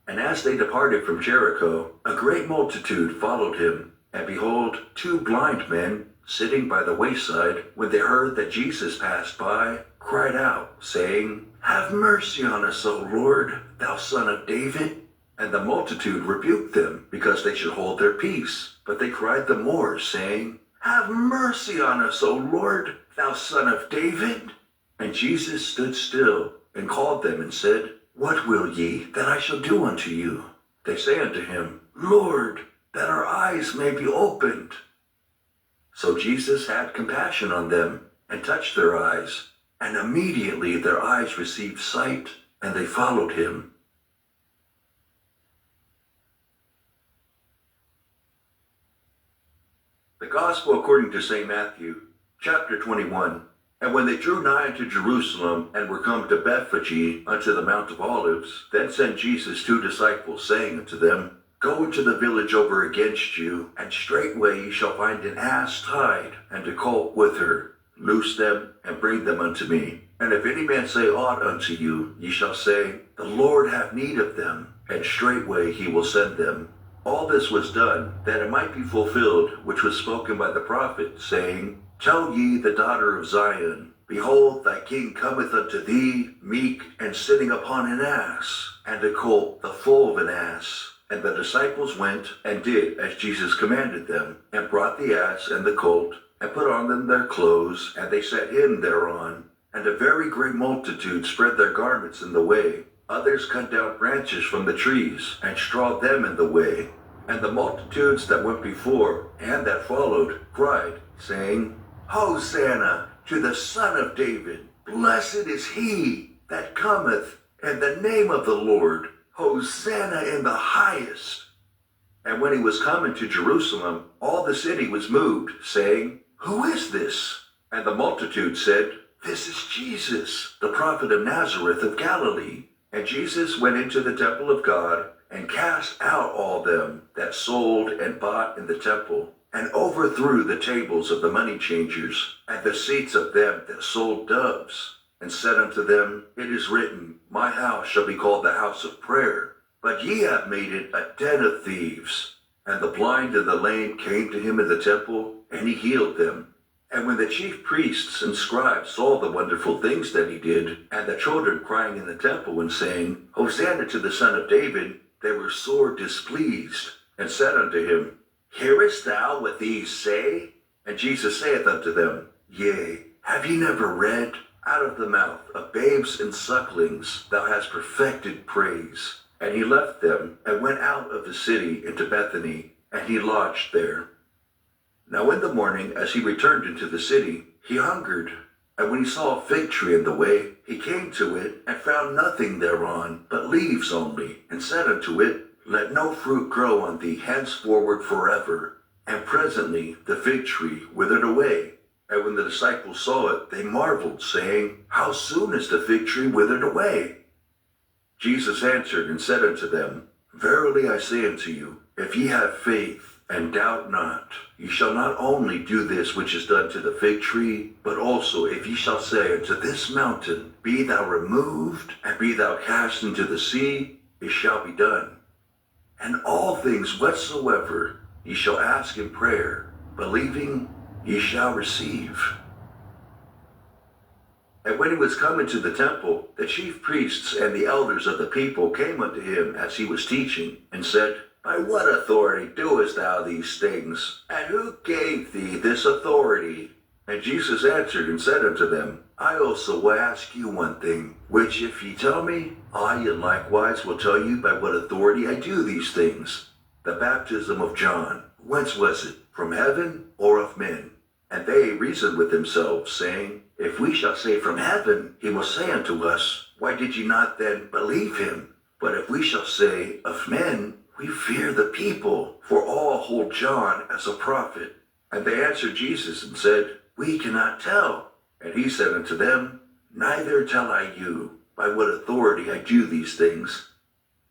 And as they departed from Jericho, a great multitude followed him. And behold, 2 blind men, sitting by the wayside, when they heard that Jesus passed by, cried out, saying, Have mercy on us, O Lord, thou Son of David. And the multitude rebuked them, because they should hold their peace. But they cried the more, saying, Have mercy on us, O Lord, thou Son of David. And Jesus stood still, and called them, and said, What will ye that I shall do unto you? They say unto him, Lord, that our eyes may be opened. So Jesus had compassion on them, and touched their eyes. And immediately their eyes received sight, and they followed him. The Gospel according to St. Matthew, chapter 21. And when they drew nigh unto Jerusalem, and were come to Bethphage unto the Mount of Olives, then sent Jesus 2 disciples, saying unto them, Go into the village over against you, and straightway ye shall find an ass tied, and a colt with her. Loose them, and bring them unto me. And if any man say aught unto you, ye shall say, The Lord hath need of them, and straightway he will send them. All this was done, that it might be fulfilled, which was spoken by the prophet, saying, Tell ye the daughter of Zion, Behold, thy king cometh unto thee, meek, and sitting upon an ass, and a colt, the foal of an ass. And the disciples went, and did as Jesus commanded them, and brought the ass and the colt, and put on them their clothes, and they set him thereon. And a very great multitude spread their garments in the way. Others cut down branches from the trees, and strawed them in the way. And the multitudes that went before, and that followed, cried, saying, Hosanna to the Son of David! Blessed is he that cometh in the name of the Lord! Hosanna in the highest! And when he was come into Jerusalem, all the city was moved, saying, Who is this? And the multitude said, This is Jesus, the prophet of Nazareth of Galilee. And Jesus went into the temple of God, and cast out all them that sold and bought in the temple, and overthrew the tables of the money changers, and the seats of them that sold doves, and said unto them, It is written, My house shall be called the house of prayer, but ye have made it a den of thieves. And the blind and the lame came to him in the temple, and he healed them. And when the chief priests and scribes saw the wonderful things that he did, and the children crying in the temple and saying, Hosanna to the Son of David, they were sore displeased, and said unto him, Hearest thou what these say? And Jesus saith unto them, Yea, have ye never read, Out of the mouth of babes and sucklings thou hast perfected praise. And he left them, and went out of the city into Bethany, and he lodged there. Now in the morning, as he returned into the city, he hungered. And when he saw a fig tree in the way, he came to it, and found nothing thereon, but leaves only, and said unto it, Let no fruit grow on thee henceforward forever. And presently the fig tree withered away. And when the disciples saw it, they marveled, saying, How soon is the fig tree withered away? Jesus answered and said unto them, Verily I say unto you, if ye have faith, and doubt not, ye shall not only do this which is done to the fig tree, but also if ye shall say unto this mountain, Be thou removed, and be thou cast into the sea, it shall be done. And all things whatsoever ye shall ask in prayer, believing, ye shall receive. And when he was come into the temple, the chief priests and the elders of the people came unto him as he was teaching, and said, By what authority doest thou these things? And who gave thee this authority? And Jesus answered and said unto them, I also will ask you one thing, which if ye tell me, I in likewise will tell you by what authority I do these things. The baptism of John, whence was it? From heaven or of men? And they reasoned with themselves, saying, If we shall say from heaven, he will say unto us, Why did ye not then believe him? But if we shall say of men, we fear the people, for all hold John as a prophet. And they answered Jesus and said, We cannot tell. And he said unto them, Neither tell I you, by what authority I do these things.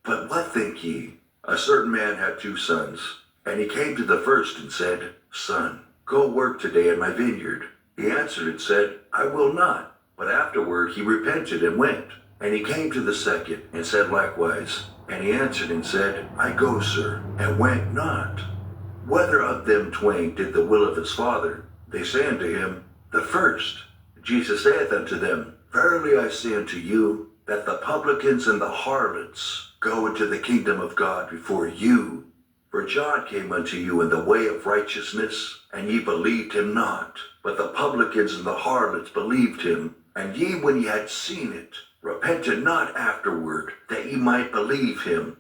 But what think ye? A certain man had 2 sons, and he came to the first and said, Son, go work today in my vineyard. He answered and said, I will not. But afterward he repented and went. And he came to the second and said likewise. And he answered and said, I go, sir, and went not. Whether of them twain did the will of his father? They say unto him, The first. Jesus saith unto them, Verily I say unto you, that the publicans and the harlots go into the kingdom of God before you. For John came unto you in the way of righteousness, and ye believed him not. But the publicans and the harlots believed him. And ye, when ye had seen it, repented not afterward, that ye might believe him.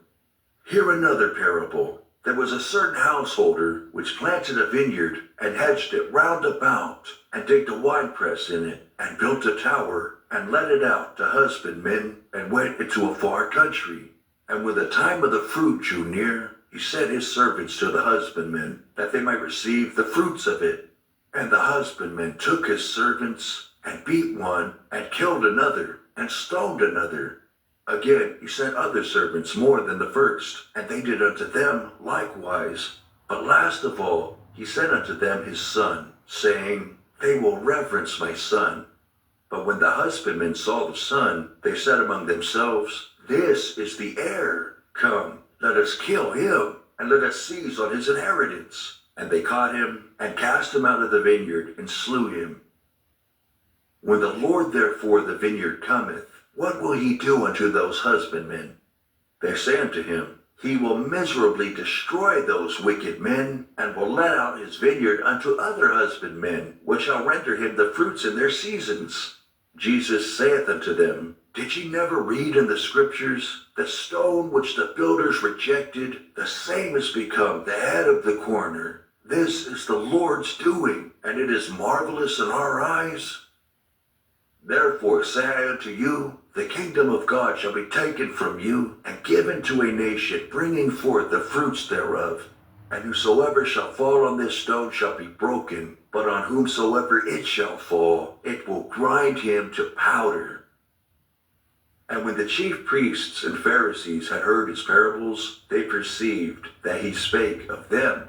Hear another parable. There was a certain householder which planted a vineyard, and hedged it round about, and digged a winepress in it, and built a tower, and let it out to husbandmen, and went into a far country. And when the time of the fruit drew near, he sent his servants to the husbandmen, that they might receive the fruits of it. And the husbandmen took his servants, and beat one, and killed another, and stoned another. Again he sent other servants more than the first, and they did unto them likewise. But last of all he sent unto them his son, saying, They will reverence my son. But when the husbandmen saw the son, they said among themselves, This is the heir. Come, let us kill him, and let us seize on his inheritance. And they caught him, and cast him out of the vineyard, and slew him. When the Lord therefore of the vineyard cometh, what will he do unto those husbandmen? They say unto him, He will miserably destroy those wicked men, and will let out his vineyard unto other husbandmen, which shall render him the fruits in their seasons. Jesus saith unto them, Did ye never read in the Scriptures, The stone which the builders rejected, the same is become the head of the corner. This is the Lord's doing, and it is marvelous in our eyes. Therefore say I unto you, the kingdom of God shall be taken from you, and given to a nation, bringing forth the fruits thereof. And whosoever shall fall on this stone shall be broken, but on whomsoever it shall fall, it will grind him to powder. And when the chief priests and Pharisees had heard his parables, they perceived that he spake of them.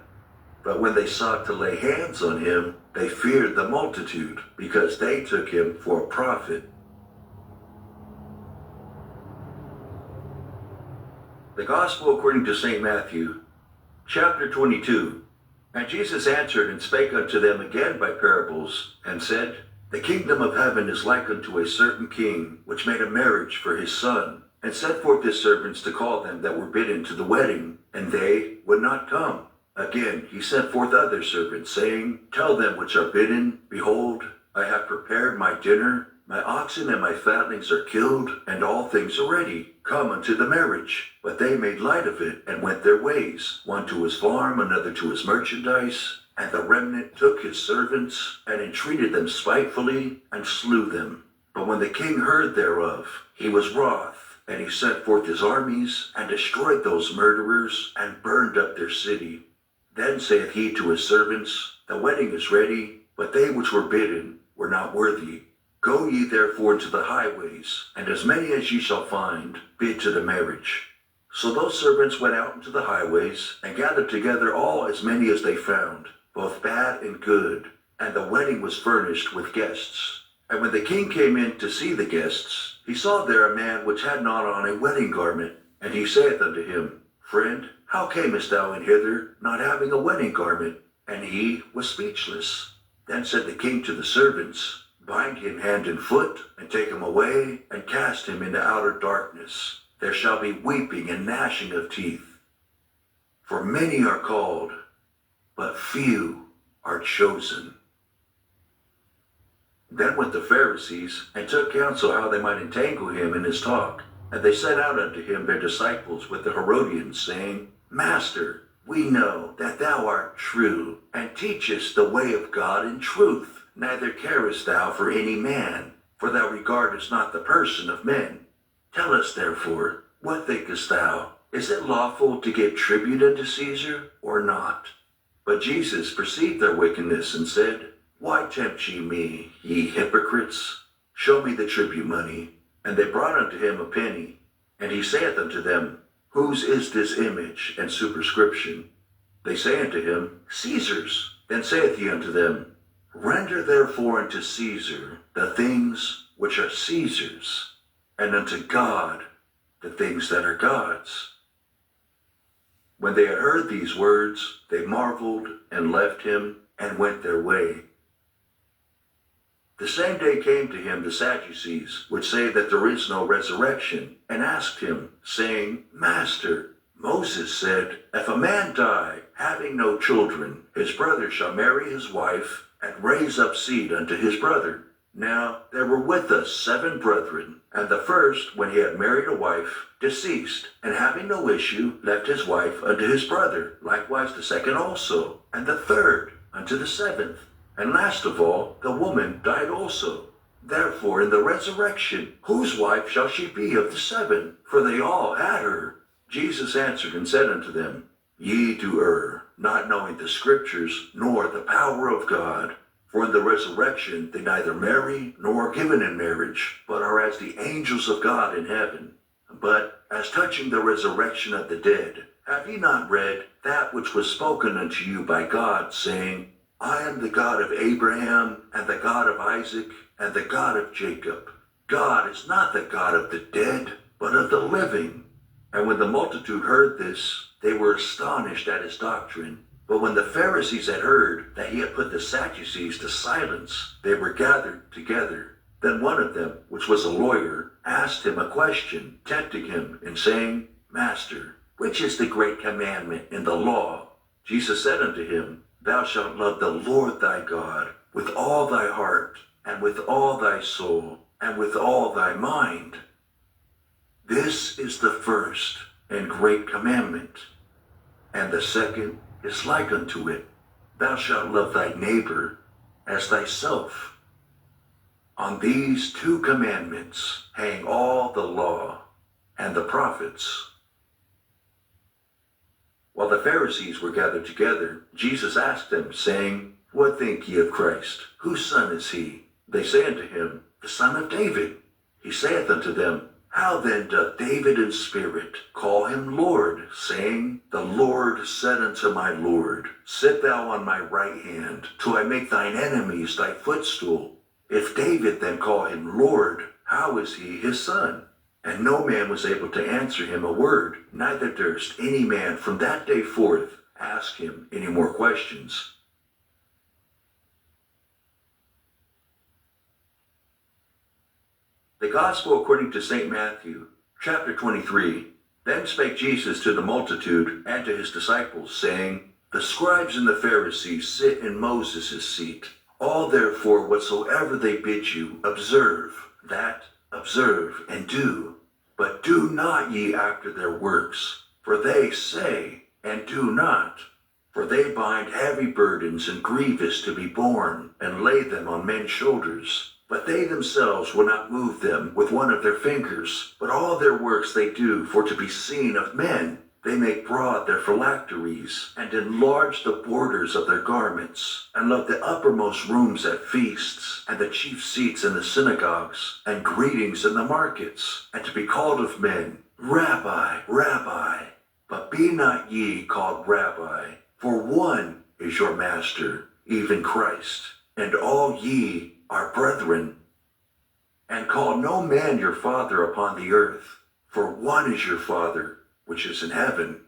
But when they sought to lay hands on him, they feared the multitude, because they took him for a prophet. The Gospel according to St. Matthew, chapter 22. And Jesus answered and spake unto them again by parables, and said, The kingdom of heaven is like unto a certain king, which made a marriage for his son, and sent forth his servants to call them that were bidden to the wedding, and they would not come. Again he sent forth other servants, saying, Tell them which are bidden, Behold, I have prepared my dinner, my oxen and my fatlings are killed, and all things are ready. Come unto the marriage. But they made light of it, and went their ways, one to his farm, another to his merchandise. And the remnant took his servants, and entreated them spitefully, and slew them. But when the king heard thereof, he was wroth, and he sent forth his armies, and destroyed those murderers, and burned up their city. Then saith he to his servants, The wedding is ready, but they which were bidden were not worthy. Go ye therefore into the highways, and as many as ye shall find, bid to the marriage. So those servants went out into the highways, and gathered together all as many as they found, both bad and good. And the wedding was furnished with guests. And when the king came in to see the guests, he saw there a man which had not on a wedding garment. And he saith unto him, Friend, how camest thou in hither, not having a wedding garment? And he was speechless. Then said the king to the servants, Bind him hand and foot, and take him away, and cast him into outer darkness. There shall be weeping and gnashing of teeth. For many are called, but few are chosen. Then went the Pharisees, and took counsel how they might entangle him in his talk. And they sent out unto him their disciples with the Herodians, saying, Master, we know that thou art true, and teachest the way of God in truth. Neither carest thou for any man, for thou regardest not the person of men. Tell us therefore, what thinkest thou? Is it lawful to give tribute unto Caesar, or not? But Jesus perceived their wickedness, and said, Why tempt ye me, ye hypocrites? Show me the tribute money. And they brought unto him a penny. And he saith unto them, Whose is this image and superscription? They say unto him, Caesar's. Then saith he unto them, Render therefore unto Caesar the things which are Caesar's, and unto God the things that are God's. When they had heard these words, they marveled, and left him, and went their way. The same day came to him the Sadducees, which say that there is no resurrection, and asked him, saying, Master, Moses said, If a man die, having no children, his brother shall marry his wife, and raise up seed unto his brother. Now there were with us 7 brethren, and the first, when he had married a wife, deceased, and having no issue, left his wife unto his brother, likewise the second also, and the third unto the 7th. And last of all, the woman died also. Therefore in the resurrection, whose wife shall she be of the 7? For they all had her. Jesus answered and said unto them, Ye do err, not knowing the Scriptures, nor the power of God. For in the resurrection they neither marry nor are given in marriage, but are as the angels of God in heaven. But as touching the resurrection of the dead, have ye not read that which was spoken unto you by God, saying, I am the God of Abraham, and the God of Isaac, and the God of Jacob. God is not the God of the dead, but of the living. And when the multitude heard this, they were astonished at his doctrine. But when the Pharisees had heard that he had put the Sadducees to silence, they were gathered together. Then one of them, which was a lawyer, asked him a question, tempting him, and saying, Master, which is the great commandment in the law? Jesus said unto him, Thou shalt love the Lord thy God with all thy heart, and with all thy soul, and with all thy mind. This is the first and great commandment. And the second is like unto it. Thou shalt love thy neighbor as thyself. On these two commandments hang all the law and the prophets. While the Pharisees were gathered together, Jesus asked them, saying, What think ye of Christ? Whose son is he? They say unto him, The son of David. He saith unto them, How then doth David in spirit call him Lord, saying, The Lord said unto my Lord, Sit thou on my right hand, till I make thine enemies thy footstool. If David then call him Lord, how is he his son? And no man was able to answer him a word, neither durst any man from that day forth ask him any more questions. The Gospel according to St. Matthew, chapter 23. Then spake Jesus to the multitude and to his disciples, saying, The scribes and the Pharisees sit in Moses' seat. All therefore whatsoever they bid you, observe, that observe and do. But do not ye after their works, for they say, and do not. For they bind heavy burdens and grievous to be borne, and lay them on men's shoulders. But they themselves will not move them with one of their fingers. But all their works they do for to be seen of men. They make broad their phylacteries, and enlarge the borders of their garments, and love the uppermost rooms at feasts, and the chief seats in the synagogues, and greetings in the markets, and to be called of men, Rabbi, Rabbi. But be not ye called Rabbi, for one is your master, even Christ, and all ye are brethren. And call no man your father upon the earth, for one is your Father, which is in heaven.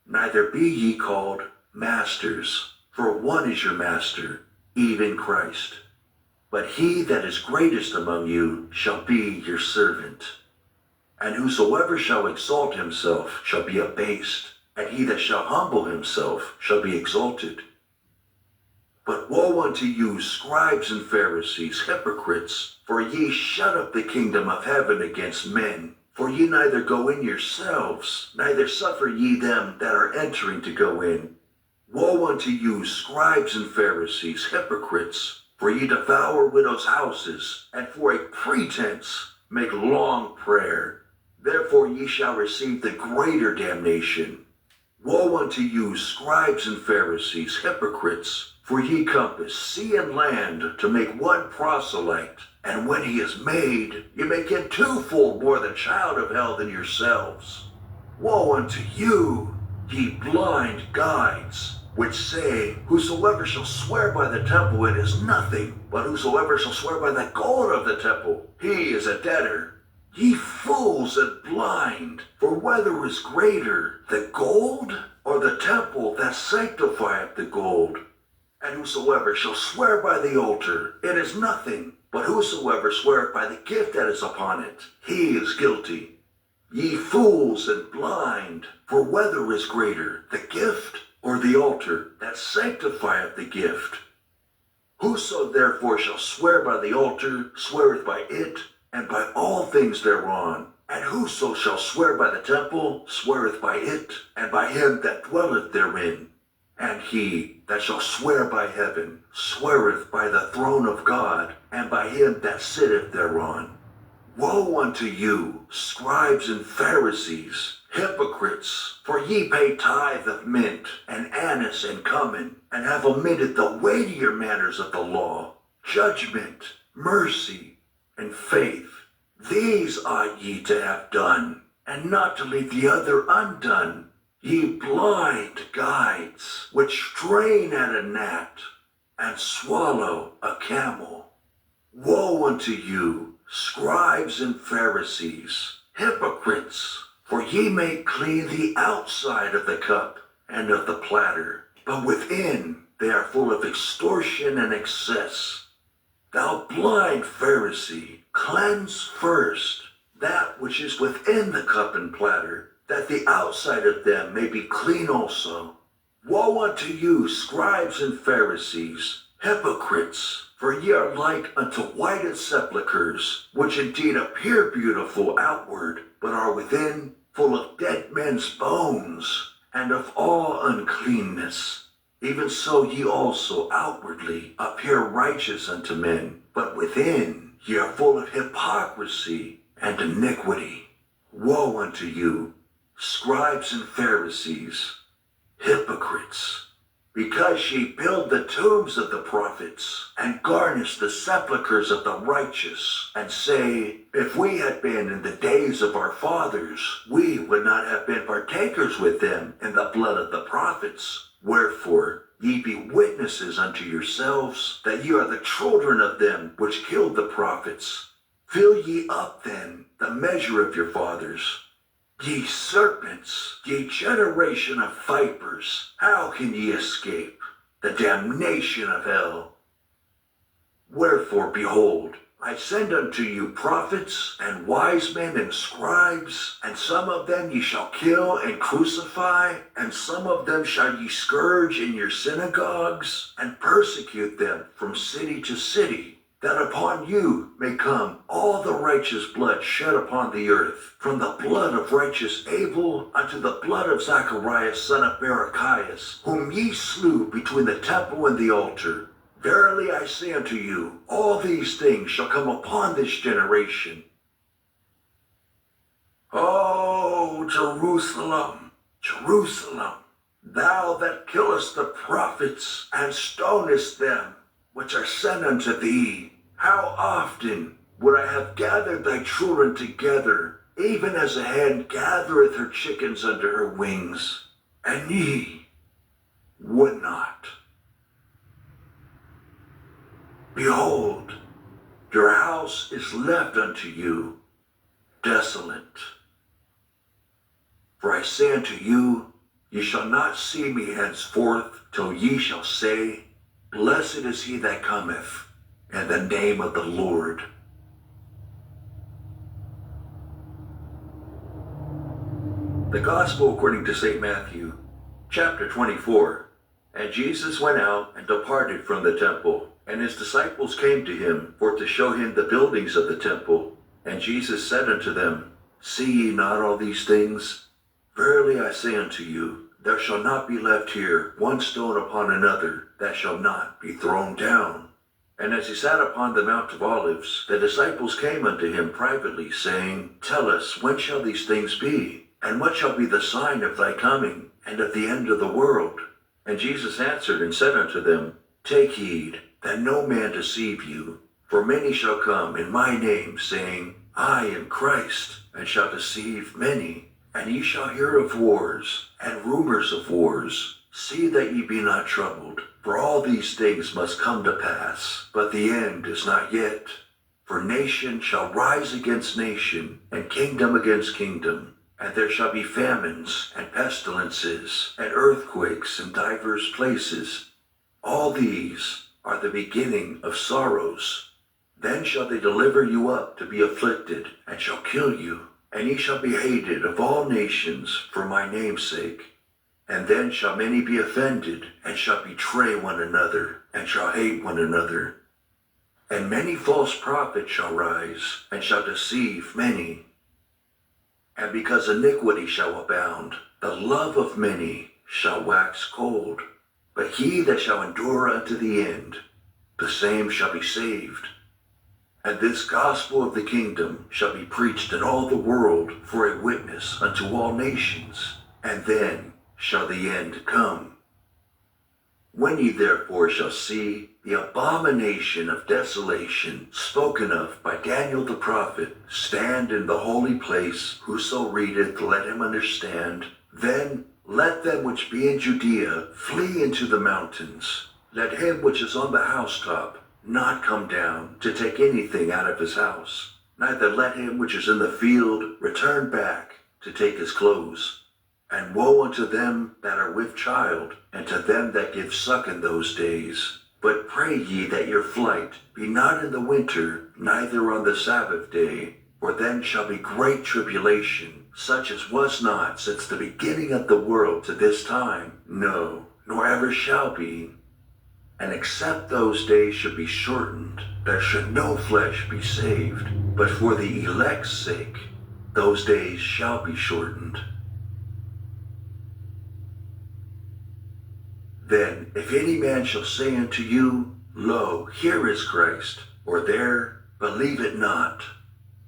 Neither be ye called masters, for one is your master, even Christ. But he that is greatest among you shall be your servant. And whosoever shall exalt himself shall be abased, and he that shall humble himself shall be exalted. But woe unto you, scribes and Pharisees, hypocrites, for ye shut up the kingdom of heaven against men. For ye neither go in yourselves, neither suffer ye them that are entering to go in. Woe unto you, scribes and Pharisees, hypocrites, for ye devour widows' houses, and for a pretense make long prayer. Therefore ye shall receive the greater damnation. Woe unto you, scribes and Pharisees, hypocrites, for ye compass sea and land to make one proselyte. And when he is made, ye make him twofold more the child of hell than yourselves. Woe unto you, ye blind guides, which say, Whosoever shall swear by the temple, it is nothing, but whosoever shall swear by the gold of the temple, he is a debtor. Ye fools and blind, for whether is greater, the gold or the temple that sanctifieth the gold? And whosoever shall swear by the altar, it is nothing, but whosoever sweareth by the gift that is upon it, he is guilty. Ye fools and blind, for whether is greater, the gift or the altar that sanctifieth the gift? Whoso therefore shall swear by the altar, sweareth by it, and by all things thereon. And whoso shall swear by the temple, sweareth by it, and by him that dwelleth therein. And he that shall swear by heaven, sweareth by the throne of God, and by him that sitteth thereon. Woe unto you, scribes and Pharisees, Hypocrites, for ye pay tithe of mint and anise and cumin, and have omitted the weightier matters of the law, judgment, mercy, and faith. These ought ye to have done, and not to leave the other undone. Ye blind guides, which strain at a gnat, and swallow a camel. Woe unto you, scribes and Pharisees, hypocrites! For ye make clean the outside of the cup and of the platter, but within they are full of extortion and excess. Thou blind Pharisee, cleanse first that which is within the cup and platter, that the outside of them may be clean also. Woe unto you, scribes and Pharisees, hypocrites! For ye are like unto whited sepulchres, which indeed appear beautiful outward, but are within full of dead men's bones, and of all uncleanness. Even so ye also outwardly appear righteous unto men, but within ye are full of hypocrisy and iniquity. Woe unto you, scribes and Pharisees, hypocrites! Because ye build the tombs of the prophets, and garnish the sepulchres of the righteous, and say, If we had been in the days of our fathers, we would not have been partakers with them in the blood of the prophets. Wherefore ye be witnesses unto yourselves, that ye are the children of them which killed the prophets. Fill ye up then the measure of your fathers. Ye serpents, ye generation of vipers, how can ye escape the damnation of hell? Wherefore, behold, I send unto you prophets and wise men and scribes, and some of them ye shall kill and crucify, and some of them shall ye scourge in your synagogues, and persecute them from city to city, that upon you may come all the righteous blood shed upon the earth, from the blood of righteous Abel unto the blood of Zacharias son of Barachias, whom ye slew between the temple and the altar. Verily I say unto you, all these things shall come upon this generation. O Jerusalem, Jerusalem, thou that killest the prophets and stonest them which are sent unto thee, how often would I have gathered thy children together, even as a hen gathereth her chickens under her wings, and ye would not. Behold, your house is left unto you desolate. For I say unto you, ye shall not see me henceforth, till ye shall say, Blessed is he that cometh in the name of the Lord. The Gospel according to St. Matthew, chapter 24. And Jesus went out and departed from the temple, and his disciples came to him for to show him the buildings of the temple. And Jesus said unto them, See ye not all these things? Verily I say unto you, there shall not be left here one stone upon another that shall not be thrown down. And as he sat upon the Mount of Olives, the disciples came unto him privately, saying, Tell us, when shall these things be? And what shall be the sign of thy coming, and of the end of the world? And Jesus answered and said unto them, Take heed that no man deceive you. For many shall come in my name, saying, I am Christ, and shall deceive many. And ye shall hear of wars, and rumors of wars. See that ye be not troubled, for all these things must come to pass, but the end is not yet. For nation shall rise against nation, and kingdom against kingdom. And there shall be famines, and pestilences, and earthquakes in divers places. All these are the beginning of sorrows. Then shall they deliver you up to be afflicted, and shall kill you. And ye shall be hated of all nations for my name's sake. And then shall many be offended, and shall betray one another, and shall hate one another. And many false prophets shall rise, and shall deceive many. And because iniquity shall abound, the love of many shall wax cold. But he that shall endure unto the end, the same shall be saved. And this gospel of the kingdom shall be preached in all the world for a witness unto all nations, and then shall the end come. When ye therefore shall see the abomination of desolation spoken of by Daniel the prophet stand in the holy place, whoso readeth, let him understand. Then let them which be in Judea flee into the mountains. Let him which is on the housetop not come down to take anything out of his house. Neither let him which is in the field return back to take his clothes. And woe unto them that are with child, and to them that give suck in those days. But pray ye that your flight be not in the winter, neither on the Sabbath day, for then shall be great tribulation, such as was not since the beginning of the world to this time, no, nor ever shall be. And except those days should be shortened, there should no flesh be saved. But for the elect's sake, those days shall be shortened. Then, if any man shall say unto you, Lo, here is Christ, or there, believe it not.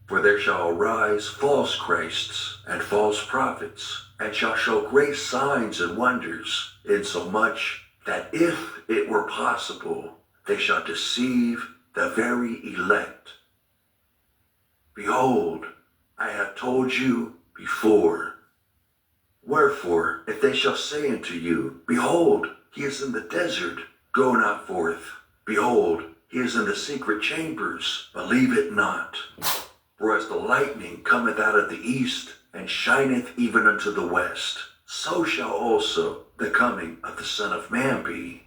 For there shall arise false Christs and false prophets, and shall show great signs and wonders, insomuch that if it were possible, they shall deceive the very elect. Behold, I have told you before. Wherefore, if they shall say unto you, Behold, he is in the desert, go not forth. Behold, he is in the secret chambers, believe it not. For as the lightning cometh out of the east, and shineth even unto the west, so shall also the coming of the Son of Man be.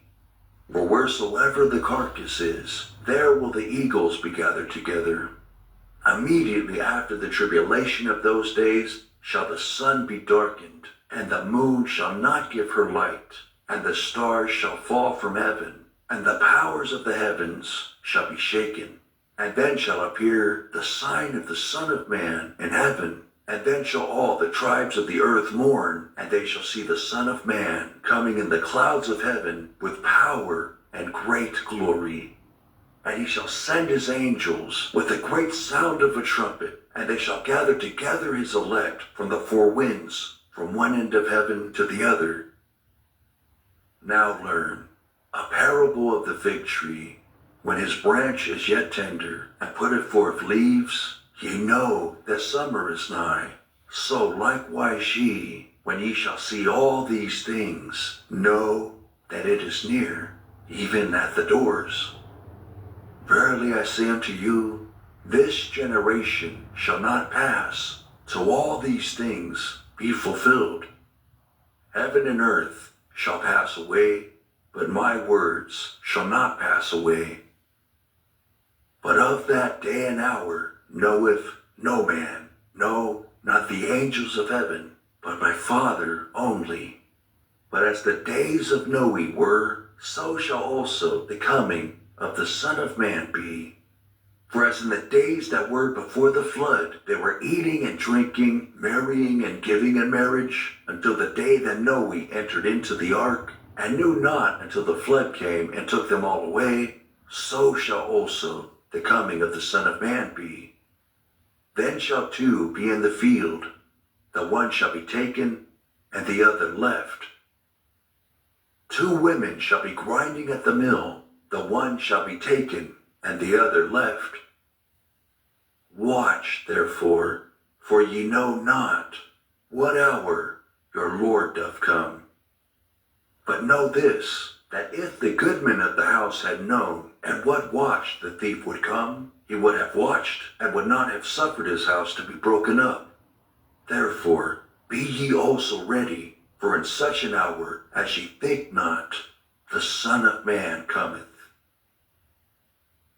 For wheresoever the carcass is, there will the eagles be gathered together. Immediately after the tribulation of those days shall the sun be darkened, and the moon shall not give her light, and the stars shall fall from heaven, and the powers of the heavens shall be shaken. And then shall appear the sign of the Son of Man in heaven. And then shall all the tribes of the earth mourn, and they shall see the Son of Man coming in the clouds of heaven with power and great glory. And he shall send his angels with a great sound of a trumpet, and they shall gather together his elect from the four winds, from one end of heaven to the other. Now learn a parable of the fig tree. When his branch is yet tender, and putteth forth leaves, ye know that summer is nigh. So likewise ye, when ye shall see all these things, know that it is near, even at the doors. Verily I say unto you, this generation shall not pass till all these things be fulfilled. Heaven and earth shall pass away, but my words shall not pass away. But of that day and hour knoweth no man, no, not the angels of heaven, but my Father only. But as the days of Noe were, so shall also the coming of the Son of Man be. For as in the days that were before the flood, they were eating and drinking, marrying and giving in marriage, until the day that Noe entered into the ark, and knew not until the flood came and took them all away, so shall also the coming of the Son of Man be. Then shall two be in the field, the one shall be taken, and the other left. Two women shall be grinding at the mill, the one shall be taken, and the other left. Watch, therefore, for ye know not what hour your Lord doth come. But know this, that if the goodman of the house had known at what watch the thief would come, he would have watched and would not have suffered his house to be broken up. Therefore, be ye also ready, for in such an hour as ye think not, the Son of Man cometh.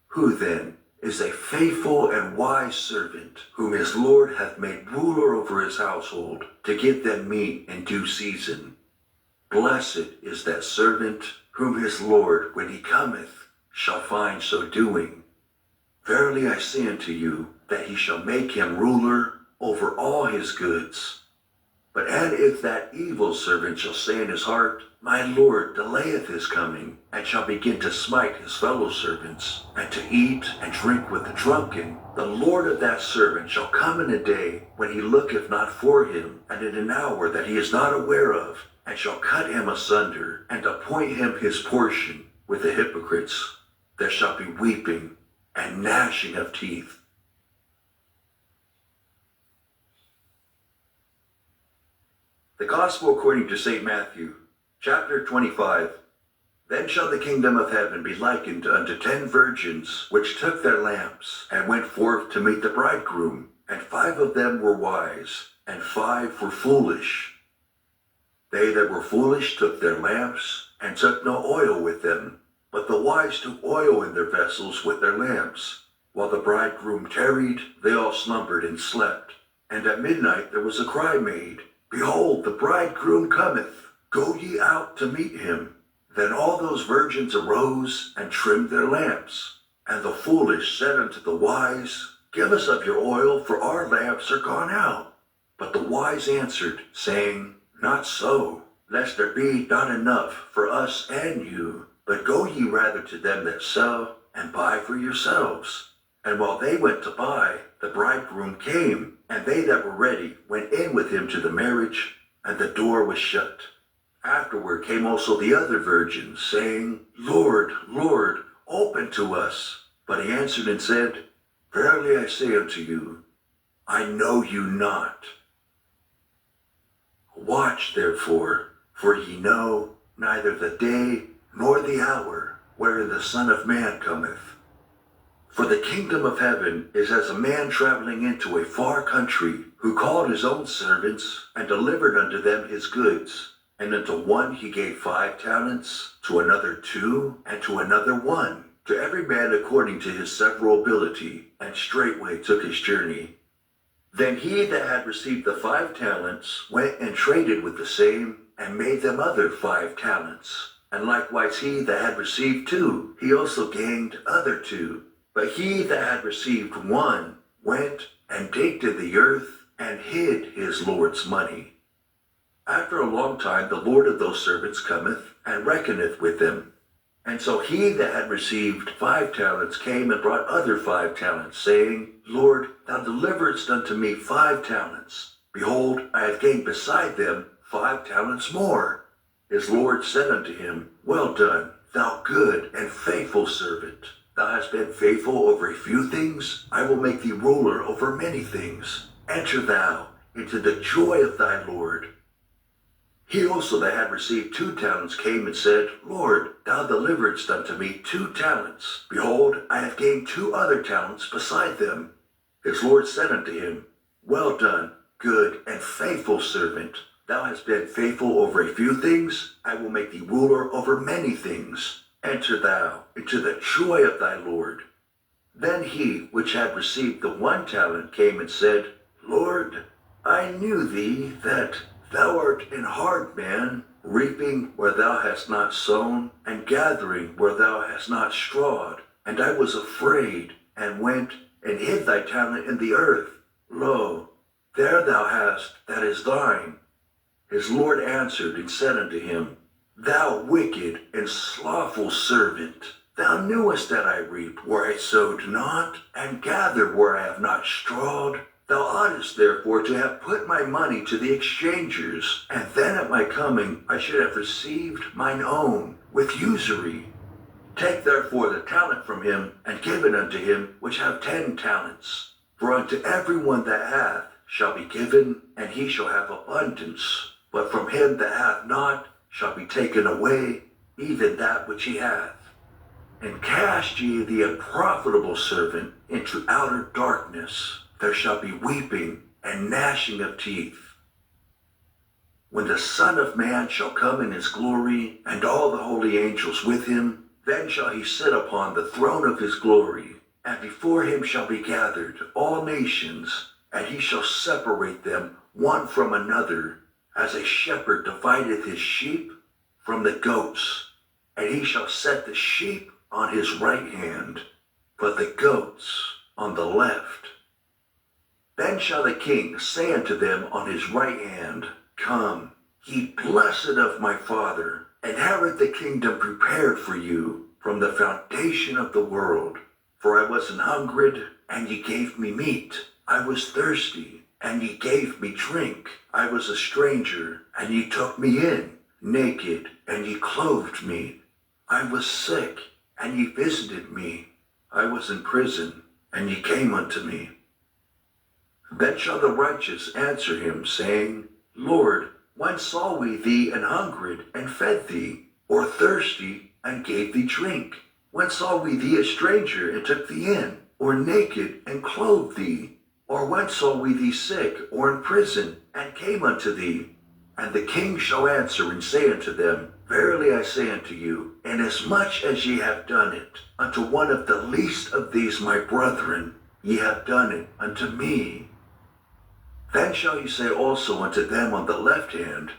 Who then is a faithful and wise servant, whom his Lord hath made ruler over his household, to give them meat in due season? Blessed is that servant, whom his Lord, when he cometh, shall find so doing. Verily I say unto you, that he shall make him ruler over all his goods. And if that evil servant shall say in his heart, My Lord delayeth his coming, and shall begin to smite his fellow servants, and to eat and drink with the drunken, the Lord of that servant shall come in a day when he looketh not for him, and in an hour that he is not aware of, and shall cut him asunder, and appoint him his portion with the hypocrites. There shall be weeping and gnashing of teeth. The Gospel according to St. Matthew, chapter 25. Then shall the kingdom of heaven be likened unto 10 virgins, which took their lamps, and went forth to meet the bridegroom. And 5 of them were wise, and 5 were foolish. They that were foolish took their lamps, and took no oil with them. But the wise took oil in their vessels with their lamps. While the bridegroom tarried, they all slumbered and slept. And at midnight there was a cry made, Behold, the bridegroom cometh, go ye out to meet him. Then all those virgins arose and trimmed their lamps. And the foolish said unto the wise, Give us of your oil, for our lamps are gone out. But the wise answered, saying, Not so, lest there be not enough for us and you. But go ye rather to them that sell, and buy for yourselves. And while they went to buy, the bridegroom came, and they that were ready went in with him to the marriage, and the door was shut. Afterward came also the other virgins, saying, Lord, Lord, open to us. But he answered and said, Verily I say unto you, I know you not. Watch therefore, for ye know neither the day nor the hour wherein the Son of Man cometh. For the kingdom of heaven is as a man traveling into a far country, who called his own servants, and delivered unto them his goods. And unto one he gave 5 talents, to another 2, and to another 1, to every man according to his several ability, and straightway took his journey. Then he that had received the 5 talents went and traded with the same, and made them other 5 talents. And likewise he that had received 2, he also gained other 2. But he that had received 1 went and digged in the earth, and hid his Lord's money. After a long time the Lord of those servants cometh, and reckoneth with them. And so he that had received 5 talents came and brought other 5 talents, saying, Lord, thou deliveredst unto me 5 talents. Behold, I have gained beside them 5 talents more. His Lord said unto him, Well done, thou good and faithful servant. Thou hast been faithful over a few things, I will make thee ruler over many things. Enter thou into the joy of thy Lord. He also that had received 2 talents came and said, Lord, thou deliveredst unto me 2 talents. Behold, I have gained 2 other talents beside them. His Lord said unto him, Well done, good and faithful servant. Thou hast been faithful over a few things, I will make thee ruler over many things. Enter thou into the joy of thy Lord. Then he which had received the 1 talent came and said, Lord, I knew thee that thou art an hard man, reaping where thou hast not sown, and gathering where thou hast not strawed. And I was afraid, and went and hid thy talent in the earth. Lo, there thou hast that is thine. His Lord answered and said unto him, Thou wicked and slothful servant, thou knewest that I reap where I sowed not, and gather where I have not strawed. Thou oughtest therefore to have put my money to the exchangers, and then at my coming I should have received mine own with usury. Take therefore the talent from him, and give it unto him which have 10 talents. For unto every one that hath shall be given, and he shall have abundance. But from him that hath not shall be taken away even that which he hath. And cast ye the unprofitable servant into outer darkness. There shall be weeping and gnashing of teeth. When the Son of Man shall come in his glory, and all the holy angels with him, then shall he sit upon the throne of his glory, and before him shall be gathered all nations, and he shall separate them one from another, as a shepherd divideth his sheep from the goats. And he shall set the sheep on his right hand, but the goats on the left. Then shall the king say unto them on his right hand, Come, ye blessed of my Father, inherit the kingdom prepared for you from the foundation of the world. For I was an hungered, and ye gave me meat. I was thirsty, and ye gave me drink. I was a stranger, and ye took me in. Naked, and ye clothed me. I was sick, and ye visited me. I was in prison, and ye came unto me. Then shall the righteous answer him, saying, Lord, when saw we thee an hungered, and fed thee, or thirsty, and gave thee drink? When saw we thee a stranger, and took thee in, or naked, and clothed thee? Or when saw we thee sick, or in prison, and came unto thee? And the king shall answer and say unto them, Verily I say unto you, inasmuch as ye have done it unto one of the least of these my brethren, ye have done it unto me. Then shall ye say also unto them on the left hand,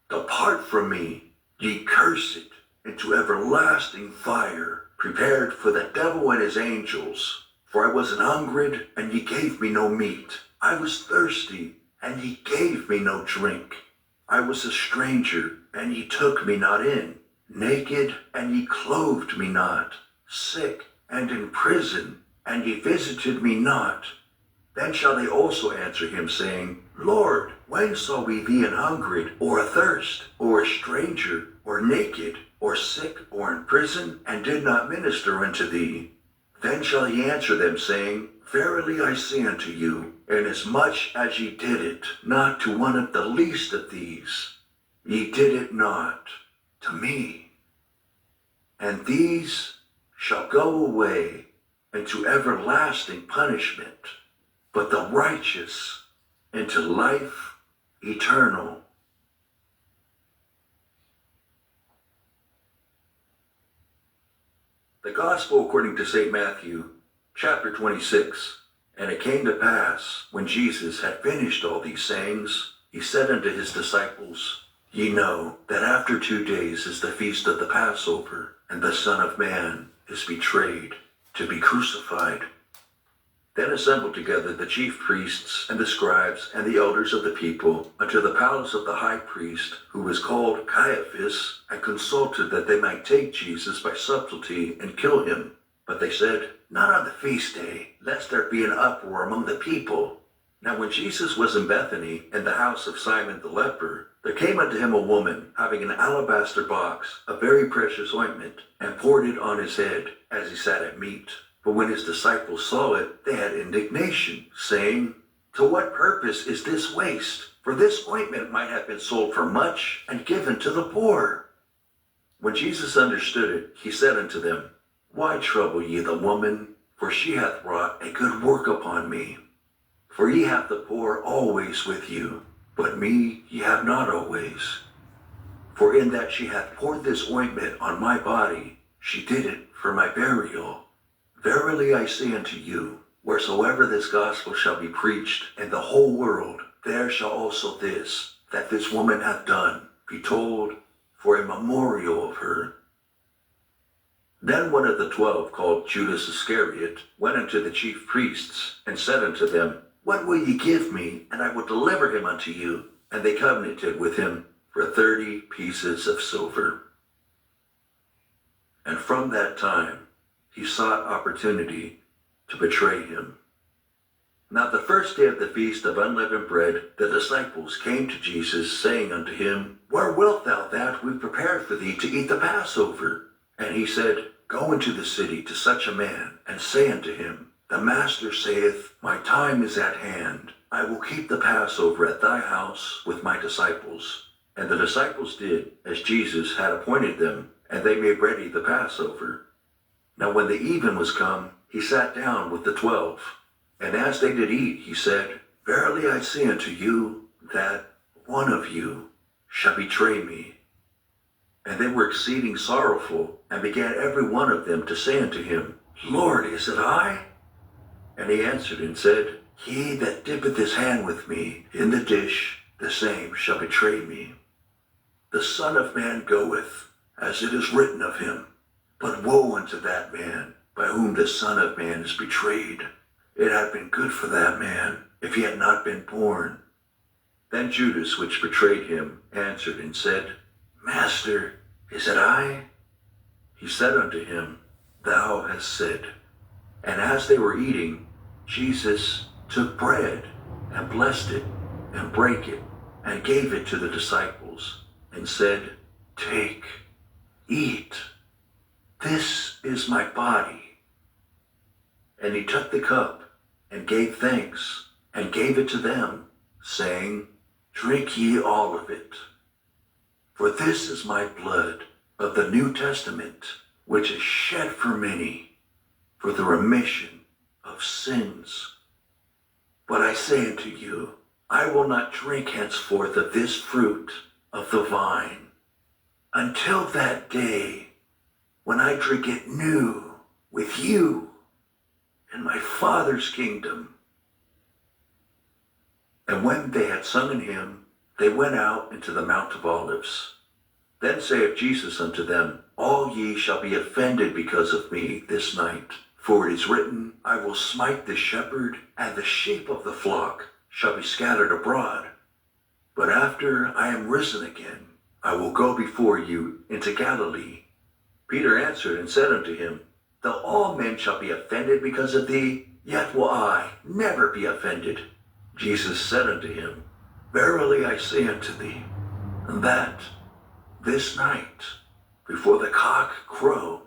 Depart from me, ye cursed, into everlasting fire, prepared for the devil and his angels. For I was an hungered, and ye gave me no meat. I was thirsty, and ye gave me no drink. I was a stranger, and ye took me not in. Naked, and ye clothed me not. Sick, and in prison, and ye visited me not. Then shall they also answer him, saying, Lord, when saw we thee an hungered, or athirst, or a stranger, or naked, or sick, or in prison, and did not minister unto thee? Then shall he answer them, saying, Verily I say unto you, inasmuch as ye did it not to one of the least of these, ye did it not to me. And these shall go away into everlasting punishment, but the righteous into life eternal. The Gospel according to St. Matthew, chapter 26. And it came to pass, when Jesus had finished all these sayings, he said unto his disciples, Ye know that after 2 days is the feast of the Passover, and the Son of Man is betrayed to be crucified. Then assembled together the chief priests and the scribes and the elders of the people unto the palace of the high priest, who was called Caiaphas, and consulted that they might take Jesus by subtlety and kill him. But they said, Not on the feast day, lest there be an uproar among the people. Now when Jesus was in Bethany, in the house of Simon the leper, there came unto him a woman, having an alabaster box, of very precious ointment, and poured it on his head, as he sat at meat. But when his disciples saw it, they had indignation, saying, To what purpose is this waste? For this ointment might have been sold for much, and given to the poor. When Jesus understood it, he said unto them, Why trouble ye the woman? For she hath wrought a good work upon me. For ye have the poor always with you, but me ye have not always. For in that she hath poured this ointment on my body, she did it for my burial. Verily I say unto you, wheresoever this gospel shall be preached in the whole world, there shall also this, that this woman hath done, be told for a memorial of her. Then one of the 12, called Judas Iscariot, went unto the chief priests, and said unto them, What will ye give me, and I will deliver him unto you? And they covenanted with him for 30 pieces of silver. And from that time he sought opportunity to betray him. Now the first day of the feast of unleavened bread, the disciples came to Jesus, saying unto him, Where wilt thou that we prepare for thee to eat the Passover? And he said, Go into the city to such a man, and say unto him, The Master saith, My time is at hand. I will keep the Passover at thy house with my disciples. And the disciples did as Jesus had appointed them, and they made ready the Passover. Now when the even was come, he sat down with the 12. And as they did eat, he said, Verily I say unto you, that one of you shall betray me. And they were exceeding sorrowful, and began every one of them to say unto him, Lord, is it I? And he answered and said, He that dippeth his hand with me in the dish, the same shall betray me. The Son of Man goeth, as it is written of him. But woe unto that man, by whom the Son of Man is betrayed. It had been good for that man, if he had not been born. Then Judas, which betrayed him, answered and said, Master, is it I? He said unto him, Thou hast said. And as they were eating, Jesus took bread and blessed it and brake it and gave it to the disciples and said, Take, eat, this is my body. And he took the cup and gave thanks and gave it to them, saying, Drink ye all of it. For this is my blood of the New Testament, which is shed for many for the remission of sins. But I say unto you, I will not drink henceforth of this fruit of the vine until that day when I drink it new with you in my Father's kingdom. And when they had sung an hymn, they went out into the Mount of Olives. Then saith Jesus unto them, All ye shall be offended because of me this night. For it is written, I will smite the shepherd, and the sheep of the flock shall be scattered abroad. But after I am risen again, I will go before you into Galilee. Peter answered and said unto him, Though all men shall be offended because of thee, yet will I never be offended. Jesus said unto him, Verily I say unto thee, that this night, before the cock crow,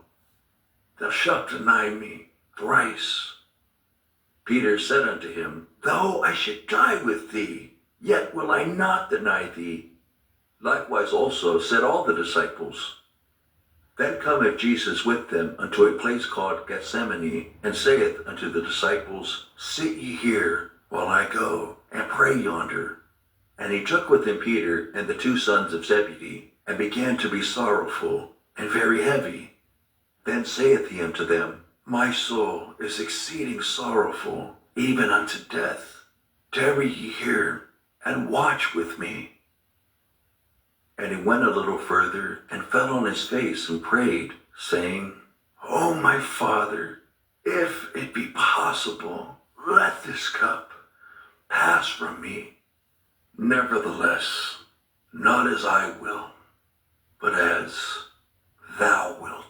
thou shalt deny me thrice. Peter said unto him, Though I should die with thee, yet will I not deny thee. Likewise also said all the disciples. Then cometh Jesus with them unto a place called Gethsemane, and saith unto the disciples, Sit ye here, while I go and pray yonder. And he took with him Peter and the two sons of Zebedee, and began to be sorrowful and very heavy. Then saith he unto them, My soul is exceeding sorrowful, even unto death. Tarry ye here, and watch with me. And he went a little further, and fell on his face, and prayed, saying, O my Father, if it be possible, let this cup pass from me. Nevertheless, not as I will, but as thou wilt.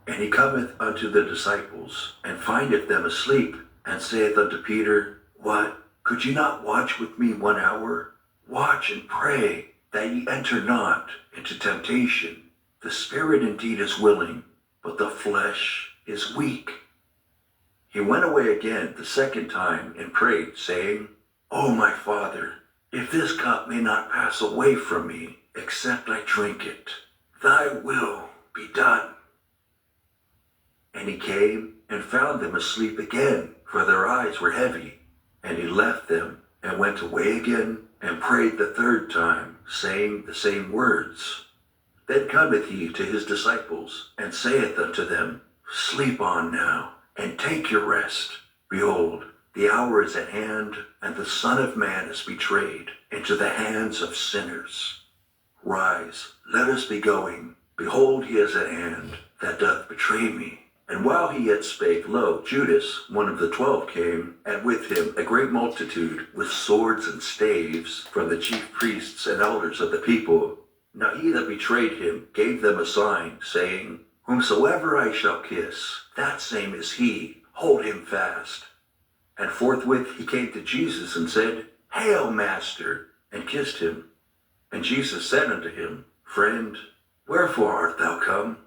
And he cometh unto the disciples, and findeth them asleep, and saith unto Peter, What, could ye not watch with me 1 hour? Watch and pray, that ye enter not into temptation. The spirit indeed is willing, but the flesh is weak. He went away again the second time, and prayed, saying, O my Father, if this cup may not pass away from me, except I drink it, thy will be done. And he came and found them asleep again, for their eyes were heavy. And he left them, and went away again, and prayed the third time, saying the same words. Then cometh he to his disciples, and saith unto them, Sleep on now, and take your rest. Behold, the hour is at hand, and the Son of Man is betrayed into the hands of sinners. Rise, let us be going. Behold, he is at hand, that doth betray me. And while he yet spake, lo, Judas, one of the 12, came, and with him a great multitude, with swords and staves, from the chief priests and elders of the people. Now he that betrayed him gave them a sign, saying, Whomsoever I shall kiss, that same is he. Hold him fast. And forthwith he came to Jesus, and said, Hail, Master, and kissed him. And Jesus said unto him, Friend, wherefore art thou come?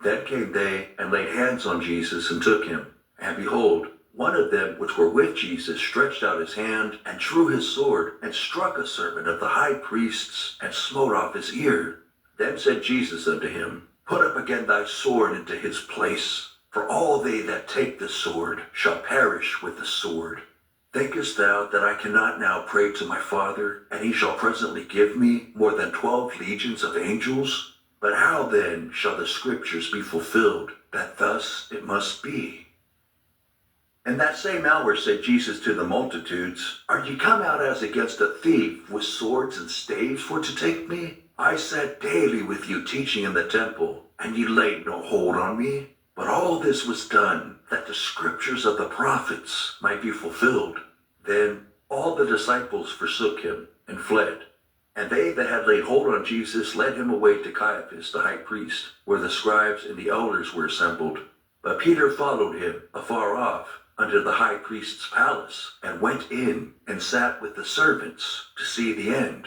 Then came they, and laid hands on Jesus, and took him. And behold, one of them which were with Jesus stretched out his hand, and drew his sword, and struck a servant of the high priest's, and smote off his ear. Then said Jesus unto him, Put up again thy sword into his place, for all they that take the sword shall perish with the sword. Thinkest thou that I cannot now pray to my Father, and he shall presently give me more than 12 legions of angels? But how then shall the scriptures be fulfilled, that thus it must be? In that same hour said Jesus to the multitudes, Are ye come out as against a thief, with swords and staves for to take me? I sat daily with you teaching in the temple, and ye laid no hold on me. But all this was done that the scriptures of the prophets might be fulfilled. Then all the disciples forsook him and fled. And they that had laid hold on Jesus led him away to Caiaphas the high priest, where the scribes and the elders were assembled. But Peter followed him afar off unto the high priest's palace, and went in and sat with the servants to see the end.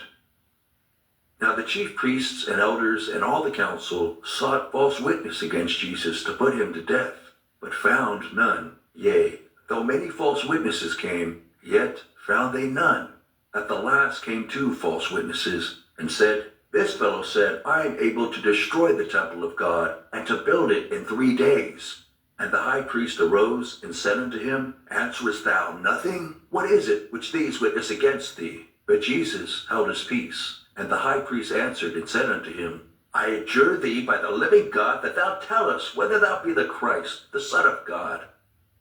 Now the chief priests and elders and all the council sought false witness against Jesus to put him to death, but found none. Yea, though many false witnesses came, yet found they none. At the last came 2 false witnesses, and said, This fellow said, I am able to destroy the temple of God, and to build it in 3 days. And the high priest arose and said unto him, Answerest thou nothing? What is it which these witness against thee? But Jesus held his peace. And the high priest answered and said unto him, I adjure thee by the living God that thou tell us whether thou be the Christ, the Son of God.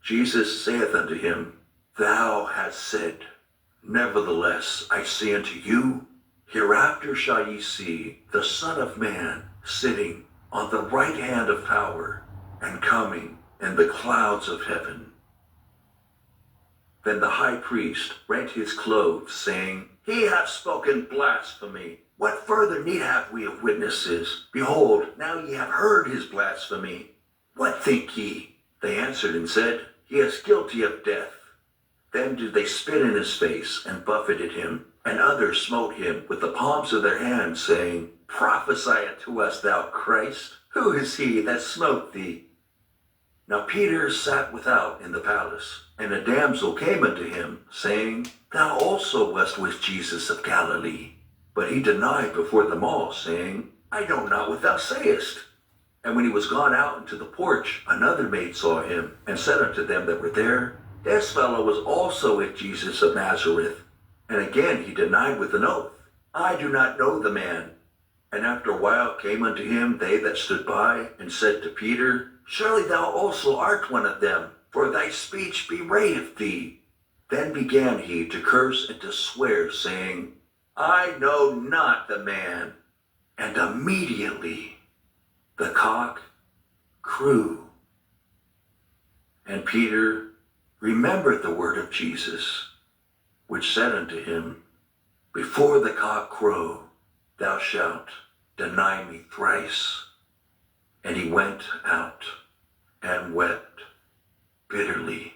Jesus saith unto him, Thou hast said. Nevertheless, I say unto you, hereafter shall ye see the Son of Man sitting on the right hand of power, and coming in the clouds of heaven. Then the high priest rent his clothes, saying, He hath spoken blasphemy. What further need have we of witnesses? Behold, now ye have heard his blasphemy. What think ye? They answered and said, He is guilty of death. Then did they spit in his face and buffeted him, and others smote him with the palms of their hands, saying, Prophesy unto us, thou Christ. Who is he that smote thee? Now Peter sat without in the palace, and a damsel came unto him, saying, Thou also wast with Jesus of Galilee. But he denied before them all, saying, I know not what thou sayest. And when he was gone out into the porch, another maid saw him, and said unto them that were there, This fellow was also with Jesus of Nazareth. And again he denied with an oath, I do not know the man. And after a while came unto him they that stood by, and said to Peter, Surely thou also art one of them, for thy speech bewrayeth thee. Then began he to curse and to swear, saying, I know not the man. And immediately the cock crew. And Peter remembered the word of Jesus, which said unto him, Before the cock crow, thou shalt deny me thrice. And he went out and wept bitterly.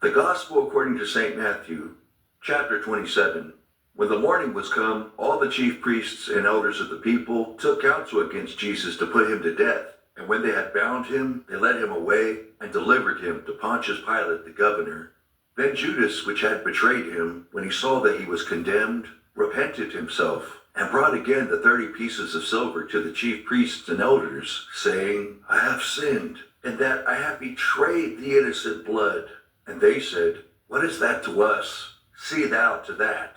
The Gospel according to St. Matthew, chapter 27. When the morning was come, all the chief priests and elders of the people took counsel against Jesus to put him to death. And when they had bound him, they led him away and delivered him to Pontius Pilate the governor. Then Judas, which had betrayed him, when he saw that he was condemned, repented himself, and brought again the 30 pieces of silver to the chief priests and elders, saying, I have sinned, in that I have betrayed the innocent blood. And they said, What is that to us? See thou to that.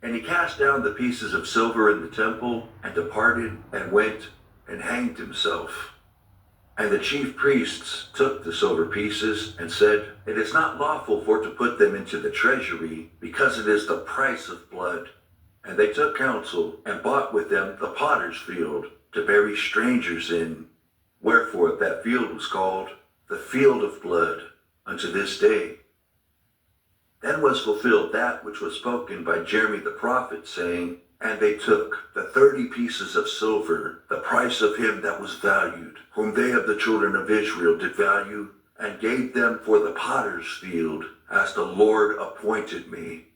And he cast down the pieces of silver in the temple, and departed, and went, and hanged himself. And the chief priests took the silver pieces, and said, It is not lawful for to put them into the treasury, because it is the price of blood. And they took counsel, and bought with them the potter's field, to bury strangers in. Wherefore that field was called the field of blood unto this day. Then was fulfilled that which was spoken by Jeremy the prophet, saying, And they took the 30 pieces of silver, the price of him that was valued, whom they of the children of Israel did value, and gave them for the potter's field, as the Lord appointed me.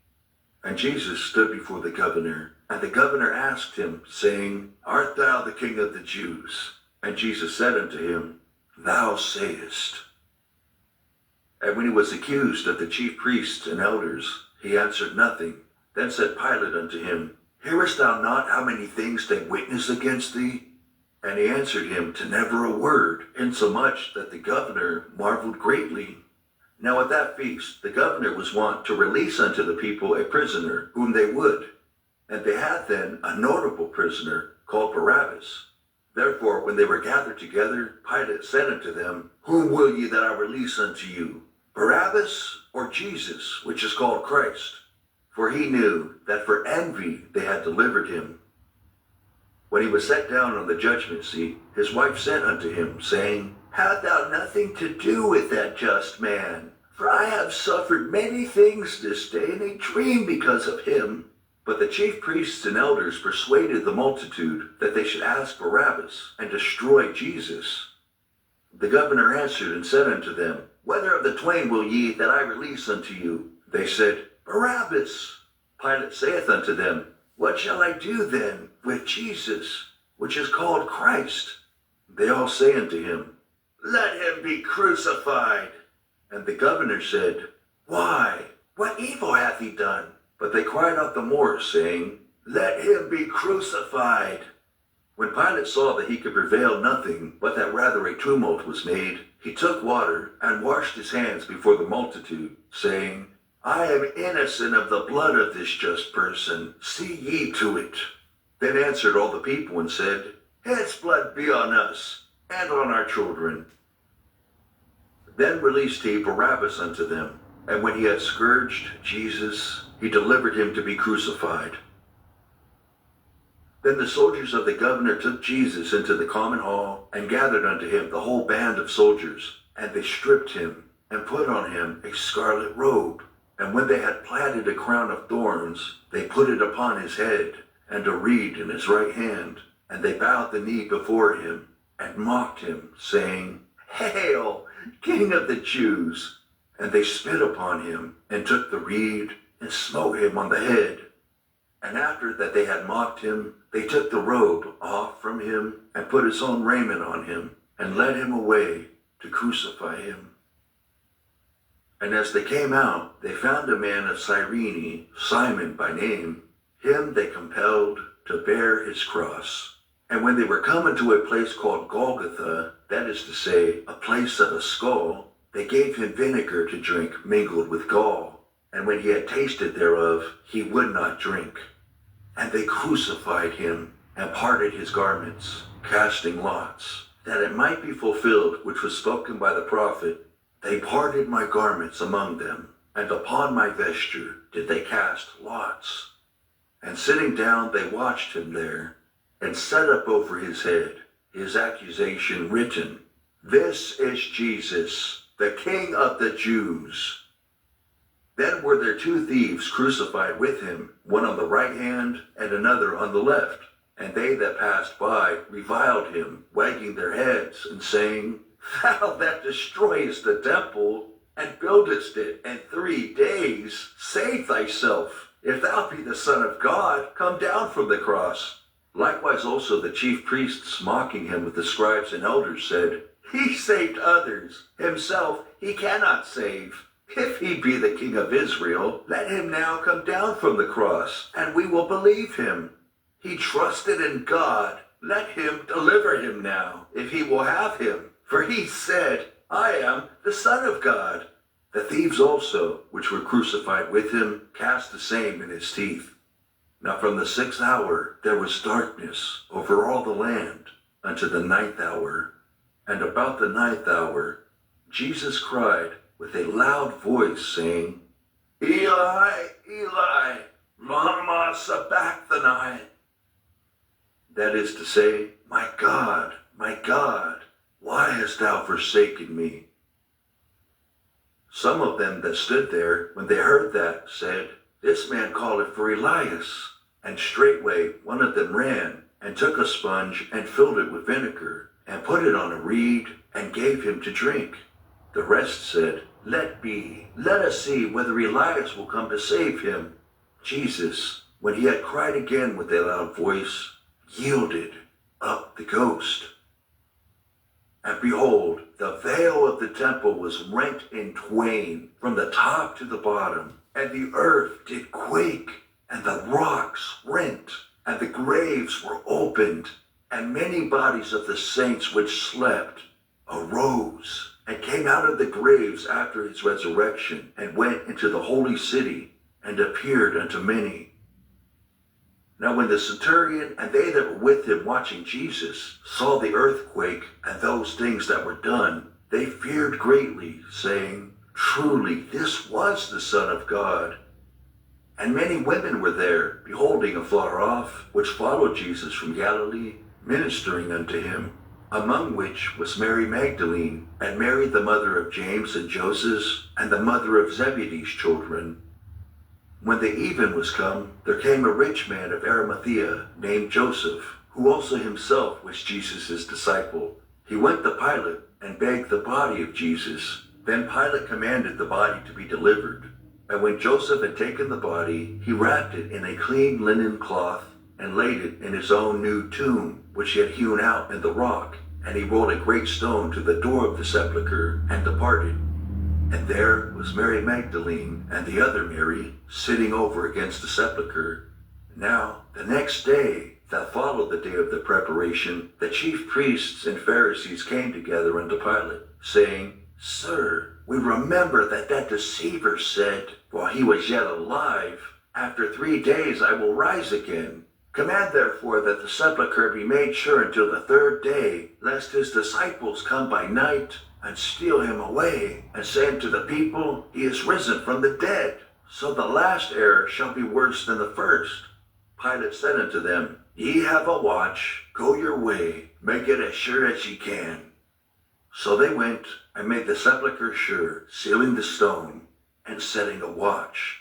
And Jesus stood before the governor, and the governor asked him, saying, Art thou the King of the Jews? And Jesus said unto him, Thou sayest. And when he was accused of the chief priests and elders, he answered nothing. Then said Pilate unto him, Hearest thou not how many things they witness against thee? And he answered him to never a word, insomuch that the governor marveled greatly. Now at that feast the governor was wont to release unto the people a prisoner, whom they would. And they had then a notable prisoner, called Barabbas. Therefore when they were gathered together, Pilate said unto them, Whom will ye that I release unto you, Barabbas or Jesus, which is called Christ? For he knew that for envy they had delivered him. When he was set down on the judgment seat, his wife sent unto him, saying, Have thou nothing to do with that just man? For I have suffered many things this day in a dream because of him. But the chief priests and elders persuaded the multitude that they should ask Barabbas and destroy Jesus. The governor answered and said unto them, Whether of the twain will ye that I release unto you? They said, Barabbas. Pilate saith unto them, What shall I do then with Jesus, which is called Christ? They all say unto him, Let him be crucified. And the governor said, Why? What evil hath he done? But they cried out the more, saying, Let him be crucified. When Pilate saw that he could prevail nothing, but that rather a tumult was made, he took water and washed his hands before the multitude, saying, I am innocent of the blood of this just person. See ye to it. Then answered all the people and said, His blood be on us and on our children. Then released he Barabbas unto them, and when he had scourged Jesus, he delivered him to be crucified. Then the soldiers of the governor took Jesus into the common hall, and gathered unto him the whole band of soldiers, and they stripped him, and put on him a scarlet robe. And when they had platted a crown of thorns, they put it upon his head, and a reed in his right hand. And they bowed the knee before him, and mocked him, saying, Hail, King of the Jews! And they spit upon him, and took the reed, and smote him on the head. And after that they had mocked him, they took the robe off from him, and put his own raiment on him, and led him away to crucify him. And as they came out, they found a man of Cyrene, Simon by name. Him they compelled to bear his cross. And when they were come into a place called Golgotha, that is to say, a place of a skull, they gave him vinegar to drink mingled with gall. And when he had tasted thereof, he would not drink. And they crucified him, and parted his garments, casting lots, that it might be fulfilled which was spoken by the prophet, They parted my garments among them, and upon my vesture did they cast lots. And sitting down they watched him there, and set up over his head his accusation written, This is Jesus, the King of the Jews. Then were there two thieves crucified with him, one on the right hand and another on the left. And they that passed by reviled him, wagging their heads, and saying, Thou that destroyest the temple, and buildest it in 3 days, save thyself. If thou be the Son of God, come down from the cross. Likewise also the chief priests, mocking him with the scribes and elders, said, He saved others, himself he cannot save. If he be the King of Israel, let him now come down from the cross, and we will believe him. He trusted in God. Let him deliver him now, if he will have him. For he said, I am the Son of God. The thieves also, which were crucified with him, cast the same in his teeth. Now from the 6th hour there was darkness over all the land unto the 9th hour. And about the 9th hour Jesus cried with a loud voice, saying, Eli, Eli, lama sabachthani. That is to say, my God, why hast thou forsaken me? Some of them that stood there, when they heard that, said, This man calleth for Elias. And straightway one of them ran, and took a sponge, and filled it with vinegar, and put it on a reed, and gave him to drink. The rest said, Let be, let us see whether Elias will come to save him. Jesus, when he had cried again with a loud voice, yielded up the ghost. And behold, the veil of the temple was rent in twain from the top to the bottom, and the earth did quake, and the rocks rent, and the graves were opened, and many bodies of the saints which slept arose, and came out of the graves after his resurrection, and went into the holy city, and appeared unto many. Now when the centurion and they that were with him watching Jesus saw the earthquake and those things that were done, they feared greatly, saying, Truly this was the Son of God. And many women were there, beholding afar off, which followed Jesus from Galilee, ministering unto him, among which was Mary Magdalene, and Mary the mother of James and Joses, and the mother of Zebedee's children. When the even was come, there came a rich man of Arimathea, named Joseph, who also himself was Jesus' disciple. He went to Pilate, and begged the body of Jesus. Then Pilate commanded the body to be delivered. And when Joseph had taken the body, he wrapped it in a clean linen cloth, and laid it in his own new tomb, which he had hewn out in the rock. And he rolled a great stone to the door of the sepulchre, and departed. And there was Mary Magdalene, and the other Mary, sitting over against the sepulchre. Now, the next day, that followed the day of the preparation, the chief priests and Pharisees came together unto Pilate, saying, Sir, we remember that deceiver said, while he was yet alive, After 3 days I will rise again. Command therefore that the sepulchre be made sure until the 3rd day, lest his disciples come by night, and steal him away, and say unto the people, He is risen from the dead. So the last error shall be worse than the first. Pilate said unto them, Ye have a watch, go your way, make it as sure as ye can. So they went, and made the sepulchre sure, sealing the stone, and setting a watch.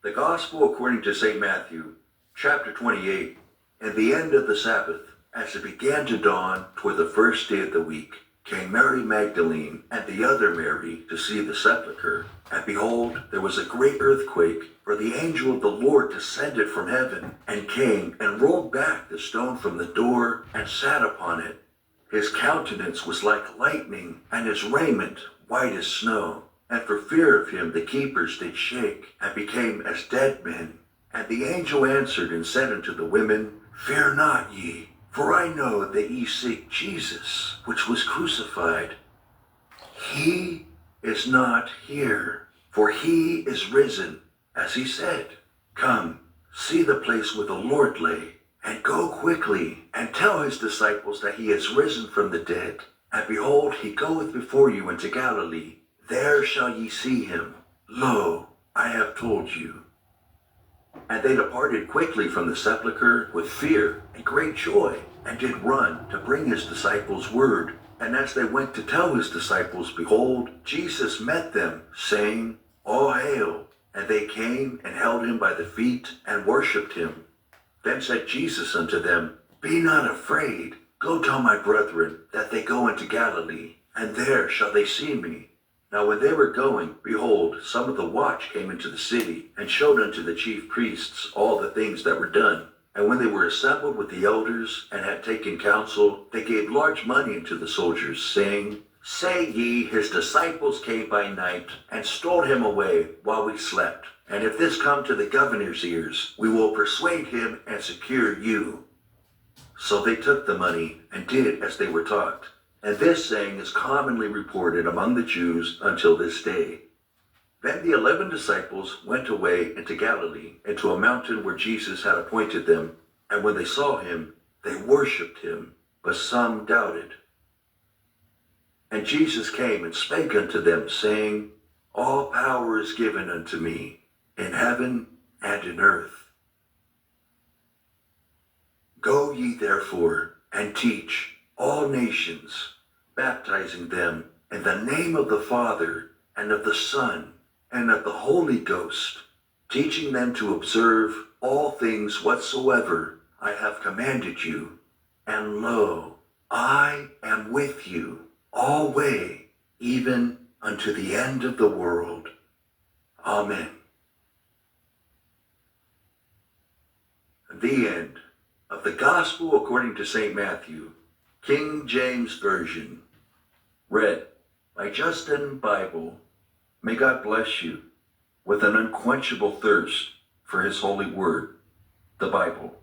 The Gospel according to St. Matthew, chapter 28. In the end of the Sabbath, as it began to dawn toward the first day of the week, came Mary Magdalene and the other Mary to see the sepulchre. And behold, there was a great earthquake, for the angel of the Lord descended from heaven, and came and rolled back the stone from the door, and sat upon it. His countenance was like lightning, and his raiment white as snow. And for fear of him the keepers did shake, and became as dead men. And the angel answered and said unto the women, Fear not ye, for I know that ye seek Jesus, which was crucified. He is not here, for he is risen, as he said. Come, see the place where the Lord lay, and go quickly, and tell his disciples that he is risen from the dead. And behold, he goeth before you into Galilee. There shall ye see him. Lo, I have told you. And they departed quickly from the sepulchre with fear and great joy, and did run to bring his disciples word. And as they went to tell his disciples, behold, Jesus met them, saying, All hail! And they came and held him by the feet, and worshipped him. Then said Jesus unto them, Be not afraid. Go tell my brethren that they go into Galilee, and there shall they see me. Now when they were going, behold, some of the watch came into the city, and showed unto the chief priests all the things that were done. And when they were assembled with the elders, and had taken counsel, they gave large money unto the soldiers, saying, Say ye, his disciples came by night, and stole him away while we slept. And if this come to the governor's ears, we will persuade him and secure you. So they took the money, and did as they were taught. And this saying is commonly reported among the Jews until this day. Then the 11 disciples went away into Galilee, into a mountain where Jesus had appointed them. And when they saw him, they worshipped him, but some doubted. And Jesus came and spake unto them, saying, All power is given unto me, in heaven and in earth. Go ye therefore, and teach all nations, baptizing them in the name of the Father, and of the Son, and of the Holy Ghost, teaching them to observe all things whatsoever I have commanded you. And lo, I am with you alway, even unto the end of the world. Amen. The end of the Gospel according to St. Matthew, King James Version, read by Justin Bible. May God bless you with an unquenchable thirst for his holy word, the Bible.